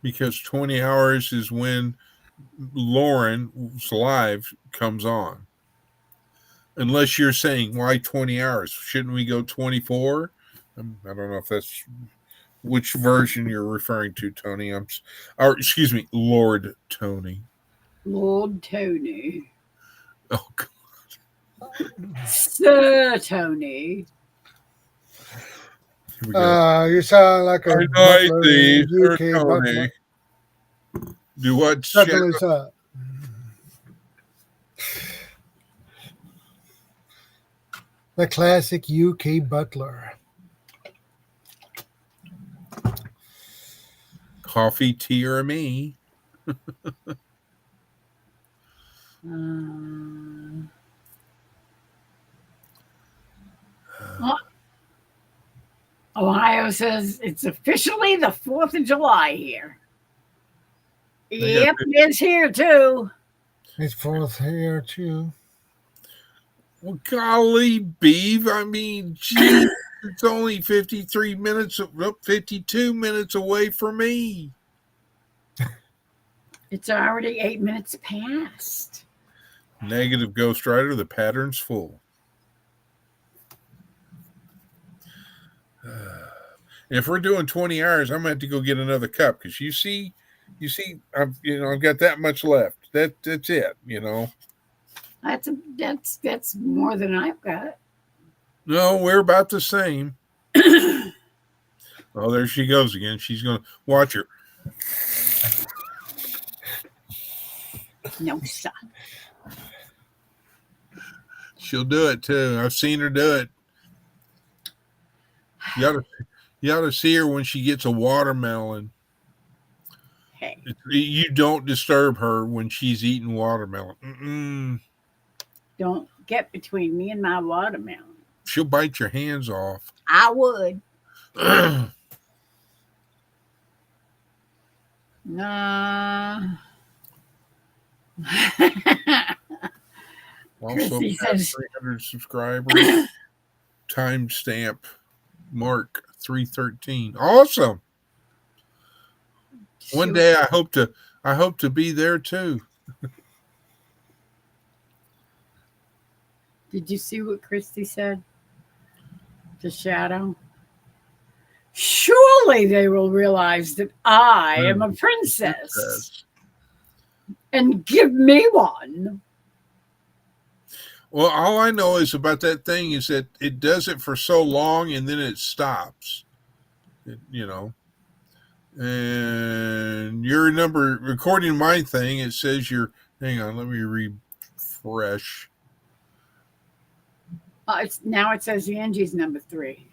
B: Because 20 hours is when Lauren's live comes on. Unless you're saying, why 20 hours? Shouldn't we go 24? I don't know if that's which version you're referring to, Tony. Excuse me, Lord Tony.
A: Lord Tony.
B: Oh, God.
A: Sir Tony.
C: You sound like a UK
B: Tony. Do what?
C: Certainly, sir. The classic UK butler.
B: Coffee, tea, or me?
A: Ohio says it's officially the 4th of July here. Yep, it is here too.
C: It's fourth here too.
B: Well, golly, Beeve. I mean, gee, it's only 53 minutes, 52 minutes away from me.
A: It's already 8 minutes past.
B: Negative, Ghost Rider. The pattern's full. If we're doing 20 hours, I'm gonna have to go get another cup because you see, I've got that much left. That's it.
A: That's more than I've got.
B: No, we're about the same. Oh, there she goes again. She's gonna watch her.
A: No, sir.
B: She'll do it too. I've seen her do it. You ought to see her when she gets a watermelon.
A: Hey,
B: You don't disturb her when she's eating watermelon. Mm-mm.
A: don't get between me and my watermelon.
B: She'll bite your hands off.
A: I would. Nah.
B: Also,
A: Chrissy says-
B: 300 subscribers. Timestamp mark 313. Awesome. One day I hope to be there too.
A: Did you see what Christy said? The shadow. Surely they will realize that I am a princess and give me one.
B: Well, all I know is about that thing is that it does it for so long and then it stops. And your number, according to my thing, it says you're. Hang on, let me refresh.
A: It says Angie's number 3.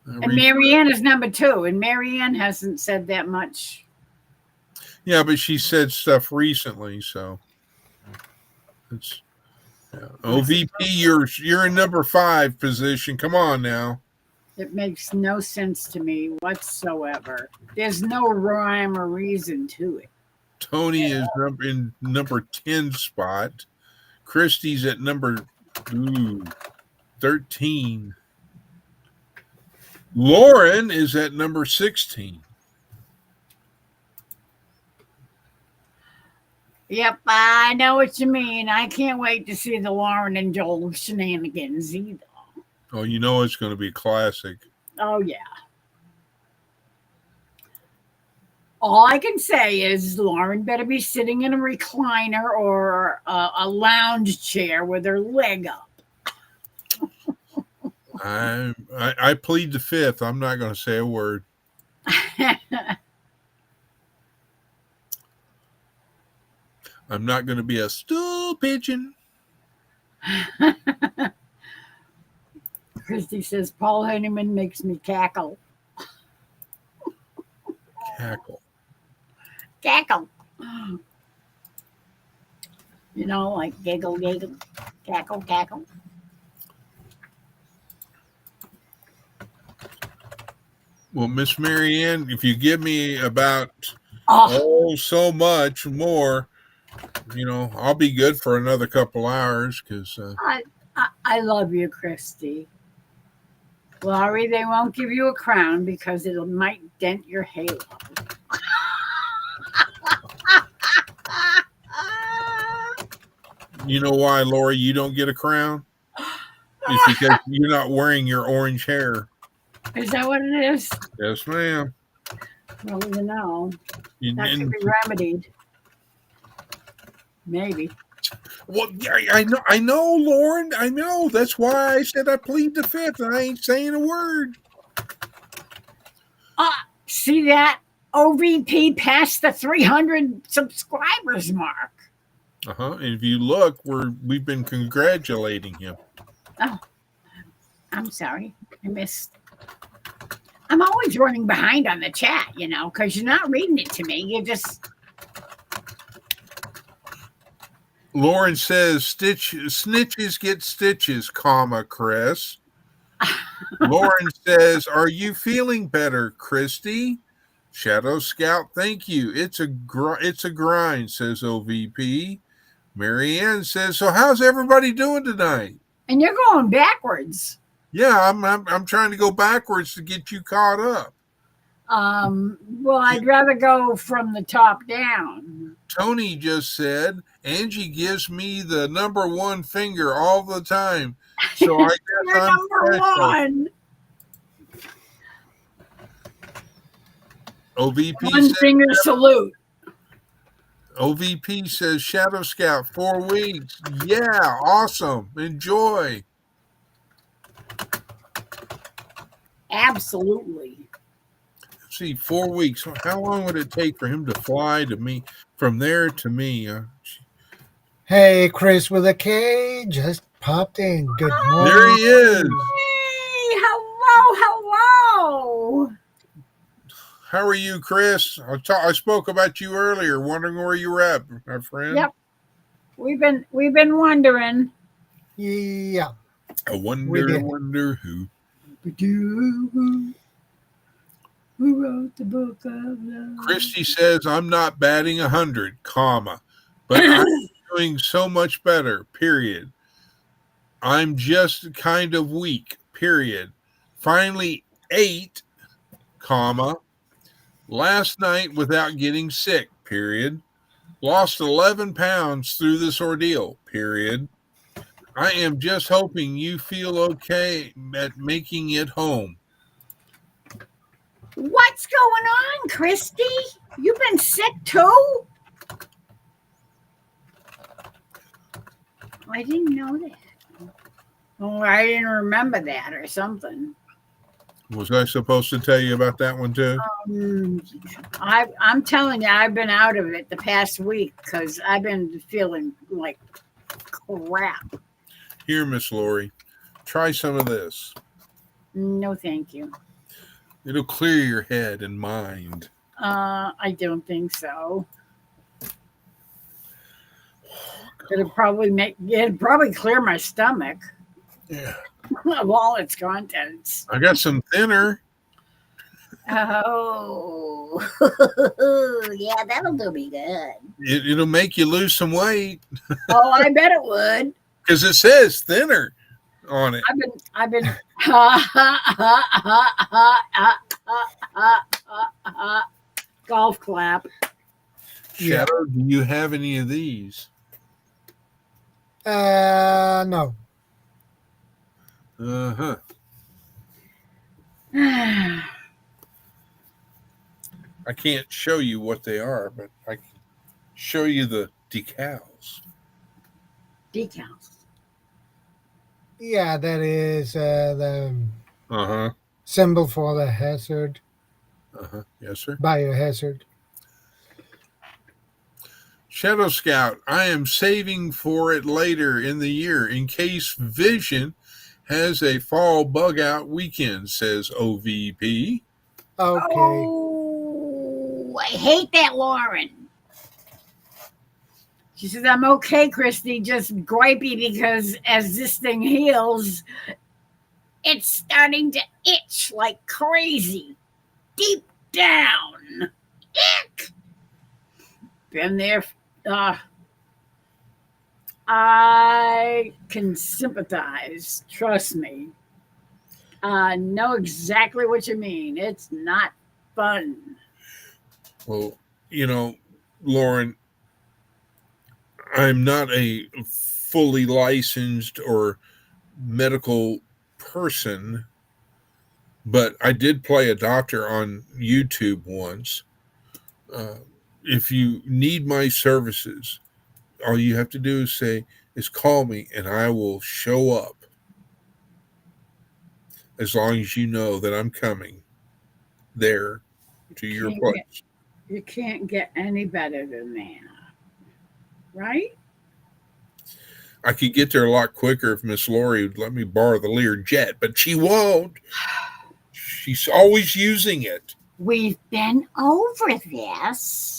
A: And Marianne is number 2. And Marianne hasn't said that much.
B: Yeah, but she said stuff recently, so it's OVP. You're in number 5 position. Come on now.
A: It makes no sense to me whatsoever. There's no rhyme or reason to it.
B: Tony is in number 10 spot. Christie's at number 13. Lauren is at number 16.
A: Yep, I know what you mean. I can't wait to see the Lauren and Joel shenanigans either.
B: Oh, you know it's going to be classic.
A: Oh, yeah. All I can say is Lauren better be sitting in a recliner or a lounge chair with her leg up.
B: I plead the 5th. I'm not going to say a word. I'm not going to be a stool pigeon.
A: Christy says Paul Honeyman makes me cackle.
B: Cackle.
A: Cackle. Like giggle, giggle, cackle, cackle.
B: Well, Miss Marianne, if you give me about so much more, I'll be good for another couple hours because
A: I love you, Christy. Laurie, they won't give you a crown because it might dent your halo.
B: You know why, Laurie, you don't get a crown? It's because you're not wearing your orange hair.
A: Is that what it is?
B: Yes, ma'am.
A: Well, that could be remedied. Maybe.
B: Well, yeah, I know, Lauren. I know. That's why I said I plead the 5th, and I ain't saying a word.
A: See that? OVP passed the 300 subscribers mark.
B: And if you look, we've been congratulating him.
A: Oh, I'm sorry. I missed. I'm always running behind on the chat, because you're not reading it to me. You just.
B: Lauren says, snitches get stitches, Chris. Lauren says, "Are you feeling better, Christy?" Shadow Scout, thank you. It's a grind, says OVP. Marianne says, "So how's everybody doing tonight?"
A: And you're going backwards.
B: Yeah, I'm trying to go backwards to get you caught up.
A: Well, I'd rather go from the top down.
B: Tony just said, "Angie gives me the number one finger all the time. So I guess
A: You're
B: I'm
A: number
B: special."
A: one.
B: OVP
A: One
B: says,
A: finger salute.
B: OVP says, "Shadow Scout, 4 weeks. Yeah, awesome. Enjoy."
A: Absolutely.
B: See, 4 weeks. How long would it take for him to fly to me from there to me?
C: Hey, Chris with a K just popped in. Good morning.
B: There he is.
A: Hey, hello, hello.
B: How are you, Chris? I spoke about you earlier, wondering where you were at, my friend.
A: Yep. We've been wondering.
C: Yeah.
B: I
C: We did.
B: wonder who.
A: Who wrote the book of love?
B: Christy says, "I'm not batting 100, comma, but I'm doing so much better, period. I'm just kind of weak, period. Finally ate, comma, last night without getting sick, period. Lost 11 pounds through this ordeal, period. I am just hoping you feel okay at making it home."
A: What's going on, Christy? You been sick too? I didn't know that. Oh, I didn't remember that or something.
B: Was I supposed to tell you about that one too?
A: I'm telling you, I've been out of it the past week because I've been feeling like crap.
B: Here, Miss Lori, try some of this.
A: No, thank you.
B: It'll clear your head and mind.
A: I don't think so. It'd probably clear my stomach
B: Yeah.
A: of all its contents.
B: I got some thinner.
A: Oh, yeah, that'll do me good.
B: It'll make you lose some weight
A: Oh, I bet it would.
B: because it says thinner on it.
A: I've been golf clap.
C: Yeah.
B: Shadow, do you have any of these?
C: No.
B: Uh-huh. I can't show you what they are, but I can show you the decals.
A: Decals.
C: Yeah, that is the
B: Uh-huh.
C: symbol for the hazard,
B: Uh-huh. Yes, sir.
C: biohazard.
B: Shadow Scout, I am saving for it later in the year in case Vision has a fall bug out weekend, says OVP.
C: Okay.
A: Oh, I hate that, Lauren. She says, "I'm okay, Christy, just gripey because as this thing heals, it's starting to itch like crazy. Deep down. Ick. Been there. I can sympathize. Trust me. Know exactly what you mean. It's not fun.
B: Well, Lauren, I'm not a fully licensed or medical person, but I did play a doctor on YouTube once. If you need my services, all you have to do is call me and I will show up. As long as you know that I'm coming there to your place.
A: You can't get any better than that. Right?
B: I could get there a lot quicker if Miss Lori would let me borrow the Lear jet, but she won't. She's always using it.
A: We've been over this.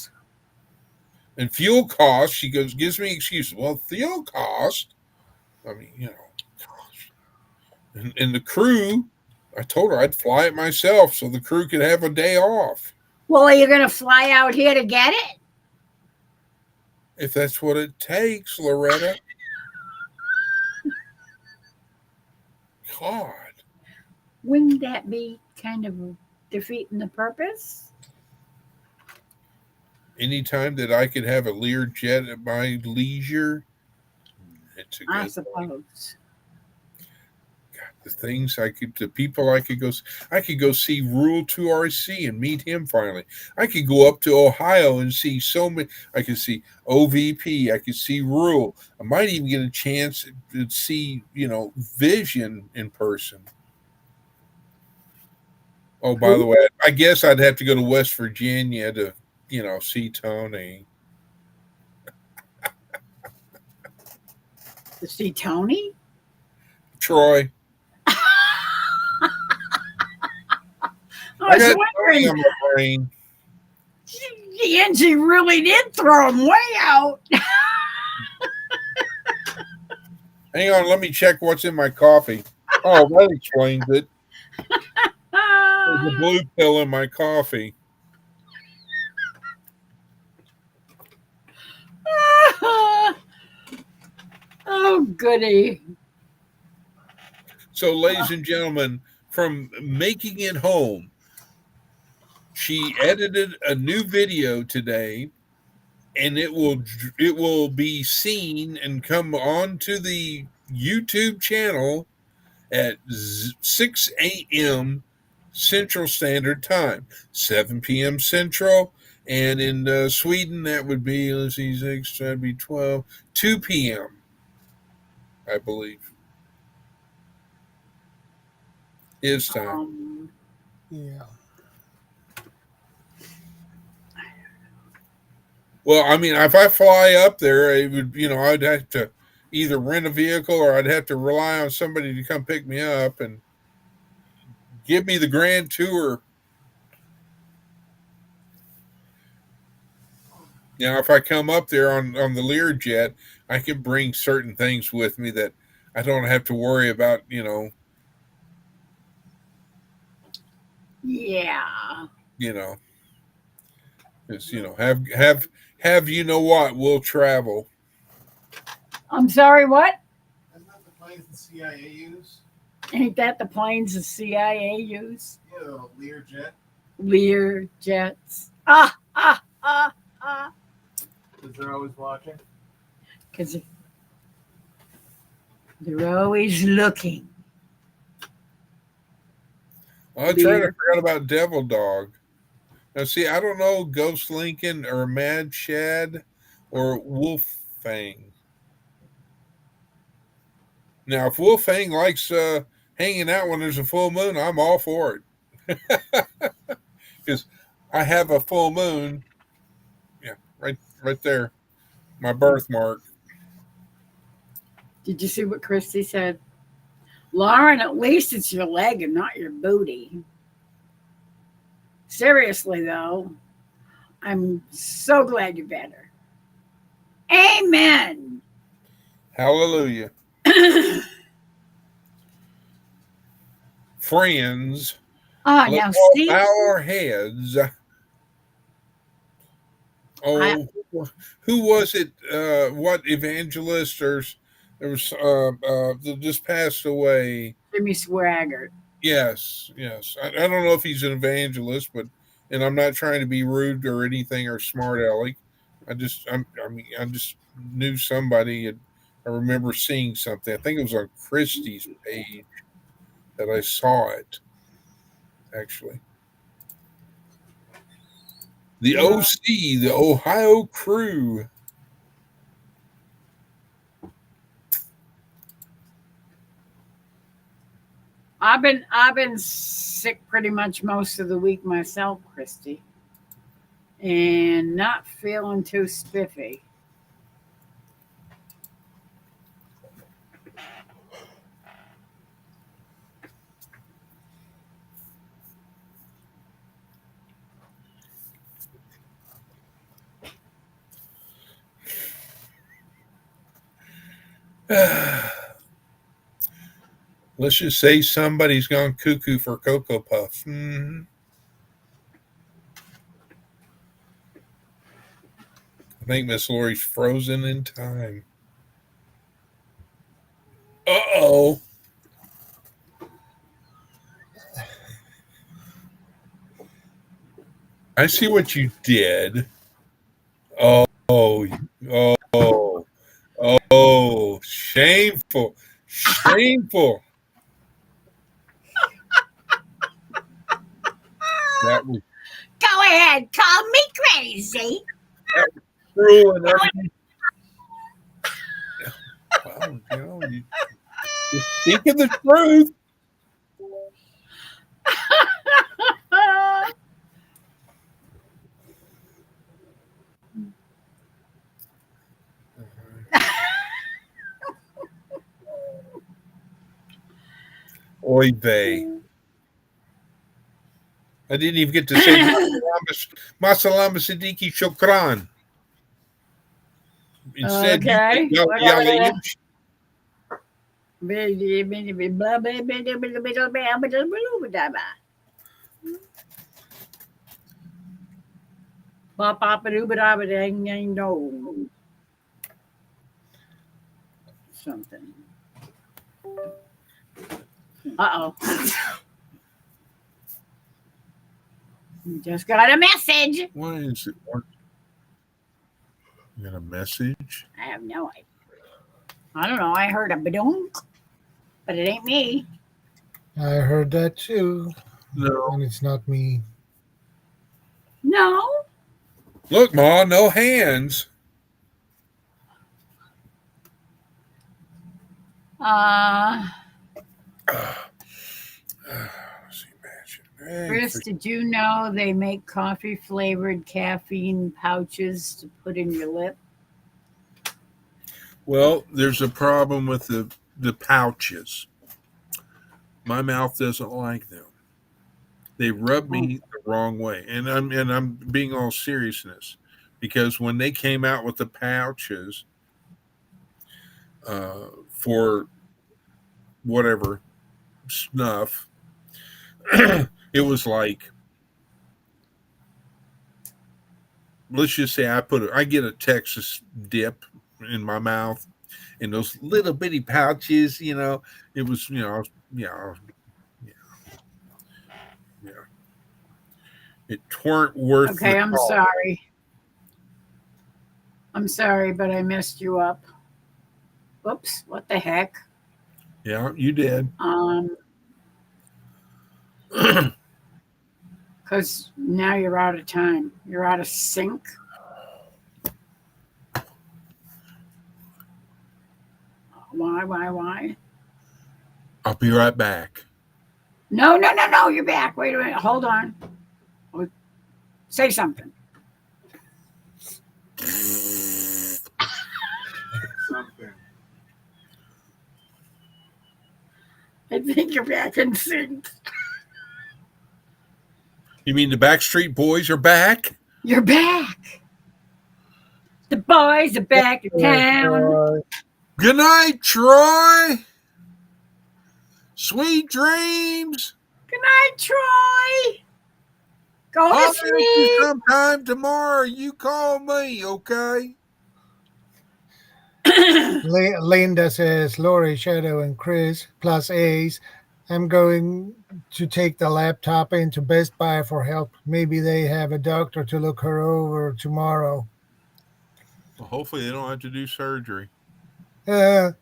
B: And fuel cost, she gives me excuses. Well, fuel cost, gosh. And the crew, I told her I'd fly it myself so the crew could have a day off
D: Well, are you going to fly out here to get it?
B: if that's what it takes, Loretta. God.
A: Wouldn't that be kind of defeating the purpose?
B: Anytime that I could have a Learjet at my leisure, it's a
A: I
B: good
A: suppose.
B: the things I could, the people I could go see Rule 2RC and meet him finally. I could go up to Ohio and see so many. I could see OVP. I could see Rule. I might even get a chance to see, Vision in person. Oh, by the way, I guess I'd have to go to West Virginia to, see Tony.
A: To see Tony?
B: Troy.
A: I was
B: got Tony
A: wondering,
B: on my brain.
A: the Angie really did throw him way out.
B: Hang on, let me check what's in my coffee. Oh, that explains it. There's a blue pill in my coffee.
A: Oh, goody.
B: So, ladies and gentlemen, from making it home, she edited a new video today, and it will be seen and come onto the YouTube channel at 6 a.m. Central Standard Time, 7 p.m. Central, and in Sweden that would be, let's see, 6, that'd be 12, 2 p.m. I believe. His time.
C: Yeah.
B: Well, I mean, if I fly up there, it would, I'd have to either rent a vehicle or I'd have to rely on somebody to come pick me up and give me the grand tour. Now, if I come up there on the Learjet, I can bring certain things with me that I don't have to worry about,
A: Yeah.
B: It's, have you know what, we'll travel.
A: I'm sorry, what?
E: Isn't that the planes the CIA use?
A: Ain't that the planes the CIA use?
E: Yeah, the Learjet.
A: Lear jets. Ah.
E: Because they're always watching.
A: Because they're always looking.
B: I tried to forget about Devil Dog. Now, see, I don't know Ghost Lincoln or Mad Shad or Wolf Fang. Now, if Wolf Fang likes hanging out when there's a full moon, I'm all for it. Because I have a full moon. Yeah, right there. My birthmark.
A: Did you see what Christy said? Lauren, at least it's your leg and not your booty. Seriously, though, I'm so glad you're better. Amen.
B: Hallelujah. Friends,
A: Now
B: let's all
A: see,
B: bow our heads. Oh, who was it? What evangelist or there was that just passed away?
A: Jimmy Swaggart.
B: Yes. I don't know if he's an evangelist, and I'm not trying to be rude or anything or smart aleck. I just knew somebody. I remember seeing something. I think it was on Christie's page that I saw it. Actually, the OC, the Ohio Crew.
A: I've been sick pretty much most of the week myself, Christy, and not feeling too spiffy.
B: Let's just say somebody's gone cuckoo for Cocoa Puff. I think Miss Lori's frozen in time. Uh-oh. I see what you did. Oh, oh, oh, shameful. Shameful. That was
D: Go ahead, call me crazy.
B: cruel and well, you're speaking the truth. Oy vey. I didn't even get to say Masalama Siddiqui Shokran. Instead,
A: Okay.
B: you said Yalla
A: No. Something. Uh-oh. You just got a message.
B: Why is it? You got a message?
A: I have no idea. I don't know. I heard a badunk, but it ain't me.
C: I heard that too,
B: No.
C: and it's not me.
A: No.
B: Look, Ma, no hands.
A: Chris, did you know they make coffee flavored caffeine pouches to put in your lip?
B: Well, there's a problem with the pouches. My mouth doesn't like them. They rub me the wrong way, and I'm being all seriousness, because when they came out with the pouches for whatever snuff, it was like, let's just say I get a Texas dip in my mouth, and those little bitty pouches, it was, yeah. It weren't worth.
A: Okay, I'm sorry. I'm sorry, but I messed you up. Whoops, what the heck?
B: Yeah, you did.
A: Because now you're out of time. You're out of sync. Why?
B: I'll be right back.
A: No. You're back. Wait a minute. Hold on. Say something.
E: Something.
A: I think you're back in sync.
B: You mean the Backstreet Boys are back?
A: You're back. The boys are back in town.
B: Good night, Troy. Sweet dreams.
A: Good night, Troy. Go
B: I'll
A: to
B: see you
A: sleep.
B: sometime tomorrow. You call me, okay?
C: Linda says, Lori, Shadow, and Chris plus Ace. I'm going to take the laptop into Best Buy for help. Maybe they have a doctor to look her over tomorrow.
B: Well, hopefully they don't have to do surgery.
C: No.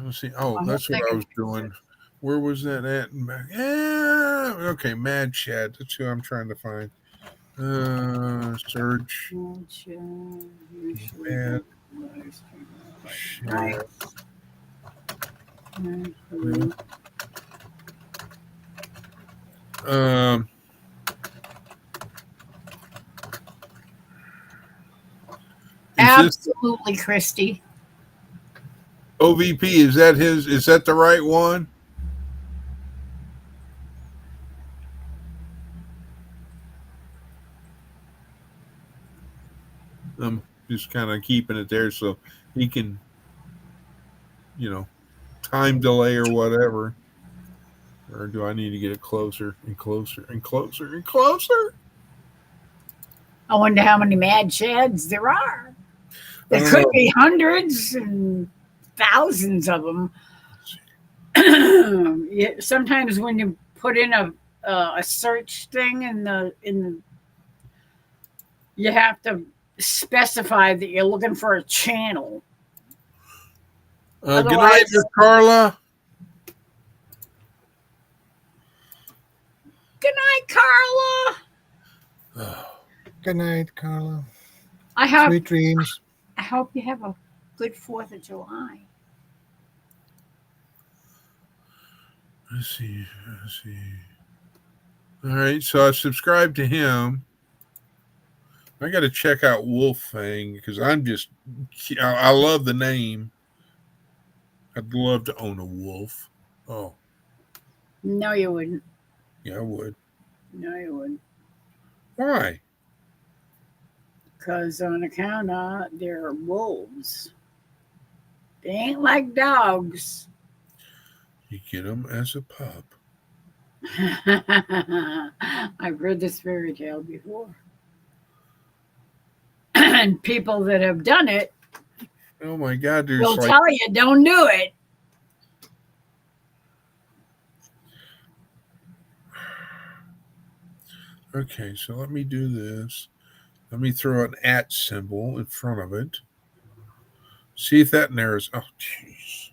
B: Let's see. Oh, that's what I was doing. Where was that at? Yeah. Okay, Mad Shad. That's who I'm trying to find. Search. Mad Shad.
A: Absolutely, Christy.
B: OVP, is that his? Is that the right one? just kind of keeping it there so he can, time delay or whatever. Or do I need to get it closer and closer and closer and closer?
A: I wonder how many Mad Chads there are.
B: I
A: There
B: don't
A: could
B: know.
A: be hundreds and thousands of them. Sometimes when you put in a search thing in the you have to specify that you're looking for a channel.
B: Good night,
A: Otherwise-
B: Miss Carla.
A: Good night, Carla.
C: Good night, Carla.
A: I
C: Sweet dreams.
A: hope you have a good 4th of July.
B: Let's see. All right, so I subscribed to him. I got to check out Wolfang because I love the name. I'd love to own a wolf. Oh,
A: No, you wouldn't.
B: yeah, I would.
A: No, you wouldn't.
B: Why?
A: Because on account of they're wolves. They ain't like dogs.
B: You get them as a pup.
A: I've read this fairy tale before. And people that have done it
B: Oh my God, there's
A: will
B: like
A: tell you don't do it.
B: okay. So let me do this. Let me throw an @ symbol in front of it. See if that narrows. Oh, jeez.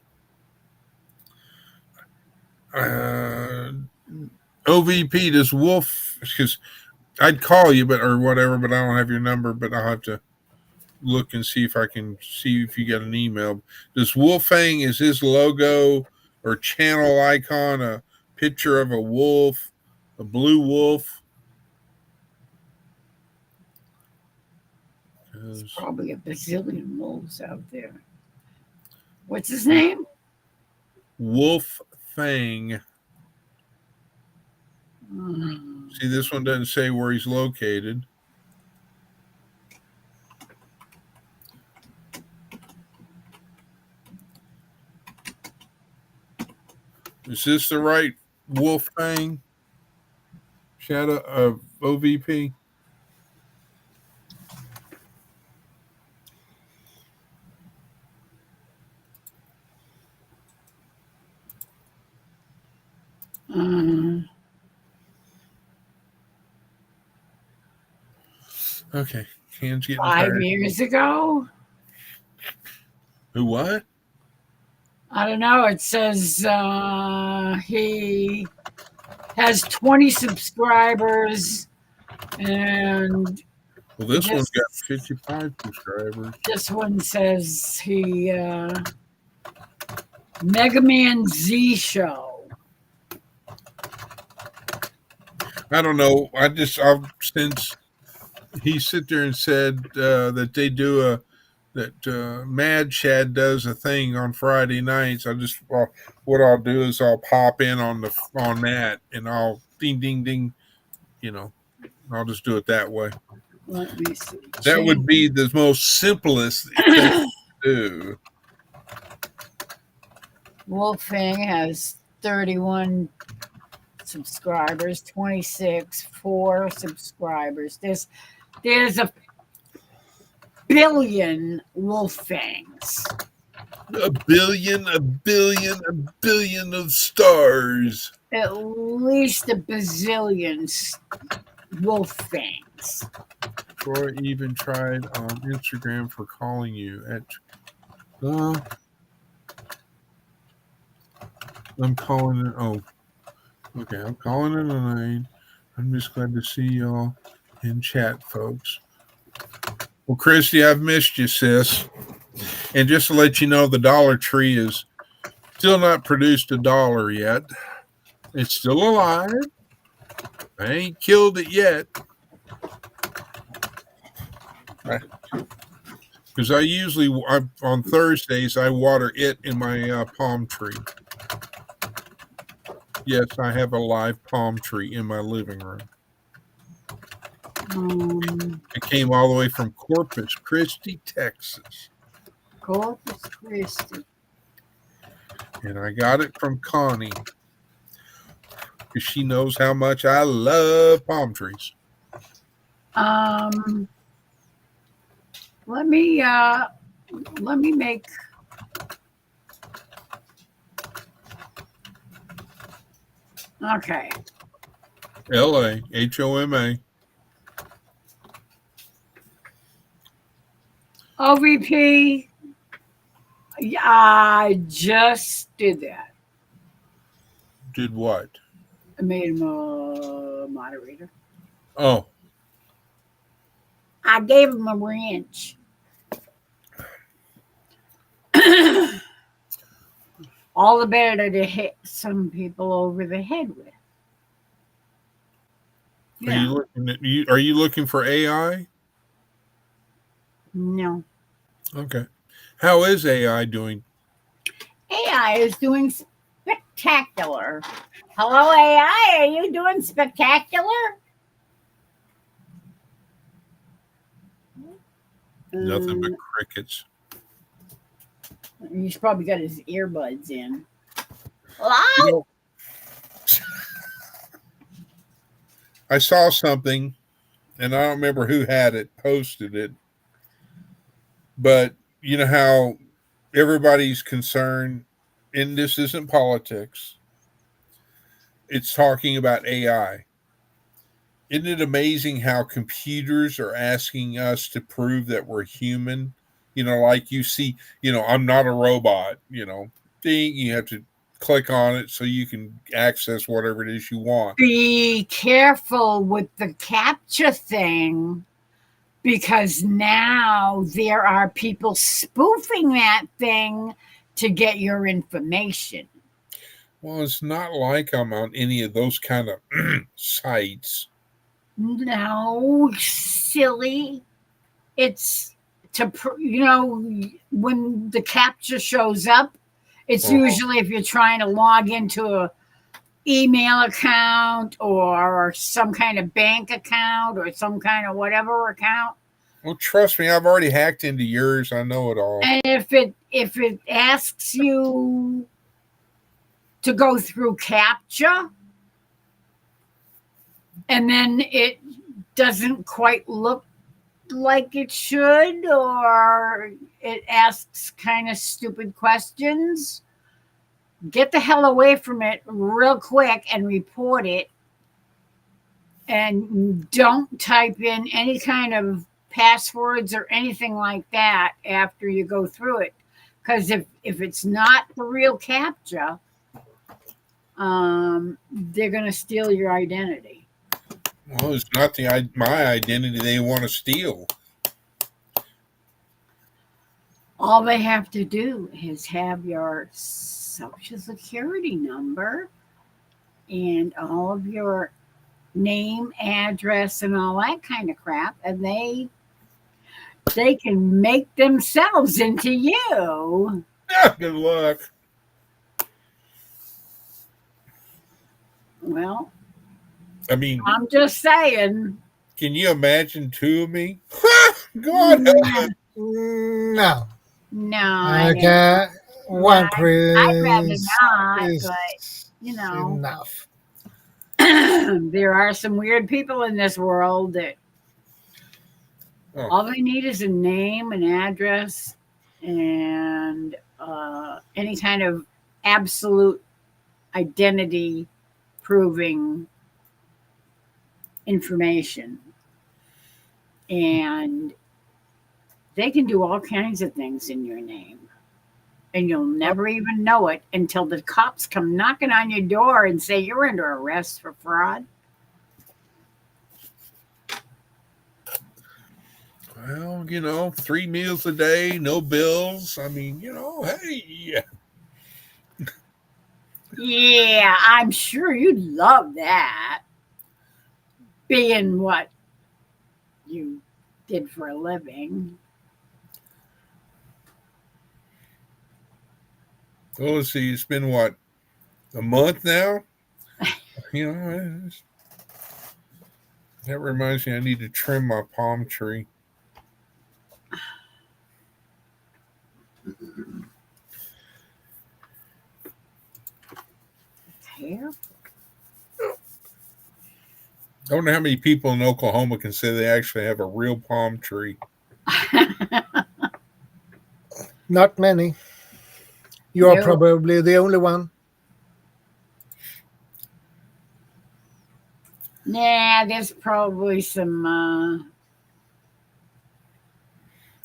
B: OVP, does Wolf? Because I'd call you, or whatever, but I don't have your number. But I'll have to look and see if I can see if you got an email. Does Wolfang, is his logo or channel icon a picture of a wolf, a blue wolf?
A: There's probably a bazillion wolves out there. What's his name?
B: Wolfang.
A: Mm.
B: See, this one doesn't say where he's located. Is this the right Wolfang? Shadow of OVP? Okay. Hands getting
A: 5
B: tired.
A: years ago?
B: Who, what?
A: I don't know. It says he has 20 subscribers, and
B: Well, this
A: Yes.
B: one's got 55 subscribers.
A: this one says he Mega Man Z Show.
B: I don't know. I've since he sit there and said that they do Mad Shad does a thing on Friday nights. What I'll do is I'll pop in on that and I'll ding ding ding, I'll just do it that way.
A: Let me see.
B: That would be the most simplest thing to do.
A: Wolfang has 31 subscribers, 26, 4 subscribers. There's a billion Wolfangs.
B: A billion of stars.
A: At least a bazillion Wolfangs.
B: Troy even tried on Instagram for calling you at. I'm calling it. Oh, okay. I'm calling it a night. I'm just glad to see y'all in chat, folks. Well, Christy, I've missed you, sis. And just to let you know, the Dollar Tree is still not produced $1 yet. It's still alive. I ain't killed it yet. Because on Thursdays, I water it in my palm tree. Yes, I have a live palm tree in my living room. It came all the way from Corpus Christi, Texas.
A: Corpus Christi.
B: And I got it from Connie because she knows how much I love palm trees.
A: Let me make. Okay.
B: LA, HOMA.
A: OVP. I just did that.
B: Did what?
A: I made him a moderator.
B: Oh,
A: I gave him a wrench. All the better to hit some people over the head with.
B: are you looking at you? Are you looking for AI?
A: No.
B: Okay. How is AI doing?
A: AI is doing spectacular. Hello, AI. Are you doing spectacular?
B: Nothing but crickets.
A: He's probably got his earbuds in.
B: You know, I saw something, and I don't remember who had it, posted it, but you know how everybody's concerned, and this isn't politics, it's talking about AI. Isn't it amazing how computers are asking us to prove that we're human? You know, like you see, I'm not a robot, ding, you have to click on it so you can access whatever it is you want.
A: Be careful with the captcha thing because now there are people spoofing that thing to get your information.
B: Well, it's not like I'm on any of those kind of sites.
A: No, silly. It's when the captcha shows up, it's usually if you're trying to log into a email account or some kind of bank account or some kind of whatever account.
B: Well, trust me, I've already hacked into yours. I know it all.
A: And if it asks you to go through captcha and then it doesn't quite look like it should, or it asks kind of stupid questions, get the hell away from it real quick and report it. And don't type in any kind of passwords or anything like that after you go through it. Because if it's not the real captcha, they're going to steal your identity.
B: Well, it's not my identity they want to steal.
A: All they have to do is have your social security number and all of your name, address, and all that kind of crap, and they can make themselves into you.
B: Good luck.
A: Well,
B: I mean,
A: I'm just saying.
B: Can you imagine two of me? God help
C: No.
A: No,
C: I got one Chris.
A: I'd rather not,
C: is
A: but
C: enough.
A: there are some weird people in this world that all they need is a name, an address, and any kind of absolute identity proving information. And they can do all kinds of things in your name. And you'll never even know it until the cops come knocking on your door and say you're under arrest for fraud.
B: Well, 3 meals a day, no bills. I mean, hey.
A: Yeah, I'm sure you'd love that. Being what you did for a living.
B: Well, let's see. It's been what, a month now? That reminds me, I need to trim my palm tree.
A: Here.
B: I wonder how many people in Oklahoma can say they actually have a real palm tree.
C: Not many. You are
A: No.
C: probably the only one.
A: Nah, there's probably some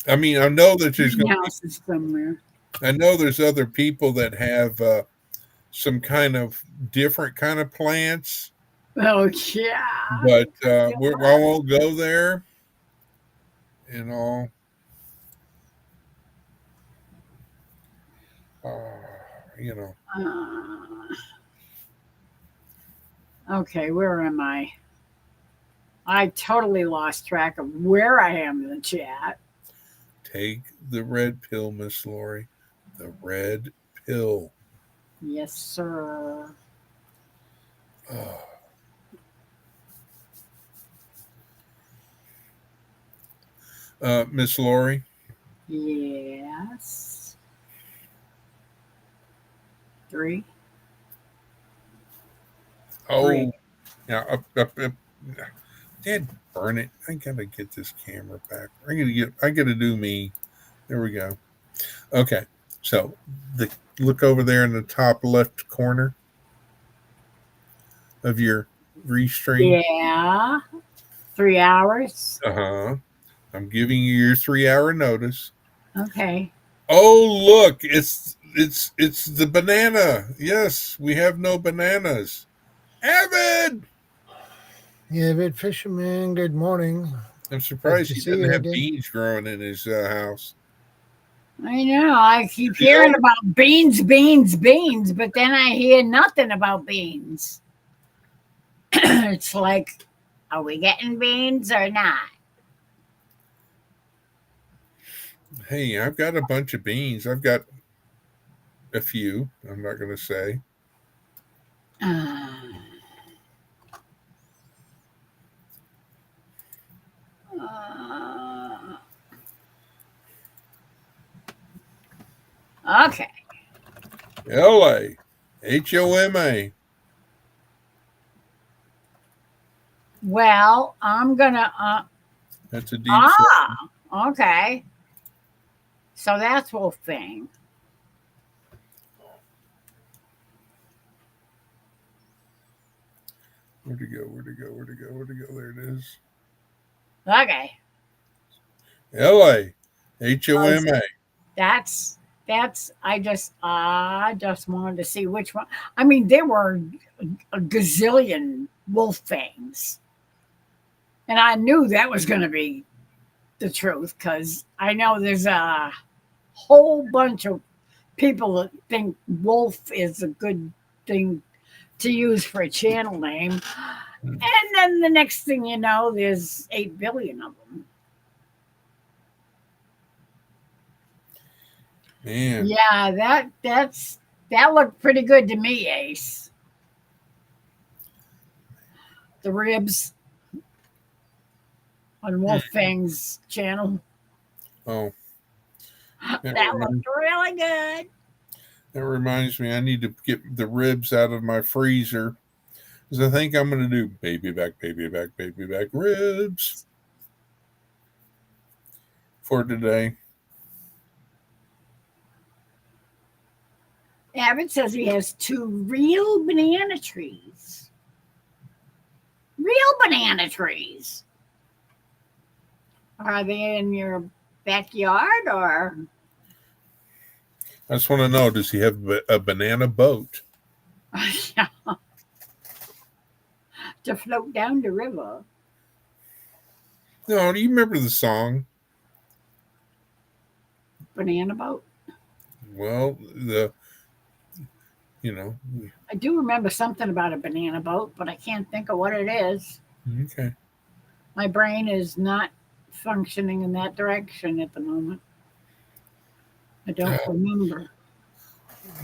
B: I mean, I know that there's going.
A: greenhouses somewhere.
B: I know there's other people that have some kind of different kind of plants,
A: Oh yeah.
B: but I won't go there. You know. You know.
A: Okay, where am I? I totally lost track of where I am in the chat.
B: Take the red pill, Miss Lori. The red pill.
A: Yes, sir.
B: Miss Lori.
A: Yes. 3.
B: Oh,
A: Three.
B: yeah. Dad, burn it. I gotta get this camera back. I gotta do me. There we go. Okay. So look over there in the top left corner of your restream.
A: Yeah. 3 hours.
B: Uh-huh. I'm giving you your 3-hour notice.
A: Okay.
B: Oh, look, it's the banana. Yes, we have no bananas. Avid!
C: Avid Fisherman, good morning.
B: I'm surprised
C: Good to
B: he
C: see
B: doesn't
C: you
B: have
C: again.
B: beans growing in his house.
A: I know. I keep hearing about beans, but then I hear nothing about beans. It's like, are we getting beans or not?
B: Hey, I've got a bunch of beans. I've got a few. I'm not going to say.
A: Okay.
B: L-A. H-O-M-A.
A: Well, I'm gonna.
B: That's a deep throat.
A: Okay. So that's Wolfgang.
B: Where'd it go? There it is.
A: Okay.
B: L-A. H-O-M-A.
A: That's I just wanted to see which one. I mean, there were a gazillion Wolfgangs. And I knew that was going to be the truth because I know there's a whole bunch of people that think Wolf is a good thing to use for a channel name. And then the next thing you know, there's 8 billion of them.
B: Man.
A: Yeah, that looked pretty good to me, Ace. The ribs on Wolfgang's channel.
B: Oh.
A: That looked really good.
B: That reminds me, I need to get the ribs out of my freezer. Because I think I'm going to do baby back ribs for today.
A: Abbott says he has 2 real banana trees. Real banana trees. Are they in your backyard or?
B: I just want to know, does he have a banana boat?
A: To float down the river.
B: No, do you remember the song?
A: Banana boat?
B: Well,
A: I do remember something about a banana boat, but I can't think of what it is.
B: Okay.
A: My brain is not functioning in that direction at the moment. I don't remember.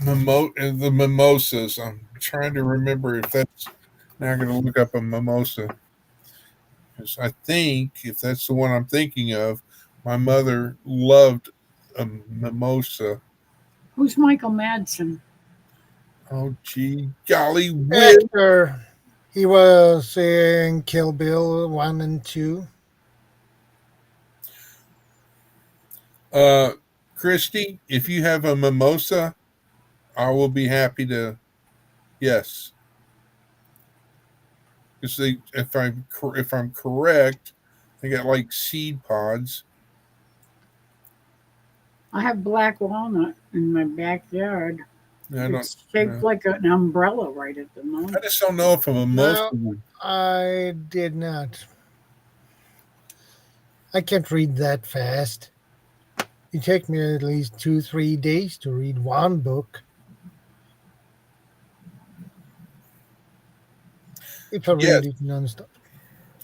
B: The mimosas. I'm trying to remember if that's. Now I'm going to look up a mimosa. 'Cause I think if that's the one I'm thinking of, my mother loved a mimosa.
A: Who's Michael Madsen?
B: Oh, gee, golly whiz.
C: Actor. He was in Kill Bill 1 and 2.
B: Christy, if you have a mimosa, I will be happy to. Yes, because if I'm correct, they got like seed pods.
A: I have black walnut in my backyard.
B: I don't.
A: It's shaped like an umbrella right at the moment.
B: I just don't know if a mimosa
C: No.
B: would.
C: I did not. I can't read that fast. It take me at least 2-3 days to read one book. If I
B: Yes.
C: read it nonstop.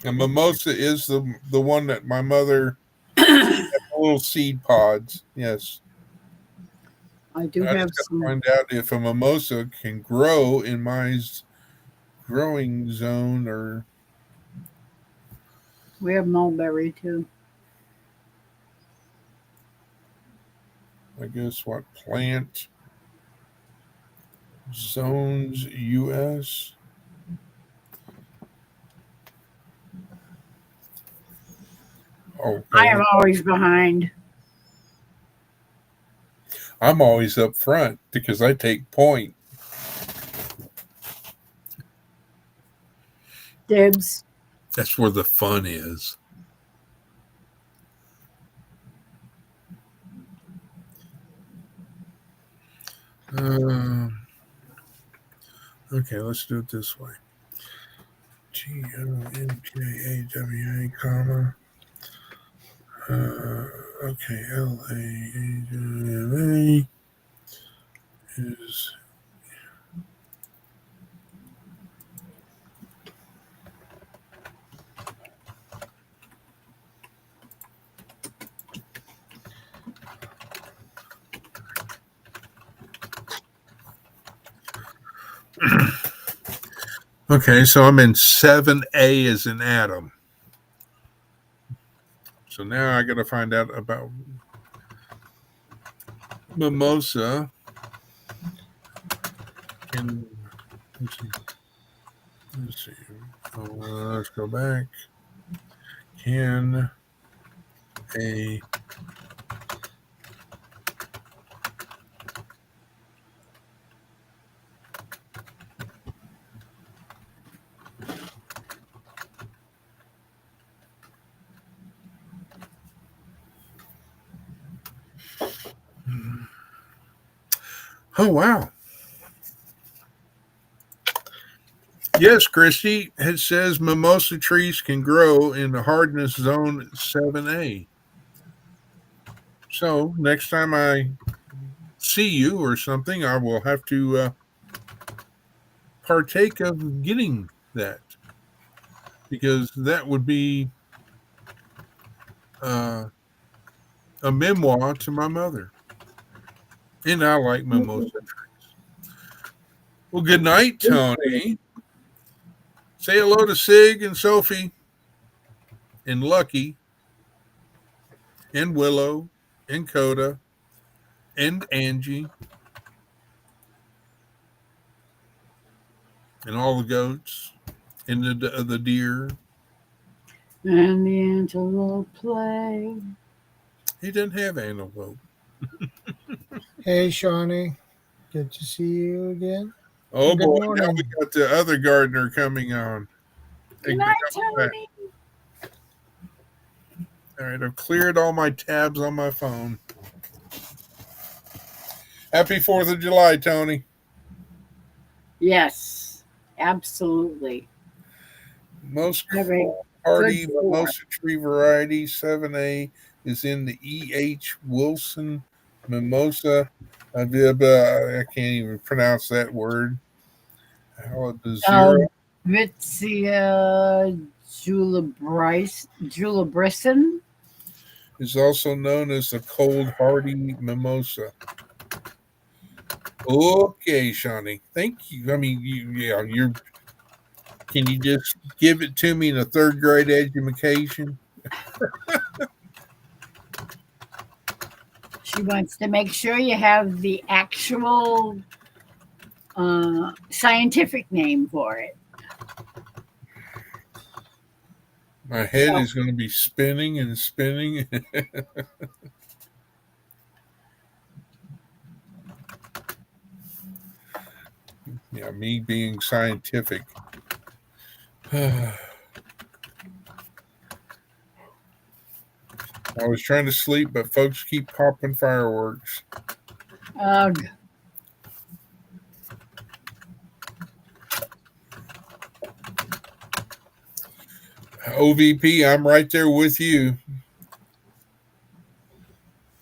B: A mimosa is the one that my mother had little seed pods. Yes.
A: I do
B: I
A: have
B: just got to
A: some.
B: find out if a mimosa can grow in my growing zone or.
A: We have mulberry too.
B: I guess what plant zones US. Oh,
A: I am always behind.
B: I'm always up front because I take point.
A: Dibs.
B: That's where the fun is. Okay, let's do it this way. GONKAWA, comma. Okay, LAAWA is. Okay, so I'm in 7A as an atom. So now I got to find out about mimosa. Let's see. Let's go back. Can a Oh, wow. Yes, Christy, it says mimosa trees can grow in the hardness zone 7A. So next time I see you or something, I will have to partake of getting that because that would be a memoir to my mother. And I like mimosa trees. Well, good night, Tony. Say hello to Sig and Sophie and Lucky and Willow and Coda and Angie and all the goats and the deer.
A: And the antelope play.
B: He doesn't have antelope.
C: Hey, Shawnee. Good to see you again.
B: Oh
C: Good
B: boy, now
C: morning.
B: we got the other gardener coming on.
A: Good night, Tony.
B: All right, I've cleared all my tabs on my phone. Happy 4th of July, Tony.
A: Yes, absolutely.
B: Most
A: Have a
B: hardy
A: good Fourth.
B: mimosa tree variety 7A is in the E.H. Wilson mimosa. I can't even pronounce that word.
A: Vitzia julibrisson.
B: Is also known as the cold hardy mimosa. Okay, Shawnee. Thank you. I mean, you're Can you just give it to me in a third grade education?
A: She wants to make sure you have the actual scientific name for it.
B: My head
A: So-
B: is going to be spinning and spinning. Yeah, me being scientific. I was trying to sleep, but folks keep popping fireworks.
A: Ugh.
B: OVP, I'm right there with you.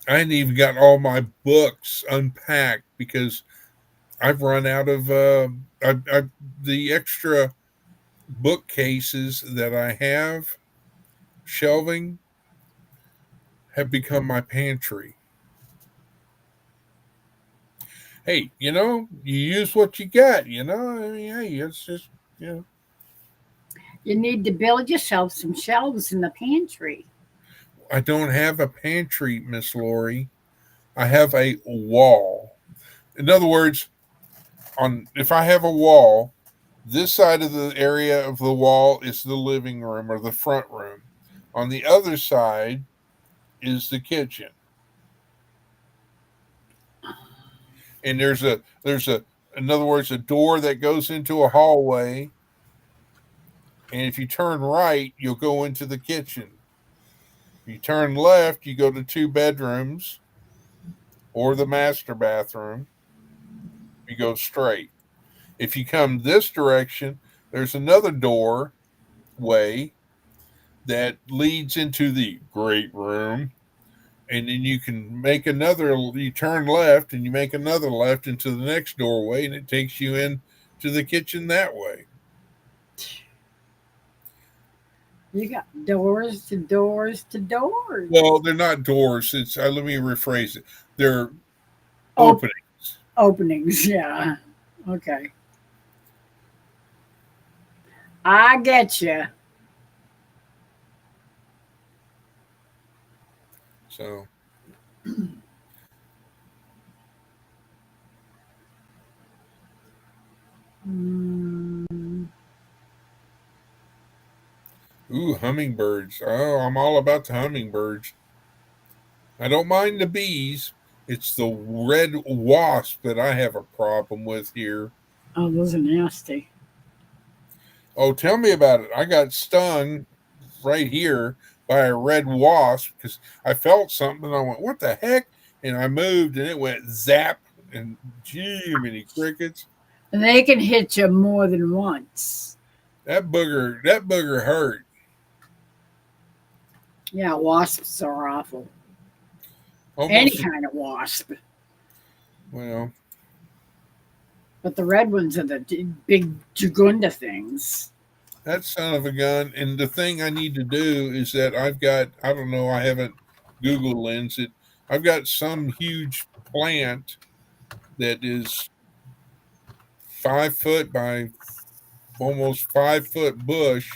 B: I hadn't even got all my books unpacked because I've run out of the extra bookcases that I have shelving have become my pantry. Hey, you use what you got, I mean, hey, it's just,
A: You need to build yourself some shelves in the pantry.
B: I don't have a pantry, Miss Lori. I have a wall. In other words, if I have a wall, this side of the area of the wall is the living room or the front room. On the other side is the kitchen. And in other words, a door that goes into a hallway. And if you turn right, you'll go into the kitchen. If you turn left, you go to 2 bedrooms or the master bathroom. You go straight. If you come this direction, there's another doorway that leads into the great room. And then you turn left and you make another left into the next doorway, and it takes you in to the kitchen that way.
A: You got doors to doors to doors.
B: Well, they're not doors. It's let me rephrase it. They're
A: Op-
B: openings.
A: Openings, yeah. Okay. I get you.
B: So
A: Mm,
B: ooh, hummingbirds. Oh, I'm all about the hummingbirds. I don't mind the bees. It's the red wasp that I have a problem with here.
A: oh, those are nasty.
B: Oh, tell me about it. I got stung right here by a red wasp because I felt something and I went, "What the heck?" And I moved and it went zap and gee, many crickets.
A: And they can hit you more than once.
B: That booger hurt.
A: Yeah, wasps are awful. Any
B: Almost
A: kind of wasp.
B: well,
A: But the red ones are the big Jugunda things.
B: that son of a gun. And the thing I need to do is that I don't know, I haven't Google lens it. I've got some huge plant that is 5 foot by almost 5 foot bush,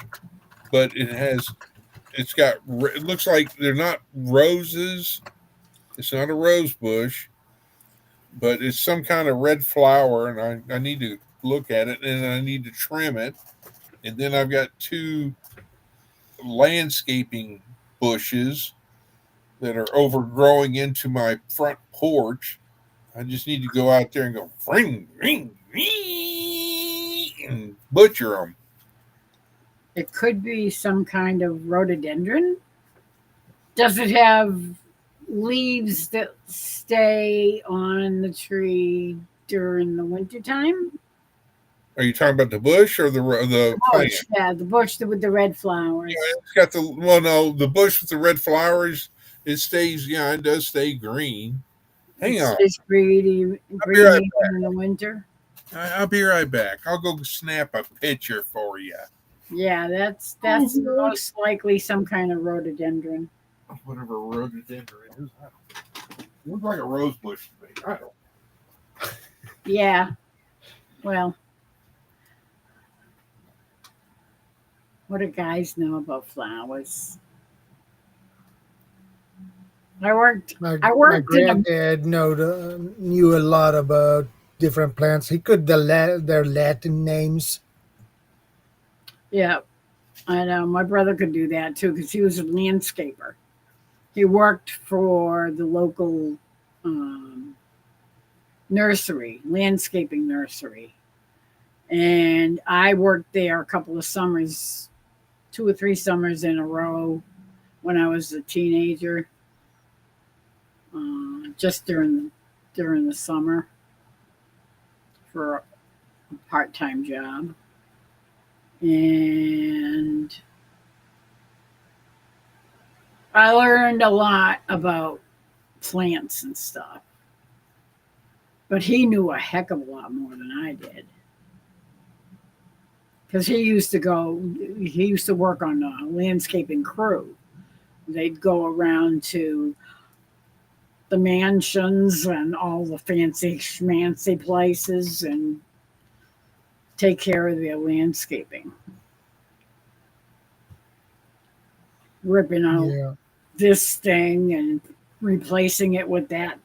B: but it looks like they're not roses. It's not a rose bush, but it's some kind of red flower, and I need to look at it and I need to trim it. And then I've got 2 landscaping bushes that are overgrowing into my front porch. I just need to go out there and go ring, ring, ring, and butcher them.
A: It could be some kind of rhododendron. Does it have leaves that stay on the tree during the wintertime?
B: Are you talking about the bush or the plant?
A: Bush, yeah, the bush with the red flowers.
B: It's got the bush with the red flowers. It stays, it does stay green. Hang on,
A: It's greedy
B: be right
A: in the winter.
B: I'll be right back. I'll go snap a picture for you.
A: Yeah, that's most likely some kind of rhododendron.
B: Whatever rhododendron is, I don't know. It looks like a rose bush to me. I don't.
A: Yeah. Well, What do guys know about flowers? I worked. I
C: My
A: worked in a.
C: granddad knew a lot about different plants. He could their Latin names.
A: Yeah, I know. My brother could do that too because he was a landscaper. He worked for the local um, nursery, landscaping nursery, and I worked there a couple of summers, 2 or 3 summers in a row when I was a teenager, just during the summer for a part time job, and I learned a lot about plants and stuff. But he knew a heck of a lot more than I did because he used to work on a landscaping crew. They'd go around to the mansions and all the fancy schmancy places and take care of their landscaping, ripping out
C: Yeah.
A: this thing and replacing it with that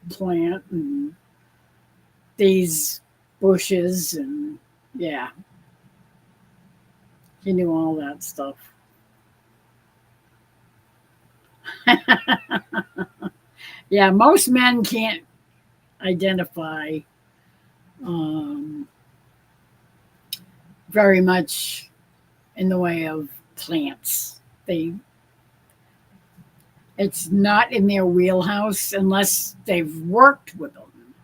A: plant and these bushes. And yeah, he knew all that stuff. Yeah, most men can't identify um, very much in the way of plants. They It's not in their wheelhouse unless they've worked with them,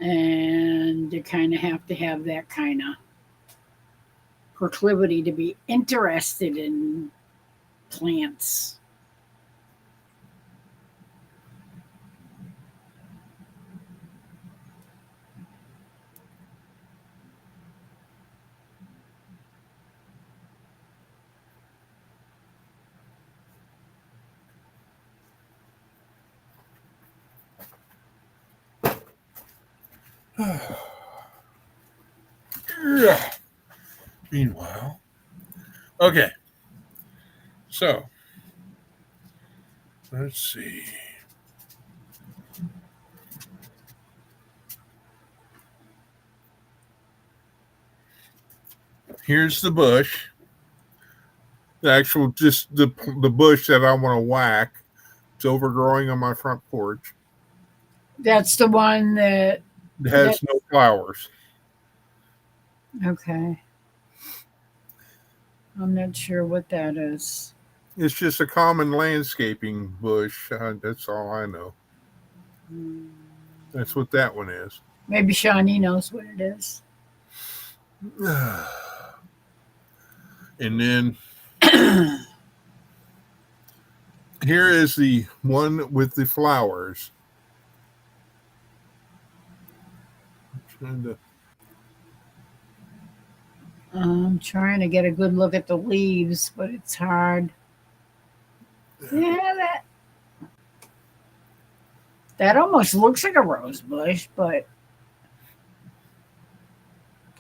A: and you kind of have to have that kind of proclivity to be interested in plants.
B: Meanwhile, okay. So let's see. Here's the bush. The actual, just the bush that I want to whack. It's overgrowing on my front porch.
A: That's the one that.
B: It has no flowers.
A: Okay. I'm not sure what that is.
B: It's just a common landscaping bush. That's all I know. That's what that one is.
A: Maybe Shawnee knows what it is.
B: And then here is the one with the flowers.
A: I'm trying to get a good look at the leaves, but it's hard. Yeah, that almost looks like a rose bush, but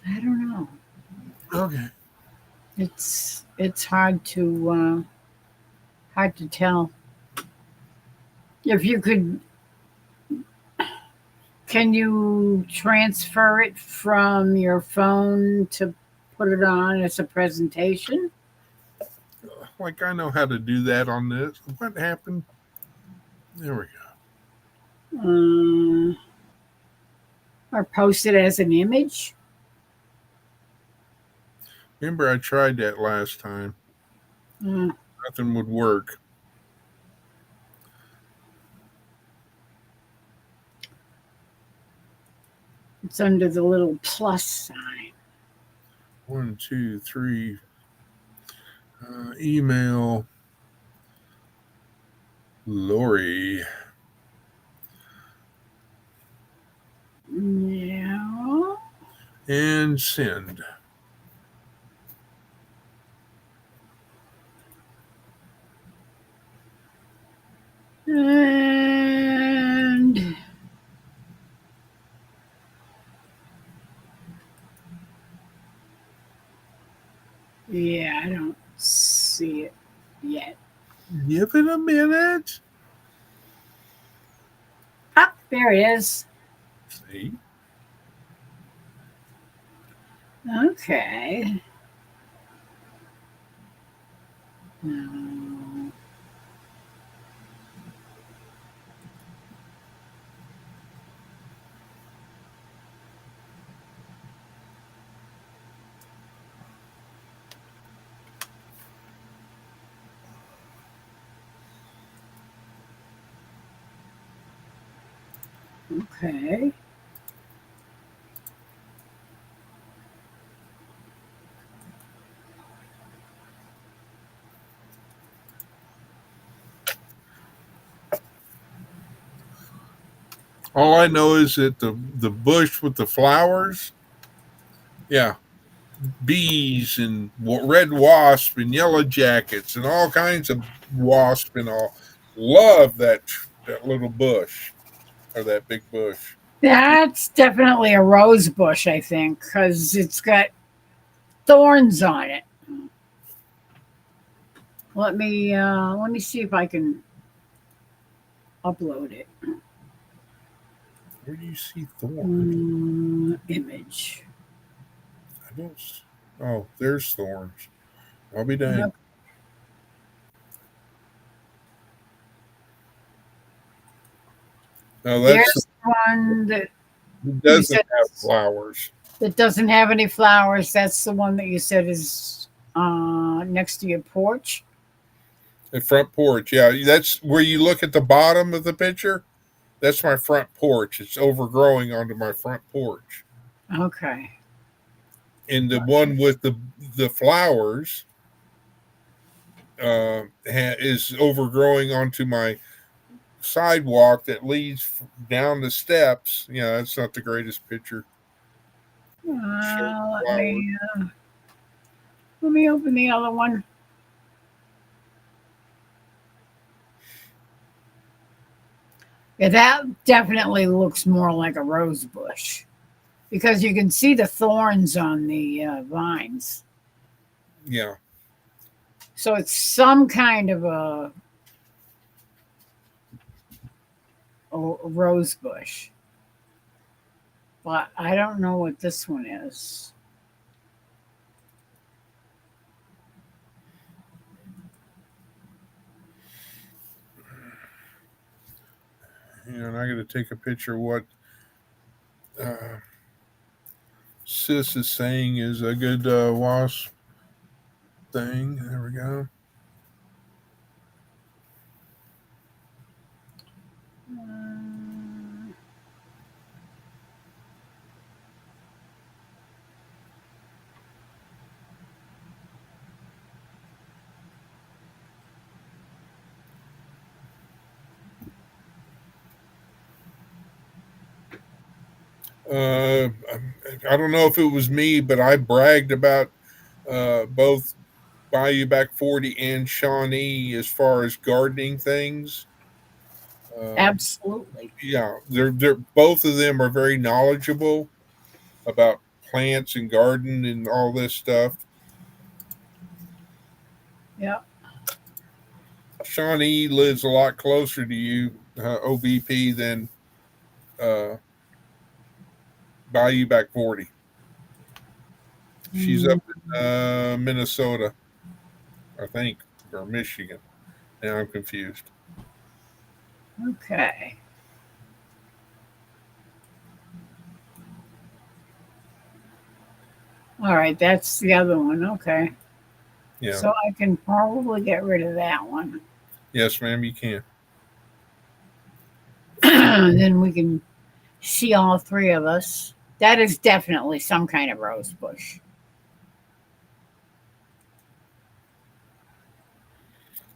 A: I don't know.
B: Okay.
A: It's hard to tell. If you could, can you transfer it from your phone to put it on as a presentation?
B: Like I know how to do that on this. What happened? There we go.
A: Or post it as an image?
B: Remember, I tried that last time. Nothing would work.
A: It's under the little plus sign.
B: 1, 2, 3. Email Lori.
A: Yeah.
B: And send.
A: And Yeah, I don't see it yet.
B: Give it a minute.
A: Ah, there it is.
B: See?
A: Okay. No. Okay.
B: All I know is that the bush with the flowers, yeah, bees and red wasp and yellow jackets and all kinds of wasp and all. Love that little bush or that big bush.
A: That's definitely a rose bush, I think, because it's got thorns on it. Let me see if I can upload it.
B: Where do you see thorns?
A: Image.
B: I don't. Oh, there's thorns. I'll be dang. No, that's
A: There's one that
B: it
A: you
B: doesn't
A: said
B: have flowers.
A: that doesn't have any flowers. That's the one that you said is next to your porch.
B: The front porch, yeah, that's where you look at the bottom of the picture. That's my front porch. It's overgrowing onto my front porch.
A: Okay.
B: And the one with the flowers is overgrowing onto my sidewalk that leads down the steps. Yeah, that's not the greatest picture. Sure,
A: Let
B: flowers.
A: me open the other one. Yeah, that definitely looks more like a rose bush because you can see the thorns on the vines.
B: Yeah,
A: So it's some kind of a rose bush. But I don't know what this one is.
B: and I got to take a picture of what uh, Sis is saying is a good wasp thing. There we go.
A: Uh,
B: Uh, I don't know if it was me, but I bragged about both Bayou Back 40 and Shawnee as far as gardening things.
A: Absolutely.
B: Yeah, they're both of them are very knowledgeable about plants and garden and all this stuff.
A: Yeah.
B: Shawnee lives a lot closer to you, OBP, than uh, Bayou Back 40. She's up in Minnesota, I think, or Michigan. Now I'm confused.
A: Okay. All right, that's the other one. Okay.
B: Yeah.
A: So I can probably get rid of that one.
B: Yes, ma'am, you can.
A: Then we can see all three of us. That is definitely some kind of rose bush.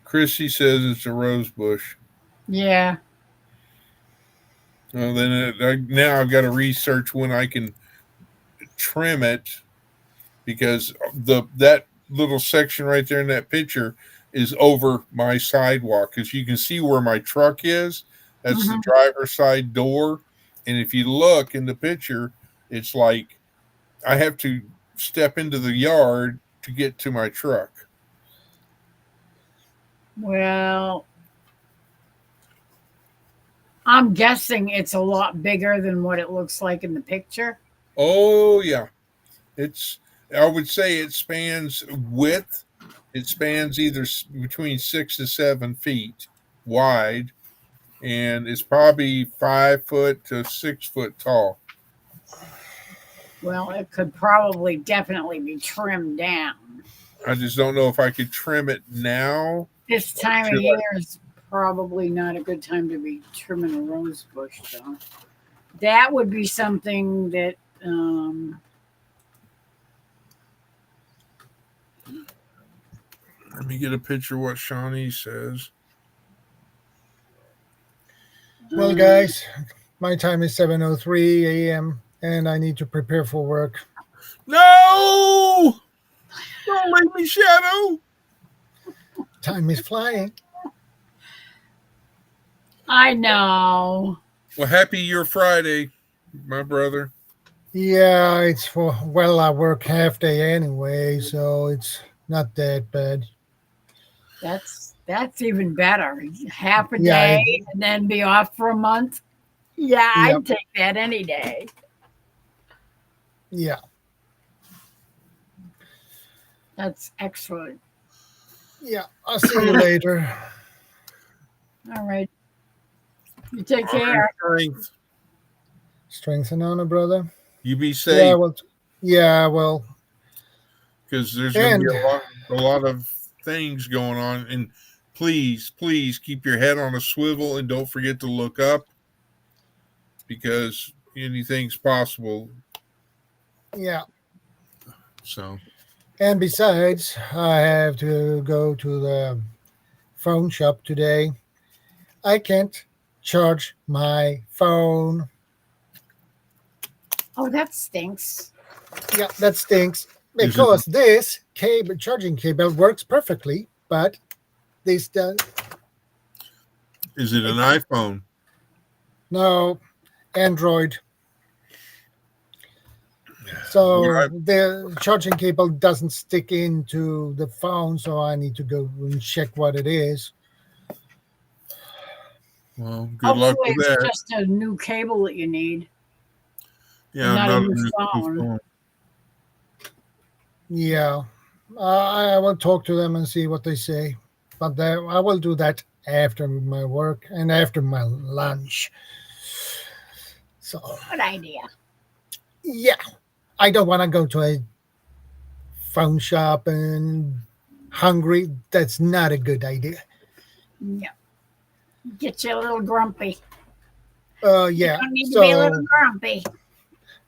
B: Chrissy says it's a rose bush.
A: Yeah.
B: Well, then now I've got to research when I can trim it because that little section right there in that picture is over my sidewalk because you can see where my truck is. That's the driver's side door, and if you look in the picture, it's like I have to step into the yard to get to my truck.
A: Well, I'm guessing it's a lot bigger than what it looks like in the picture.
B: Oh yeah, it's. I would say it spans width. It spans either between 6 to 7 feet wide, and it's probably 5 foot to 6 foot tall.
A: Well, it could probably definitely be trimmed down.
B: I just don't know if I could trim it now.
A: This time of
B: Should I-
A: year is probably not a good time to be trimming a rose bush, though. That would be something that
B: Let me get a picture of what Shawnee says.
C: Well, guys, my time is 7:03 a.m. and I need to prepare for work.
B: No! Don't leave me, Shadow.
C: Time is flying.
A: I know.
B: Well, happy your Friday, my brother.
C: Yeah, it's for well, I work half day anyway, so it's not that bad.
A: That's even better. Half a
C: Yeah,
A: day and then be off for a month. Yeah,
C: Yep.
A: I'd take that any day.
C: Yeah,
A: That's excellent.
C: yeah. I'll see you later.
A: All right. You take care.
B: Strength.
C: Strength and honor, brother.
B: You be
C: Yeah,
B: safe,
C: well, yeah, well,
B: because there's going to be
C: and
B: a lot of things going on. And please, please keep your head on a swivel and don't forget to look up, because anything's possible.
C: yeah.
B: So,
C: And besides, I have to go to the phone shop today. I can't charge my phone.
A: Oh, that stinks.
C: Yeah, that stinks
B: Is it-
C: because this cable charging cable works perfectly, but this does
B: is it an iPhone?
C: no Android. So
B: Yeah,
C: the charging cable doesn't stick into the phone, so I need to go and check what it is.
B: Well, good luck
A: Hopefully
B: with
A: it's
B: that.
A: just a new cable that you need.
B: Yeah,
A: not a
B: not
A: new
B: new
A: phone.
C: Yeah, I will talk to them and see what they say. But I will do that after my work and after my lunch. So,
D: Good idea.
C: yeah, I don't want to go to a phone shop and hungry. That's not a good idea.
D: No.
A: Get you a little grumpy.
C: Yeah.
D: You need to be a
C: So,
D: little grumpy.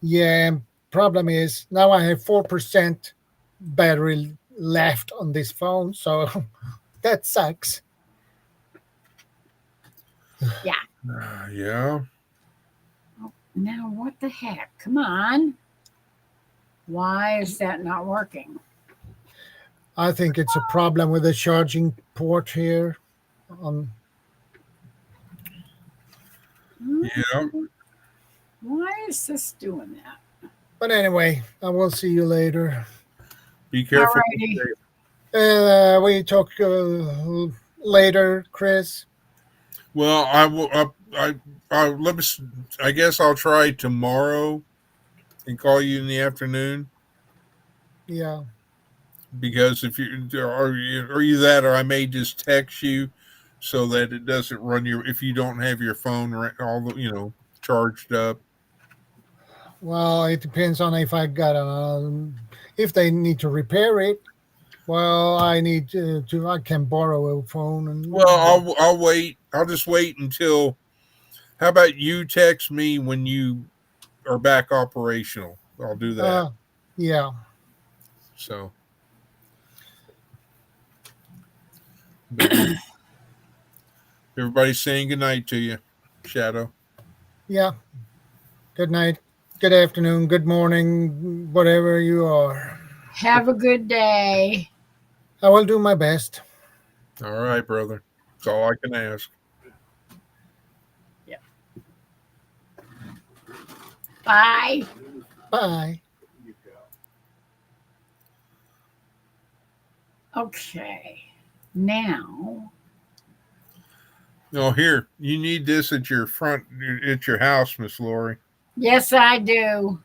C: yeah, problem is now I have 4% battery left on this phone. So that sucks.
B: Yeah.
A: Now, what the heck? Come on. Why is that not working?
C: I think it's a problem with the charging port here.
B: Yeah.
A: Why is this doing that?
C: But anyway, I will see you later.
B: Be careful.
A: Alrighty.
C: We talk later, Chris.
B: Well, I will. Let me. I guess I'll try tomorrow and call you in the afternoon,
C: Yeah.
B: because if are you that, or I may just text you so that it doesn't run if you don't have your phone charged up.
C: Well, it depends on if I got if they need to repair it. Well, I need I can borrow a phone and.
B: Well, I'll wait. I'll just wait until. How about you text me when you are back operational? I'll do that.
C: Yeah.
B: So. Everybody's saying goodnight to you, Shadow.
C: Yeah. Good night. Good afternoon. Good morning. Whatever you are.
A: Have a good day.
C: I will do my best.
B: All right, brother. That's all I can ask.
D: Bye.
C: Bye.
A: Okay. Now,
B: No, here, you need this at your at your house, Miss Lori.
A: yes, I do.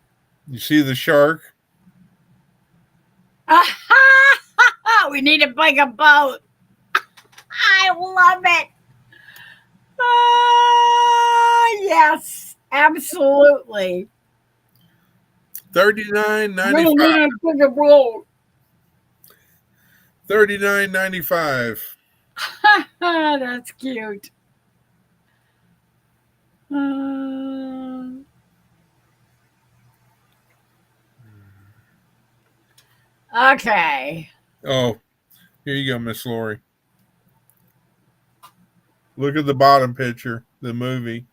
B: You see the shark?
A: We need to make a boat. I love it. Yes, absolutely.
B: $39.95.
A: We need a bigger boat.
B: $39.95.
A: That's cute. Okay.
B: Oh, here you go, Miss Lori. Look at the bottom picture, the movie.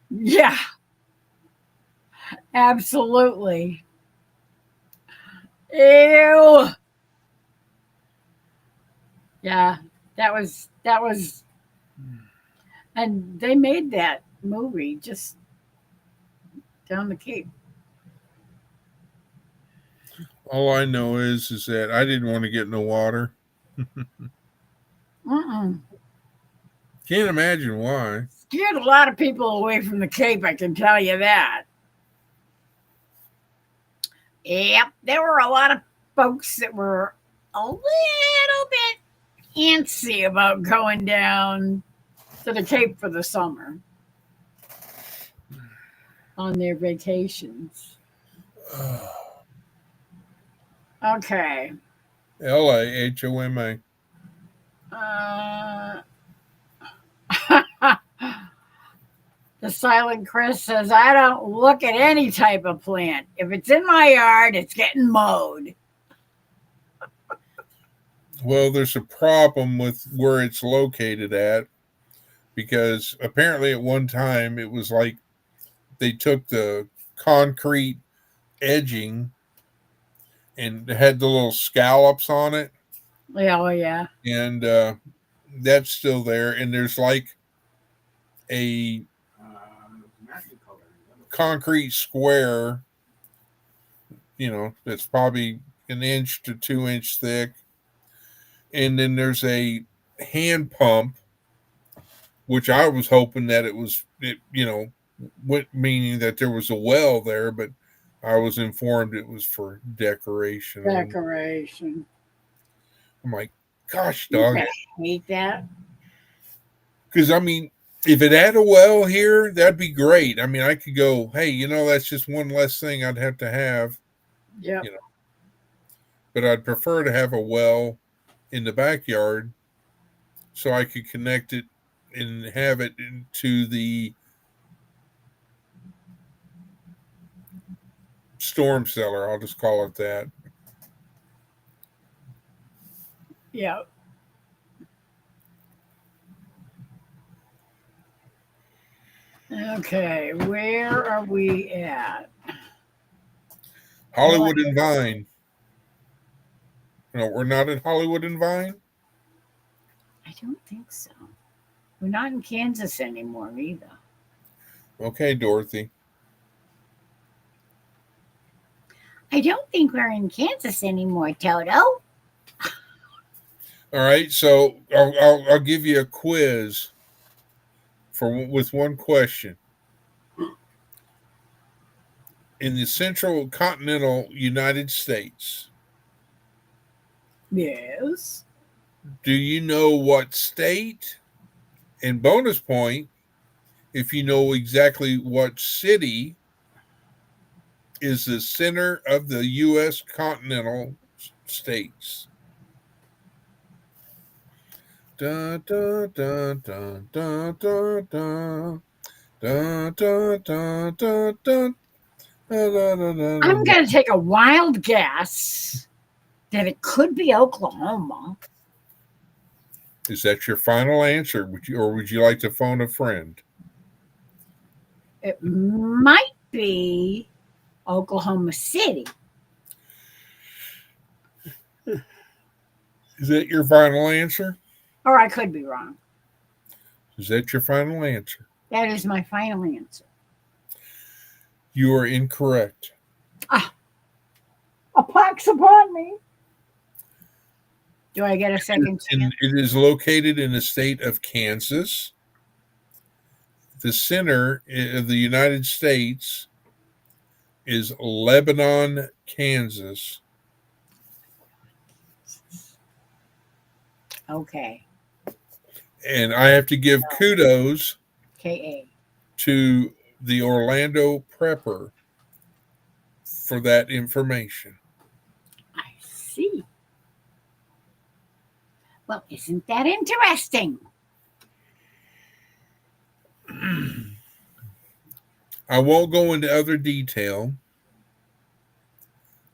A: Yeah, absolutely. Ew. Yeah, that was, and they made that movie just down the Cape.
B: All I know is that I didn't want to get in the water.
A: Mm-mm.
B: Can't imagine why.
A: Scared a lot of people away from the Cape, I can tell you that. Yep, there were a lot of folks that were a little bit antsy about going down to the Cape for the summer on their vacations. Okay.
B: LAHOMA.
A: The Silent Chris says, I don't look at any type of plant. If it's in my yard, it's getting mowed.
B: Well, there's a problem with where it's located at because apparently at one time it was like they took the concrete edging and had the little scallops on it.
A: Yeah, oh, yeah.
B: And that's still there. And there's like a concrete square, that's probably an inch to 2 inch thick. And then there's a hand pump, which I was hoping that meaning that there was a well there, but I was informed it was for decoration.
A: Decoration.
B: I'm like, gosh, dog.
A: I hate that.
B: Because, I mean, if it had a well here, that'd be great. I mean, I could go, hey, that's just one less thing I'd have to have.
A: Yeah.
B: But I'd prefer to have a well in the backyard so I could connect it and have it into the storm cellar. I'll just call it that.
A: Yeah. Okay, where are we at?
B: Hollywood and Vine. No, we're not at Hollywood and Vine?
A: I don't think so. We're not in Kansas anymore either.
B: Okay, Dorothy.
D: I don't think we're in Kansas anymore, Toto.
B: All right, so I'll give you a quiz with one question. In the central continental United States,
A: Yes.
B: do you know what state? And bonus point, if you know exactly what city is the center of the U.S. continental states. Da, da, da, da, da, da, da. Da, da, da, da, da.
A: I'm going to take a wild guess that it could be Oklahoma.
B: Is that your final answer? Would you like to phone a friend?
A: It might be Oklahoma City.
B: Is that your final answer?
A: Or I could be wrong.
B: Is that your final answer?
A: That is my final answer.
B: You are incorrect.
A: A pox upon me. Do I get a second chance?
B: It is located in the state of Kansas. The center of the United States is Lebanon, Kansas.
A: Okay.
B: And I have to give kudos
A: KA.
B: to the Orlando Prepper for that information.
A: I see. Well, isn't that interesting?
B: I won't go into other detail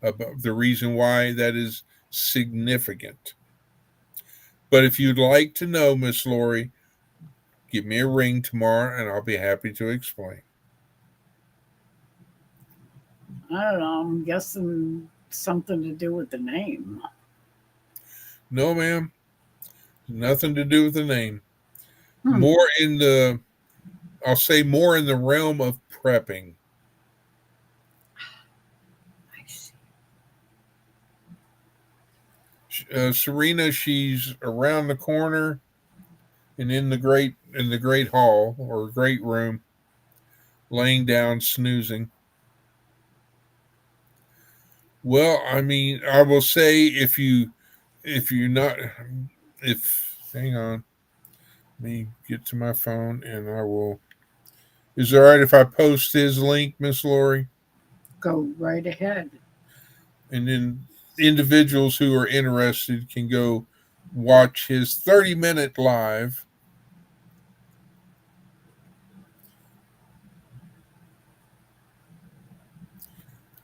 B: about the reason why that is significant. But if you'd like to know, Miss Lori, give me a ring tomorrow and I'll be happy to explain.
A: I don't know. I'm guessing something to do with the name.
B: No, ma'am. Nothing to do with the name.
A: Hmm.
B: I'll say more in the realm of prepping.
A: I see.
B: Serena, she's around the corner and in the great hall or great room, laying down snoozing. Well, I mean, I will say if hang on, let me get to my phone and I will. Is it all right if I post his link, Miss Lori?
A: Go right ahead.
B: And then individuals who are interested can go watch his 30-minute live.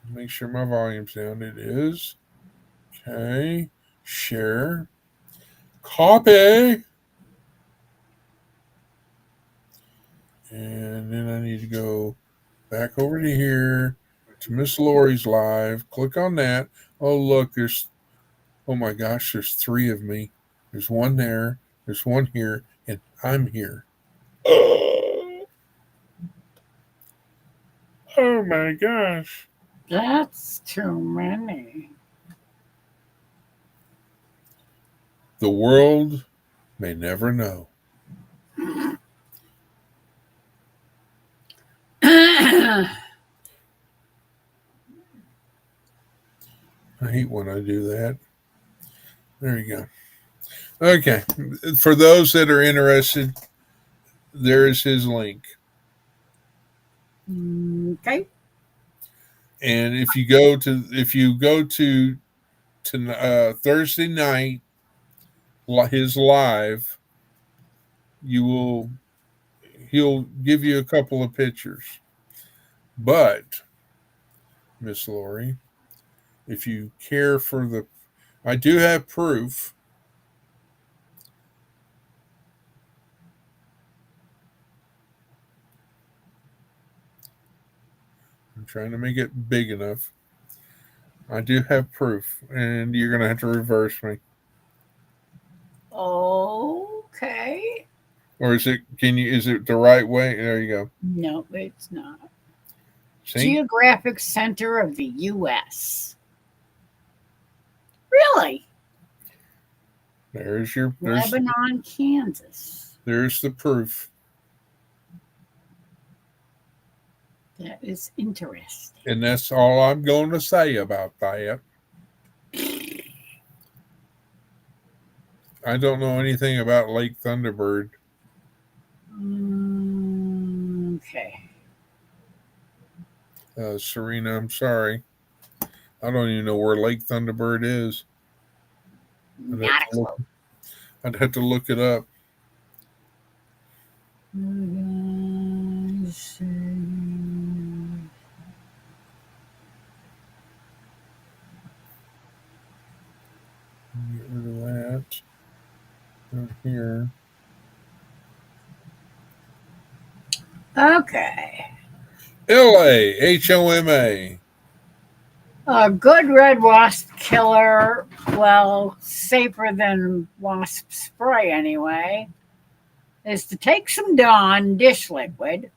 B: Make sure my volume's down. It is. Okay. Share. Copy. And then I need to go back over to here to Miss Lori's live. Click on that. Oh, look, oh my gosh, there's 3 of me. There's one there, there's one here, and I'm here. Oh my gosh.
A: That's too many.
B: The world may never know. I hate when I do that. There you go. Okay. For those that are interested, there is his link.
A: Okay.
B: And if you go to Thursday night, his live, he'll give you a couple of pictures. But Miss Lori, if you care for I do have proof. I'm trying to make it big enough. I do have proof, and you're going to have to reverse me.
A: Okay.
B: Or is it the right way? There you go.
A: No, it's not.
B: See?
A: Geographic center of the U.S. Really?
B: There's
A: Lebanon, Kansas.
B: There's the proof.
A: That is interesting.
B: And that's all I'm going to say about that. I don't know anything about Lake Thunderbird.
A: Okay.
B: Serena, I'm sorry. I don't even know where Lake Thunderbird is.
A: Not a clue.
B: I'd have to look it up. Get rid of that. Right here.
A: Okay.
B: LA, HOMA.
A: A good red wasp killer, well, safer than wasp spray anyway, is to take some Dawn dish liquid,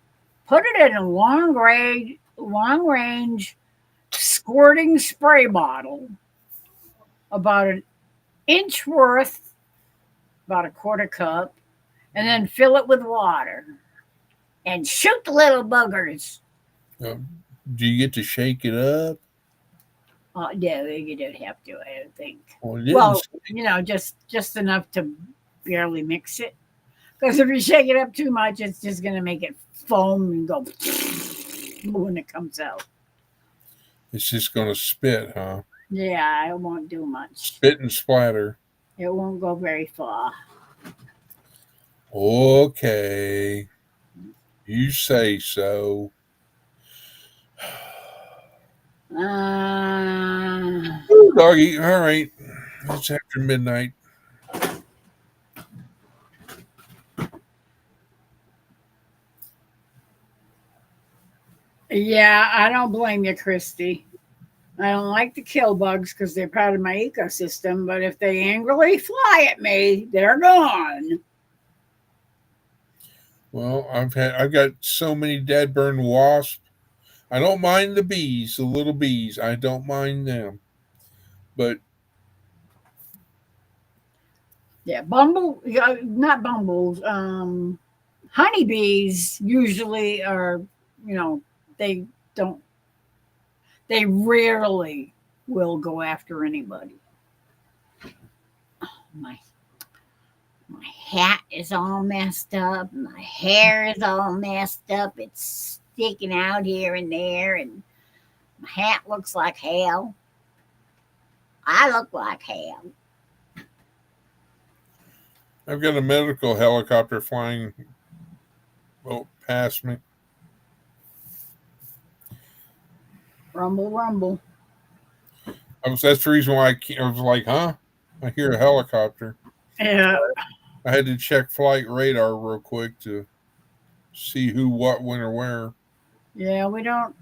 A: put it in a long range squirting spray bottle about inch worth, about a quarter cup, and then fill it with water and shoot the little buggers.
B: Do you get to shake it up?
A: Yeah, you don't have to, I don't think.
B: Well,
A: Well, just enough to barely mix it. Because if you shake it up too much, it's just going to make it foam and go when it comes out.
B: it's just going to spit, huh?
A: Yeah, it won't do much.
B: Spit and splatter.
A: It won't go very far.
B: Okay. You say so. Ooh, doggy. All right. It's after midnight.
A: Yeah, I don't blame you, Christy. I don't like to kill bugs because they're part of my ecosystem, but if they angrily fly at me, they're gone.
B: Well, I've got so many dead burn wasps. I don't mind the bees, the little bees. I don't mind them. But
A: Yeah, not bumbles. Honeybees usually are, they don't, they rarely will go after anybody. My hat is all messed up. My hair is all messed up. It's sticking out here and there, and my hat looks like hell. I look like hell.
B: I've got a medical helicopter flying past me.
A: Rumble, rumble.
B: That's the reason why I was like, huh? I hear a helicopter.
A: Yeah.
B: I had to check flight radar real quick to see who, what, when, or where.
A: Yeah, we don't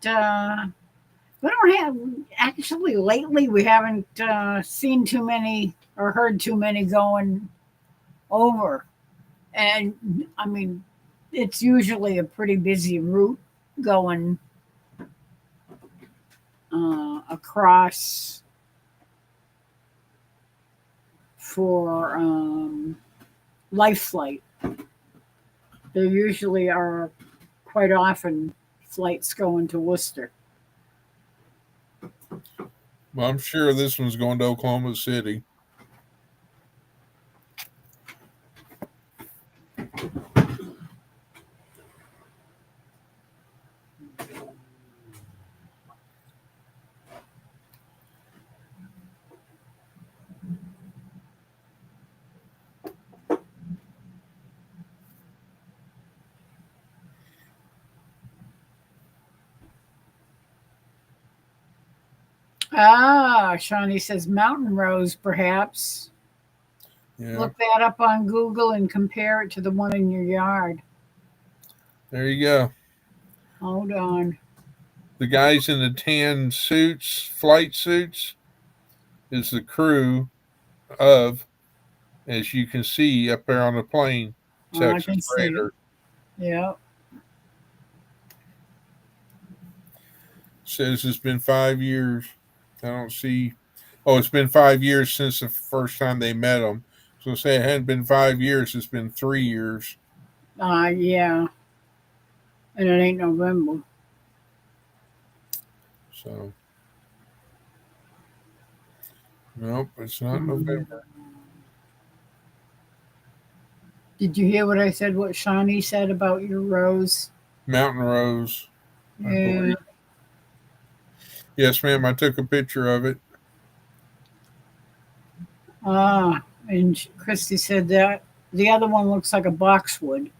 A: have, actually lately we haven't seen too many or heard too many going over. And I mean, it's usually a pretty busy route going across for life flight. There usually are quite often flights going to Worcester.
B: Well, I'm sure this one's going to Oklahoma City.
A: Shawnee says mountain rose, perhaps.
B: Yeah.
A: Look that up on Google and compare it to the one in your yard.
B: There you go.
A: Hold on.
B: The guys in the tan suits, flight suits, is the crew of, as you can see up there on the plane, Texas Raider.
A: Yeah.
B: Says it's been 5 years. I don't see. Oh, it's been 5 years since the first time they met them. So say it hadn't been 5 years. It's been 3 years.
A: Yeah. And it ain't November.
B: So, nope, it's not November.
A: Did you hear what I said? What Shawnee said about your rose?
B: Mountain rose.
A: Yeah.
B: Yes, ma'am. I took a picture of it.
A: And Christy said that the other one looks like a boxwood.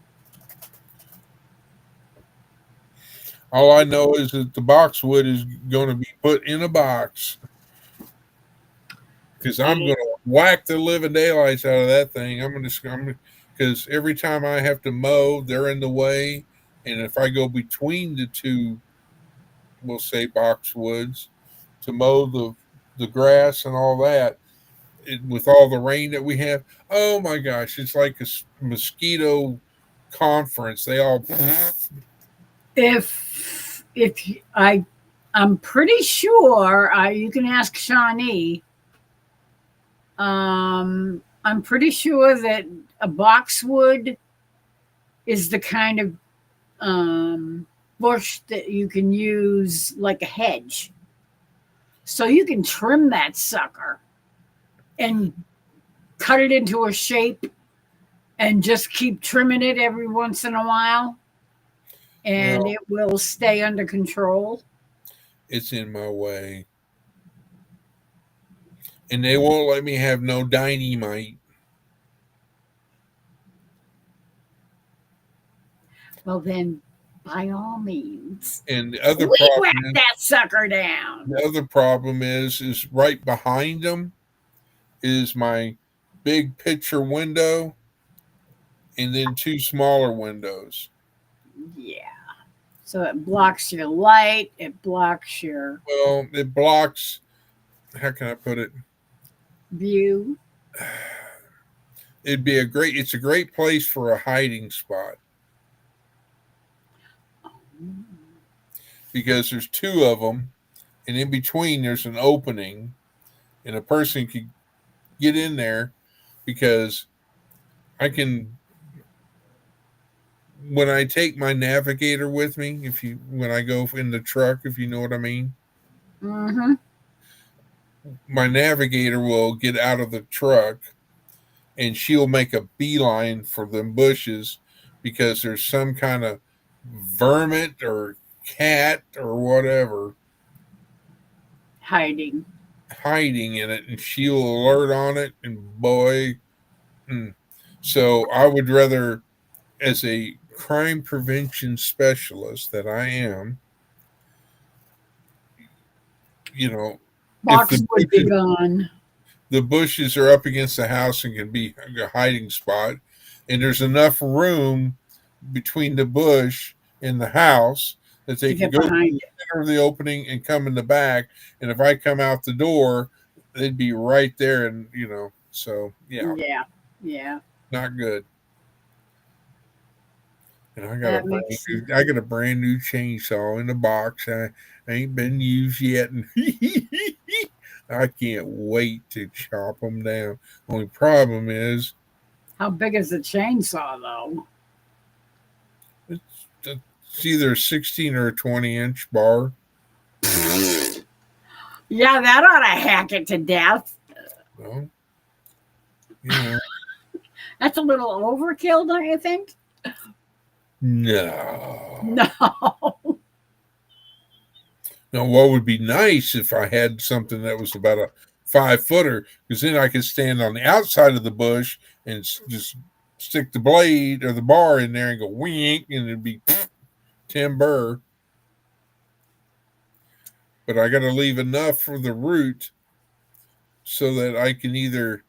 B: All I know is that the boxwood is going to be put in a box because I'm going to whack the living daylights out of that thing. Because every time I have to mow, they're in the way, and if I go between the two, we'll say boxwoods, to mow the grass and all that, with all the rain that we have, oh my gosh, it's like a mosquito conference. They all.
A: I'm pretty sure you can ask Shawnee. I'm pretty sure that a boxwood is the kind of bush that you can use like a hedge. So you can trim that sucker and cut it into a shape and just keep trimming it every once in a while and
B: Well,
A: it will stay under control.
B: it's in my way. And they won't let me have no dynamite.
A: Well, then, by all means,
B: And the other
A: weed
B: problem
A: whack
B: is,
A: that sucker down.
B: the other problem is right behind them is my big picture window and then two smaller windows.
A: Yeah. So it blocks your light, it blocks your
B: Well, it blocks, how can I put it?
A: view.
B: It's a great place for a hiding spot because there's two of them, and in between there's an opening, and a person could get in there because I can. When I take my navigator with me, when I go in the truck, if you know what I mean,
A: Mm-hmm.
B: my navigator will get out of the truck and she'll make a beeline for them bushes because there's some kind of vermin or cat or whatever
A: Hiding.
B: hiding in it, and she'll alert on it. And boy, so I would rather, as a crime prevention specialist that I am, you know, if
A: Box would be gone.
B: the bushes are up against the house and can be a hiding spot, and there's enough room between the bush and the house that
A: To
B: they can
A: get
B: go
A: behind it.
B: through the opening and come in the back. And if I come out the door, they'd be right there. And so yeah,
A: Yeah. Yeah.
B: not good. And
A: That makes
B: I got a brand new chainsaw in the box. I ain't been used yet, and I can't wait to chop them down. Only problem is
A: how big is the chainsaw though?
B: it's either a 16 or a 20-inch bar.
A: Yeah, that ought to hack it to death.
B: Well, you know,
A: That's a little overkill, don't you think?
B: no.
A: No.
B: Now, what would be nice if I had something that was about a 5-footer, because then I could stand on the outside of the bush and just stick the blade or the bar in there and go wink, and it'd be timber. But I got to leave enough for the root so that I can either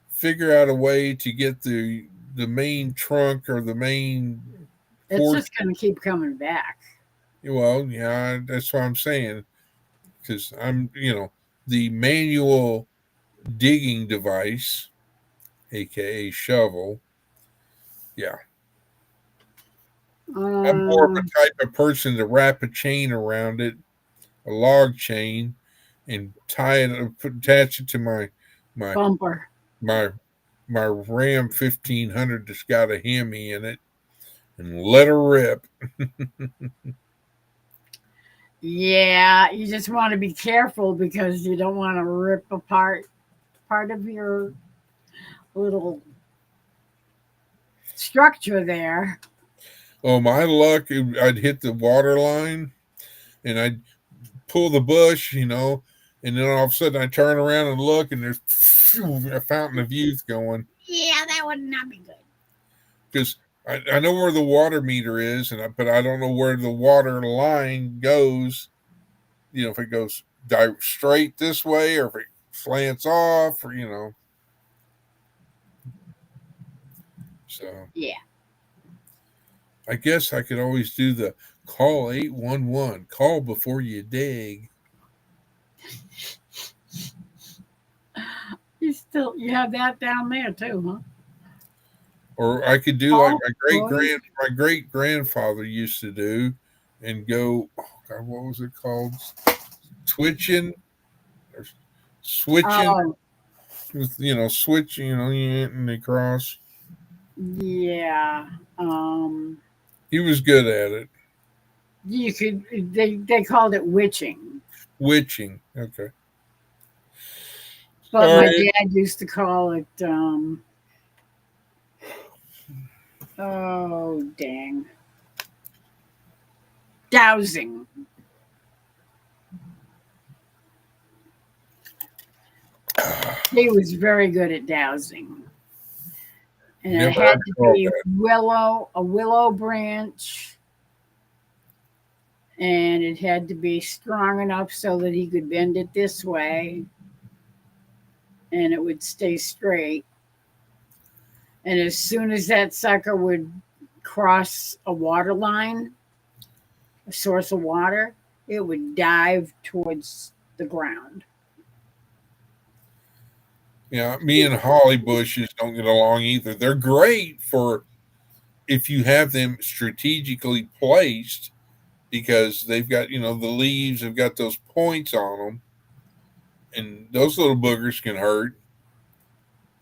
B: figure out a way to get the main trunk or the main
A: It's
B: porch.
A: just going to keep coming back.
B: Well, yeah, that's what I'm saying. Because the manual digging device, aka shovel. Yeah. I'm more of a type of person to wrap a chain around it, a log chain, and attach it to my
A: Bumper.
B: my my Ram 1500 that's got a Hemi in it, and let her rip.
A: Yeah, you just want to be careful because you don't want to rip apart part of your little structure there.
B: Oh, my luck, I'd hit the water line and I'd pull the bush, and then all of a sudden I turn around and look, and there's a fountain of youth going.
D: Yeah, that would not be good.
B: Because I know where the water meter is, but I don't know where the water line goes. If it goes straight this way or if it slants off, or. So
A: Yeah.
B: I guess I could always do the call 811. Call before you dig.
A: You have that down there too, huh?
B: Or I could do like my great grandfather used to do, and go. Oh God, what was it called? Twitching or switching.
A: Oh,
B: with switching, and they cross.
A: Yeah.
B: He was good at it.
A: You could. They called it witching,
B: Witching. Okay.
A: but my
B: Sorry.
A: dad used to call it. Oh dang. Dowsing. He was very good at dowsing. And
B: Never
A: it had to
B: called
A: be
B: that.
A: a willow branch, and it had to be strong enough so that he could bend it this way and it would stay straight. And as soon as that sucker would cross a water line, a source of water, it would dive towards the ground.
B: Yeah, me and holly bushes don't get along either. They're great for if you have them strategically placed because they've got, the leaves have got those points on them, and those little boogers can hurt.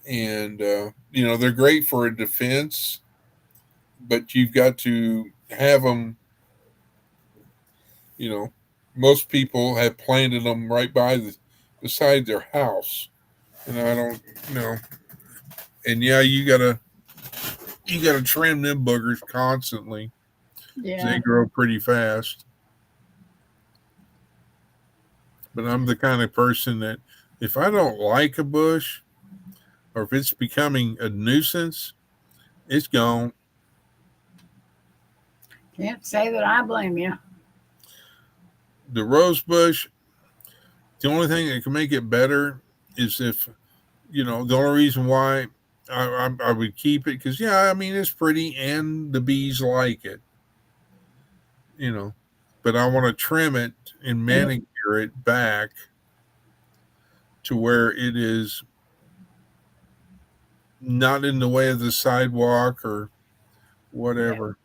B: And, they're great for a defense, but you've got to have them, you know, most people have planted them right by beside their house. And I don't, and yeah, you gotta trim them boogers constantly.
A: Yeah.
B: They grow pretty fast. But I'm the kind of person that if I don't like a bush or if it's becoming a nuisance, it's gone.
A: Can't say that I blame you.
B: The rose bush, the only thing that can make it better is if, the only reason why I would keep it because, yeah, I mean, it's pretty and the bees like it, but I want to trim it and manicure it back to where it is not in the way of the sidewalk or whatever.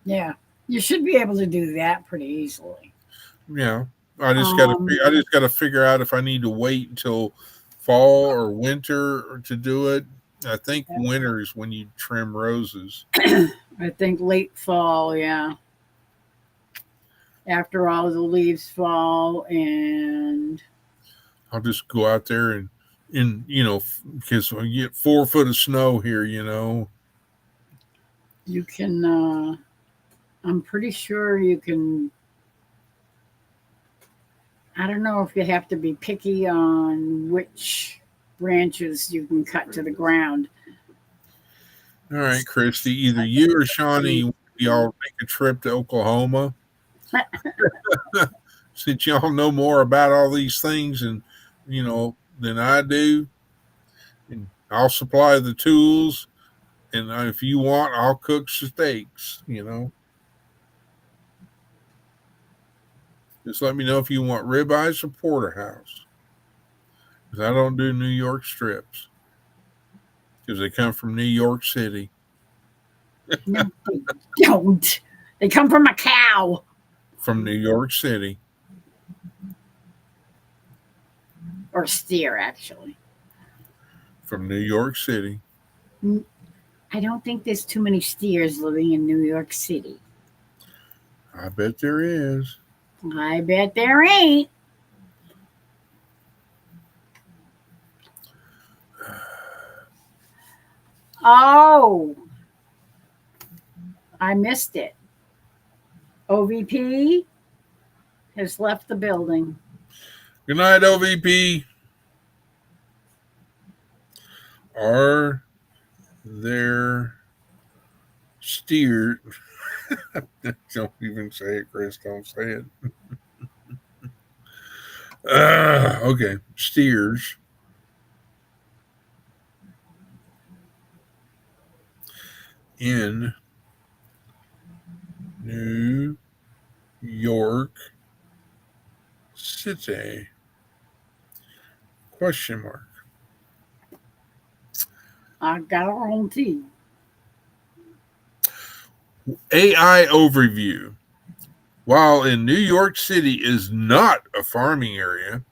A: Yeah. You should be able to do that pretty easily.
B: Yeah. I just gotta figure out if I need to wait until fall or winter to do it. I think winter is when you trim roses.
A: I think late fall, yeah. After all the leaves fall, and
B: I'll just go out there and because we get 4 foot of snow here,
A: you can I'm pretty sure you can. I don't know if you have to be picky on which branches you can cut to the ground.
B: All right, Christy, either you or Shawnee, y'all make a trip to Oklahoma. Since y'all know more about all these things and than I do, and I'll supply the tools, and if you want, I'll cook steaks. Just let me know if you want ribeyes or porterhouse, because I don't do New York strips because they come from New York City.
A: No, they don't. They come from a cow.
B: From New York City.
A: Or steer, actually.
B: From New York City.
A: I don't think there's too many steers living in New York City.
B: I bet there is.
A: I bet there ain't. Oh, I missed it. OVP has left the building.
B: Good night, OVP. Are there steers? Don't even say it, Chris. Don't say it. Okay. Steers in New York City? Question mark.
A: I got our own tea.
B: AI overview. While in New York City is not a farming area,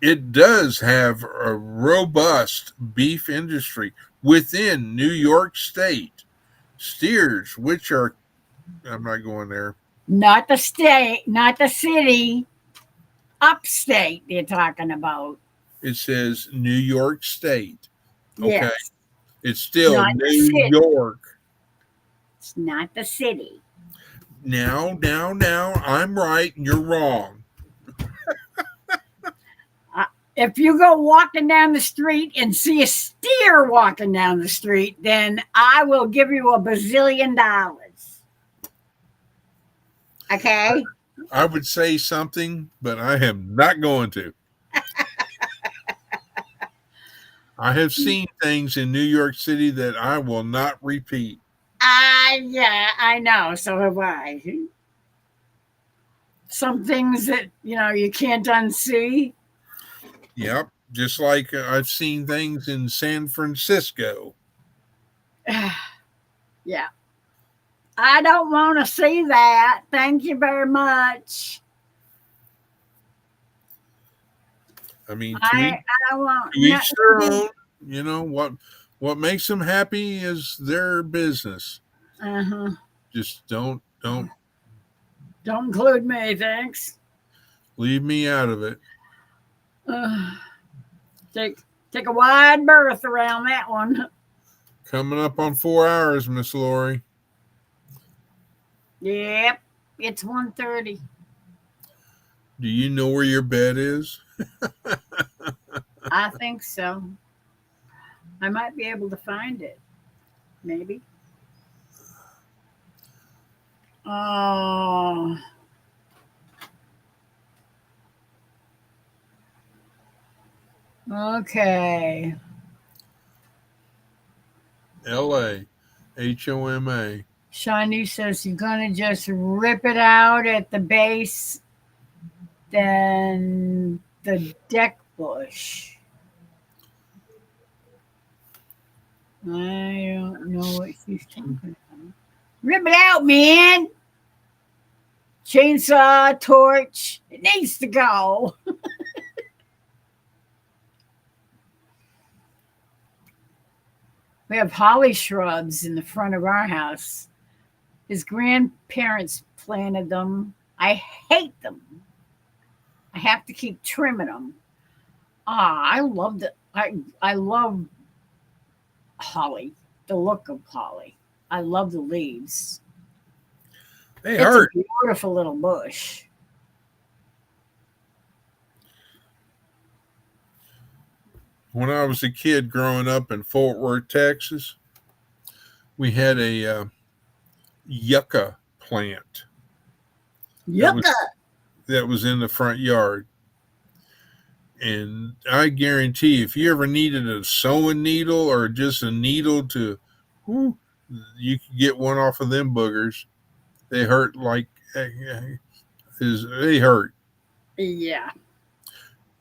B: It does have a robust beef industry within New York State. Steers, which are, I'm not going there.
A: Not the state, not the city, upstate. They're talking about.
B: It says New York State. Okay.
A: Yes,
B: It's still
A: Not the
B: New
A: city.
B: York.
A: it's not the city.
B: Now, I'm right and you're wrong.
A: If you go walking down the street and see a steer walking down the street, then I will give you $1 bazillion. Okay?
B: I would say something, but I am not going to. I have seen things in New York City that I will not repeat.
A: Yeah, I know. So have I. Some things that, you can't unsee.
B: Yep. Just like I've seen things in San Francisco.
A: Yeah. I don't want to see that. Thank you very much.
B: I mean,
A: I won't.
B: to each their own. You know what makes them happy is their business.
A: Uh-huh.
B: Just don't
A: Don't include me, thanks.
B: leave me out of it.
A: Take a wide berth around that one.
B: Coming up on 4 hours, Miss Lori.
A: Yep, it's 1:30.
B: Do you know where your bed is?
A: I think so. I might be able to find it. Maybe. Oh. Okay.
B: L.A. HOMA.
A: Shani says you're gonna just rip it out at the base, then the deck bush. I don't know what she's talking about. Rip it out, man. Chainsaw, torch. It needs to go. We have holly shrubs in the front of our house. His grandparents planted them. I hate them. I have to keep trimming them. I love I love holly, the look of holly. I love the leaves.
B: They
A: It's
B: hurt.
A: a beautiful little bush.
B: When I was a kid growing up in Fort Worth, Texas, we had a yucca plant
A: Yucca.
B: that was in the front yard. And I guarantee if you ever needed a sewing needle or just a needle to, you could get one off of them boogers. They hurt like, they hurt.
A: Yeah.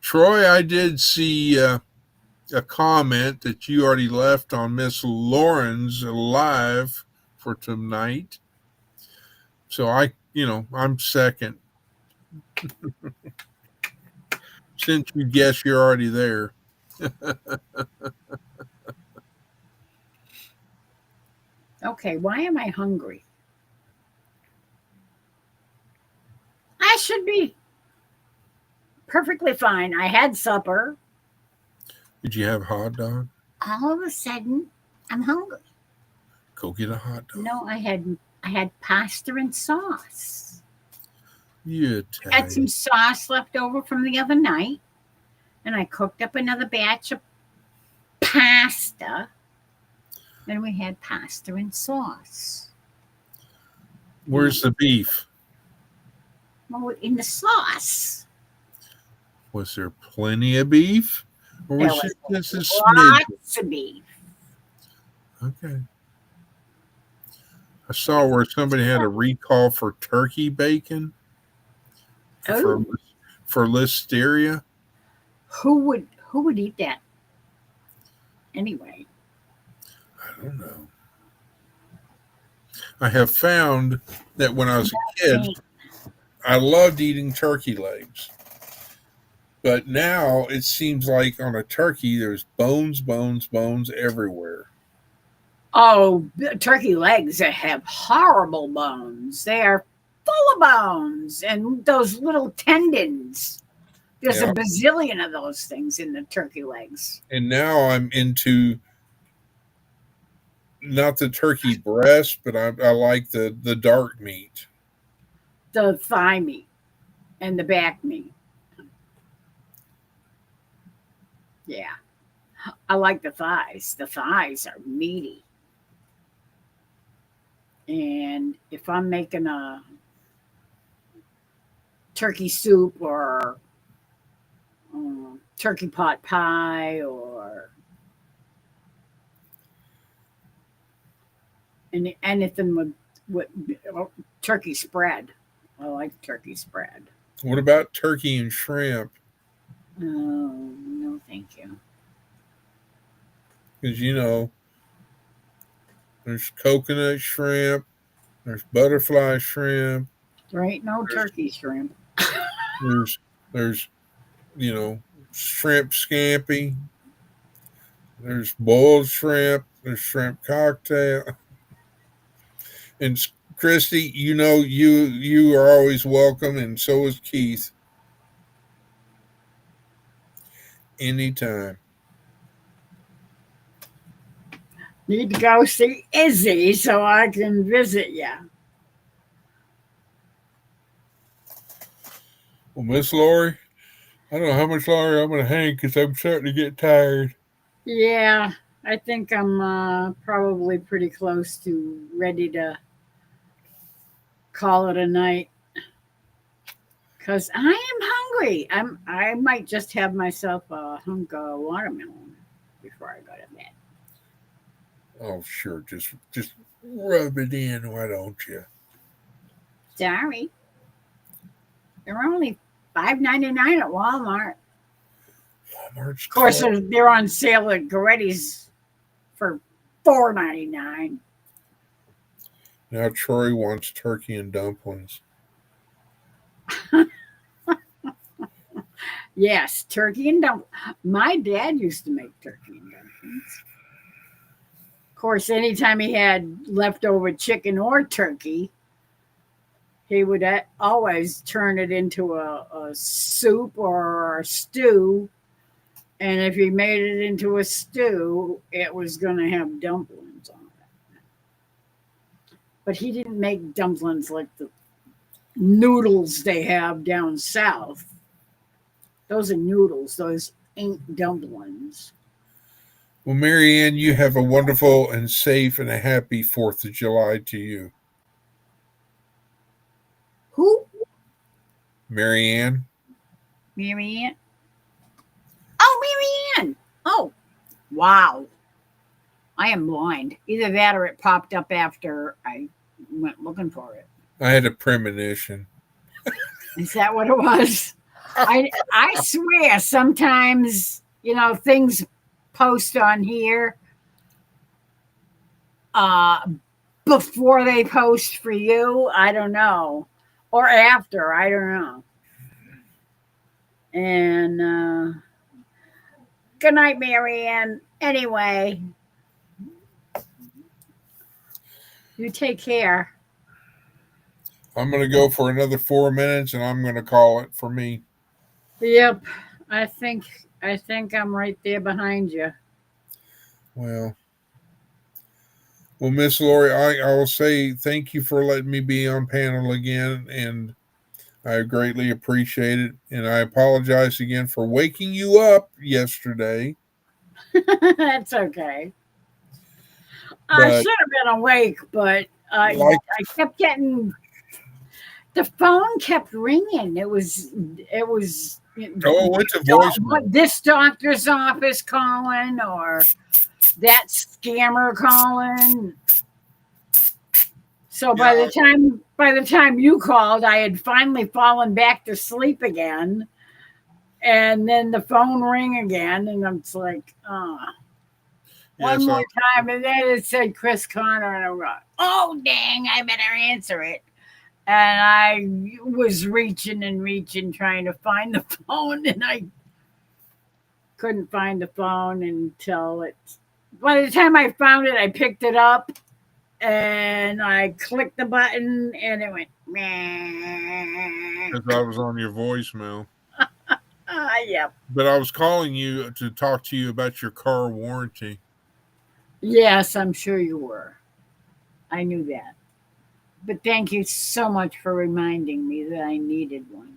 B: Troy, I did see a comment that you already left on Miss Lauren's live for tonight. So I'm second. Since you guess you're already there.
A: Okay, why am I hungry? I should be perfectly fine. I had supper.
B: Did you have a hot dog?
A: All of a sudden, I'm hungry.
B: Go get a hot dog.
A: No, I had pasta and sauce.
B: You
A: Had some
B: Italian.
A: sauce left over from the other night, and I cooked up another batch of pasta. And we had pasta and sauce.
B: Where's the beef?
A: Well, in the sauce.
B: Was there plenty of beef? Or
A: There
B: was it
A: was
B: just a smidge?
A: Lots of beef.
B: Okay. I saw where somebody had a recall for turkey bacon
A: Oh,
B: for listeria.
A: who would eat that? Anyway.
B: I don't know. I have found that when I was a kid, I loved eating turkey legs. But now it seems like on a turkey, there's bones, bones, bones everywhere.
A: Oh, turkey legs that have horrible bones. They are full of bones and those little tendons. There's
B: Yeah.
A: a bazillion of those things in the turkey legs.
B: And now I'm into not the turkey breast, but I like the dark meat.
A: The thigh meat and the back meat. Yeah. I like the thighs. The thighs are meaty. And if I'm making a turkey soup or turkey pot pie or anything with turkey spread, I like turkey spread.
B: What about turkey and shrimp?
A: Oh, no, thank you.
B: Because, there's coconut shrimp, there's butterfly shrimp,
A: There ain't no turkey shrimp.
B: there's shrimp scampi, there's boiled shrimp, there's shrimp cocktail. And Christy, you are always welcome, and so is Keith. Anytime.
A: Need to go see Izzy so I can visit you.
B: Well, Miss Lori, I don't know how much longer I'm going to hang because I'm starting to get tired.
A: Yeah, I think I'm probably pretty close to ready to call it a night. Because I am hungry. I might just have myself a hunk of watermelon before I go to bed.
B: Oh, sure. Just rub it in, why don't you?
A: Sorry. They're only $5.99 at Walmart.
B: Walmart's
A: Of course,
B: closed.
A: they're on sale at Goretti's for $4.99.
B: Now Troy wants turkey and dumplings.
A: Yes, turkey and dumplings. My dad used to make turkey and dumplings. Of course, anytime he had leftover chicken or turkey, he would always turn it into a soup or a stew. And if he made it into a stew, it was going to have dumplings on it. But he didn't make dumplings like the noodles they have down south. Those are noodles. Those ain't dumplings.
B: Well, Marianne, you have a wonderful and safe and a happy 4th of July to you.
A: Who?
B: Marianne?
A: Marianne? Oh, Marianne. Oh, wow. I am blind. Either that or it popped up after I went looking for it.
B: I had a premonition.
A: Is that what it was? I swear sometimes, things post on here before they post for you. I don't know. Or after. I don't know. And good night, Marianne. Anyway, you take care.
B: I'm going to go for another 4 minutes, and I'm going to call it for me.
A: Yep. I think I'm right there behind you.
B: Well, Miss Lori, I will say thank you for letting me be on panel again, and I greatly appreciate it. And I apologize again for waking you up yesterday.
A: That's okay. I should have been awake, but I kept getting the phone kept ringing. It was
B: went to voicemail.
A: This doctor's office calling or that scammer calling. So by the time you called, I had finally fallen back to sleep again. And then the phone rang again, and I'm just like, one more time. And then it said Chris Connor, and I'm like, oh, dang, I better answer it. and I was reaching and reaching trying to find the phone, and I couldn't find the phone until it. By the time I found it, I picked it up and I clicked the button, and it went. Meh.
B: Because I was on your voicemail.
A: Yeah.
B: But I was calling you to talk to you about your car warranty.
A: Yes, I'm sure you were. I knew that. But thank you so much for reminding me that I needed one.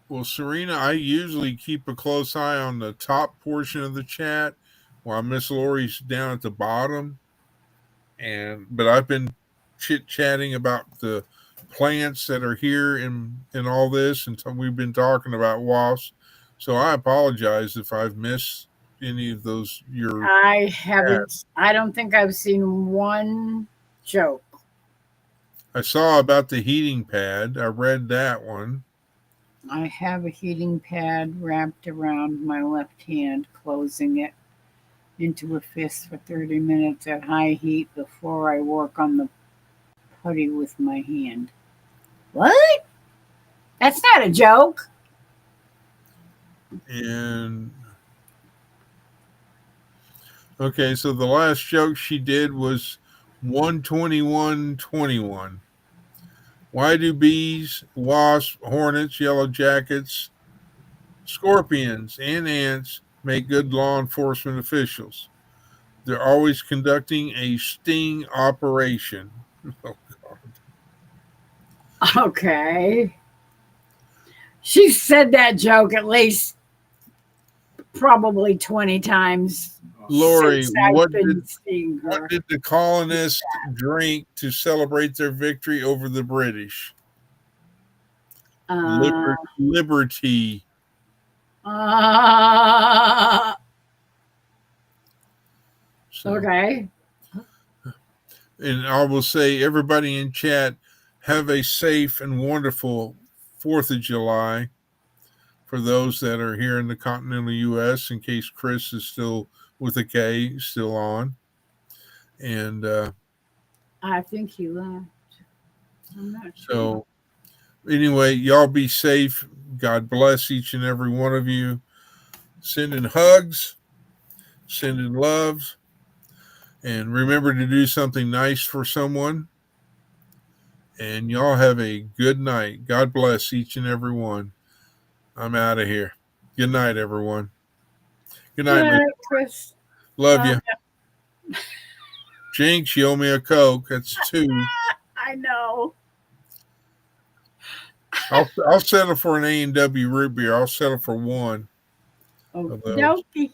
B: Well, Serena, I usually keep a close eye on the top portion of the chat while Miss Lori's down at the bottom. But I've been chit chatting about the plants that are here in all this, and we've been talking about wasps. So I apologize if I've missed any of those.
A: I haven't. I don't think I've seen one joke.
B: I saw about the heating pad. I read that one.
A: I have a heating pad wrapped around my left hand, closing it into a fist for 30 minutes at high heat before I work on the putty with my hand. What? That's not a joke.
B: And okay, so the last joke she did was 12121. Why do bees, wasps, hornets, yellow jackets, scorpions, and ants make good law enforcement officials? They're always conducting a sting operation. Oh, God.
A: Okay. She said that joke at least probably 20 times.
B: Lori,
A: since I've
B: what
A: been seeing her.
B: did the colonists drink to celebrate their victory over the British? Liberty. So,
A: Okay.
B: and I will say, everybody in chat, have a safe and wonderful 4th of July for those that are here in the continental U.S., in case Chris is still with a K, still on. And
A: I think he left. I'm not sure.
B: so, anyway, y'all be safe. God bless each and every one of you. Sending hugs, sending loves, and remember to do something nice for someone. And y'all have a good night. God bless each and every one. I'm out of here. Good night, everyone. Good night,
A: Good night, Chris.
B: Love you. Jinx, you owe me a Coke. That's 2.
A: I know.
B: I'll settle for an A&W root beer. I'll settle for 1 of those.
A: Dokey.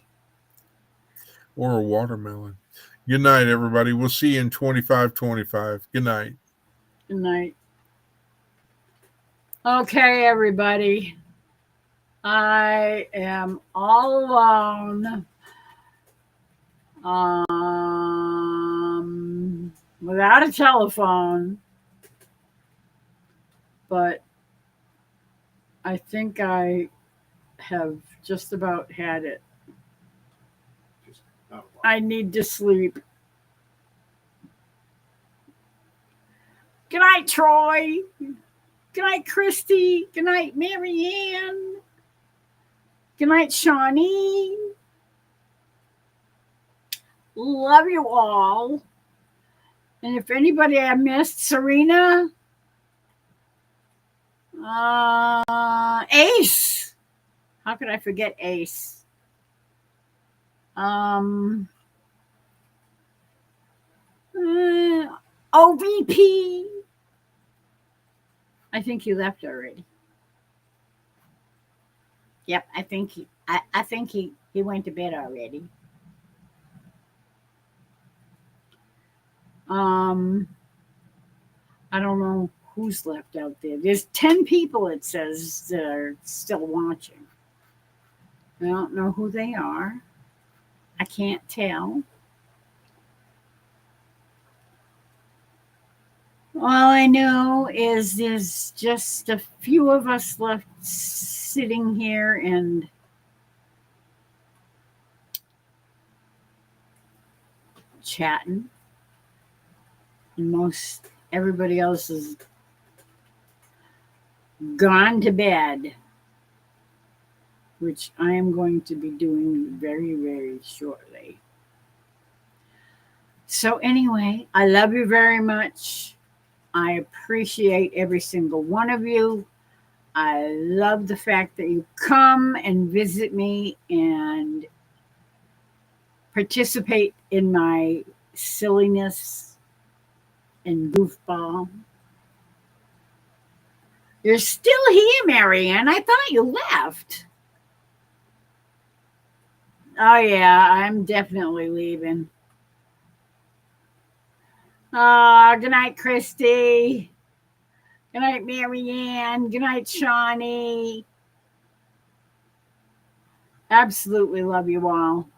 B: Or a watermelon. Good night, everybody. We'll see you in 2525. Good night.
A: Good night. Okay, everybody. I am all alone. Without a telephone. But I think I have just about had it. I need to sleep. Good night, Troy. Good night, Christy. Good night, Marianne. Good night, Shawnee. Love you all. And if anybody I missed, Serena, Ace. How could I forget Ace? OVP. I think he left already. Yep, I think he went to bed already. I don't know who's left out there. There's 10 people, it says, that are still watching. I don't know who they are. I can't tell. All I know is there's just a few of us left sitting here and chatting. And everybody else is gone to bed, which I am going to be doing very, very shortly. So, anyway, I love you very much. I appreciate every single one of you. I love the fact that you come and visit me and participate in my silliness and goofball. You're still here, Marianne. I thought you left. Oh, yeah, I'm definitely leaving. Good night, Christy. Good night, Marianne. Good night, Shawnee. Absolutely love you all.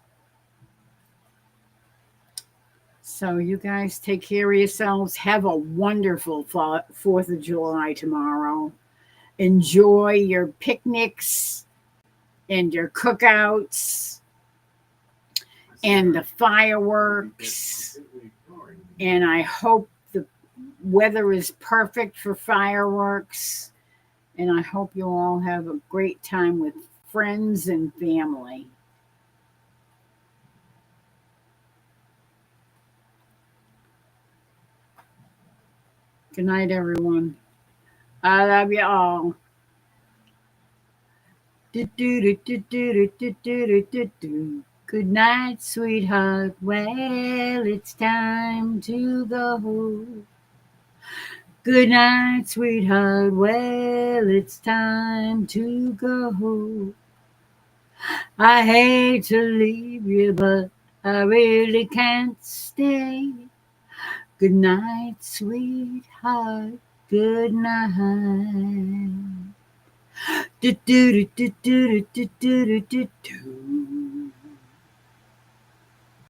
A: So you guys take care of yourselves. Have a wonderful 4th of July tomorrow. Enjoy your picnics and your cookouts and the fireworks. And I hope the weather is perfect for fireworks. And I hope you all have a great time with friends and family. Good night, everyone. I love you all. Good night, sweetheart. Well, it's time to go. Good night, sweetheart. Well, it's time to go. I hate to leave you, but I really can't stay. Good night, sweetheart. Good night. Do do do do do do do do do.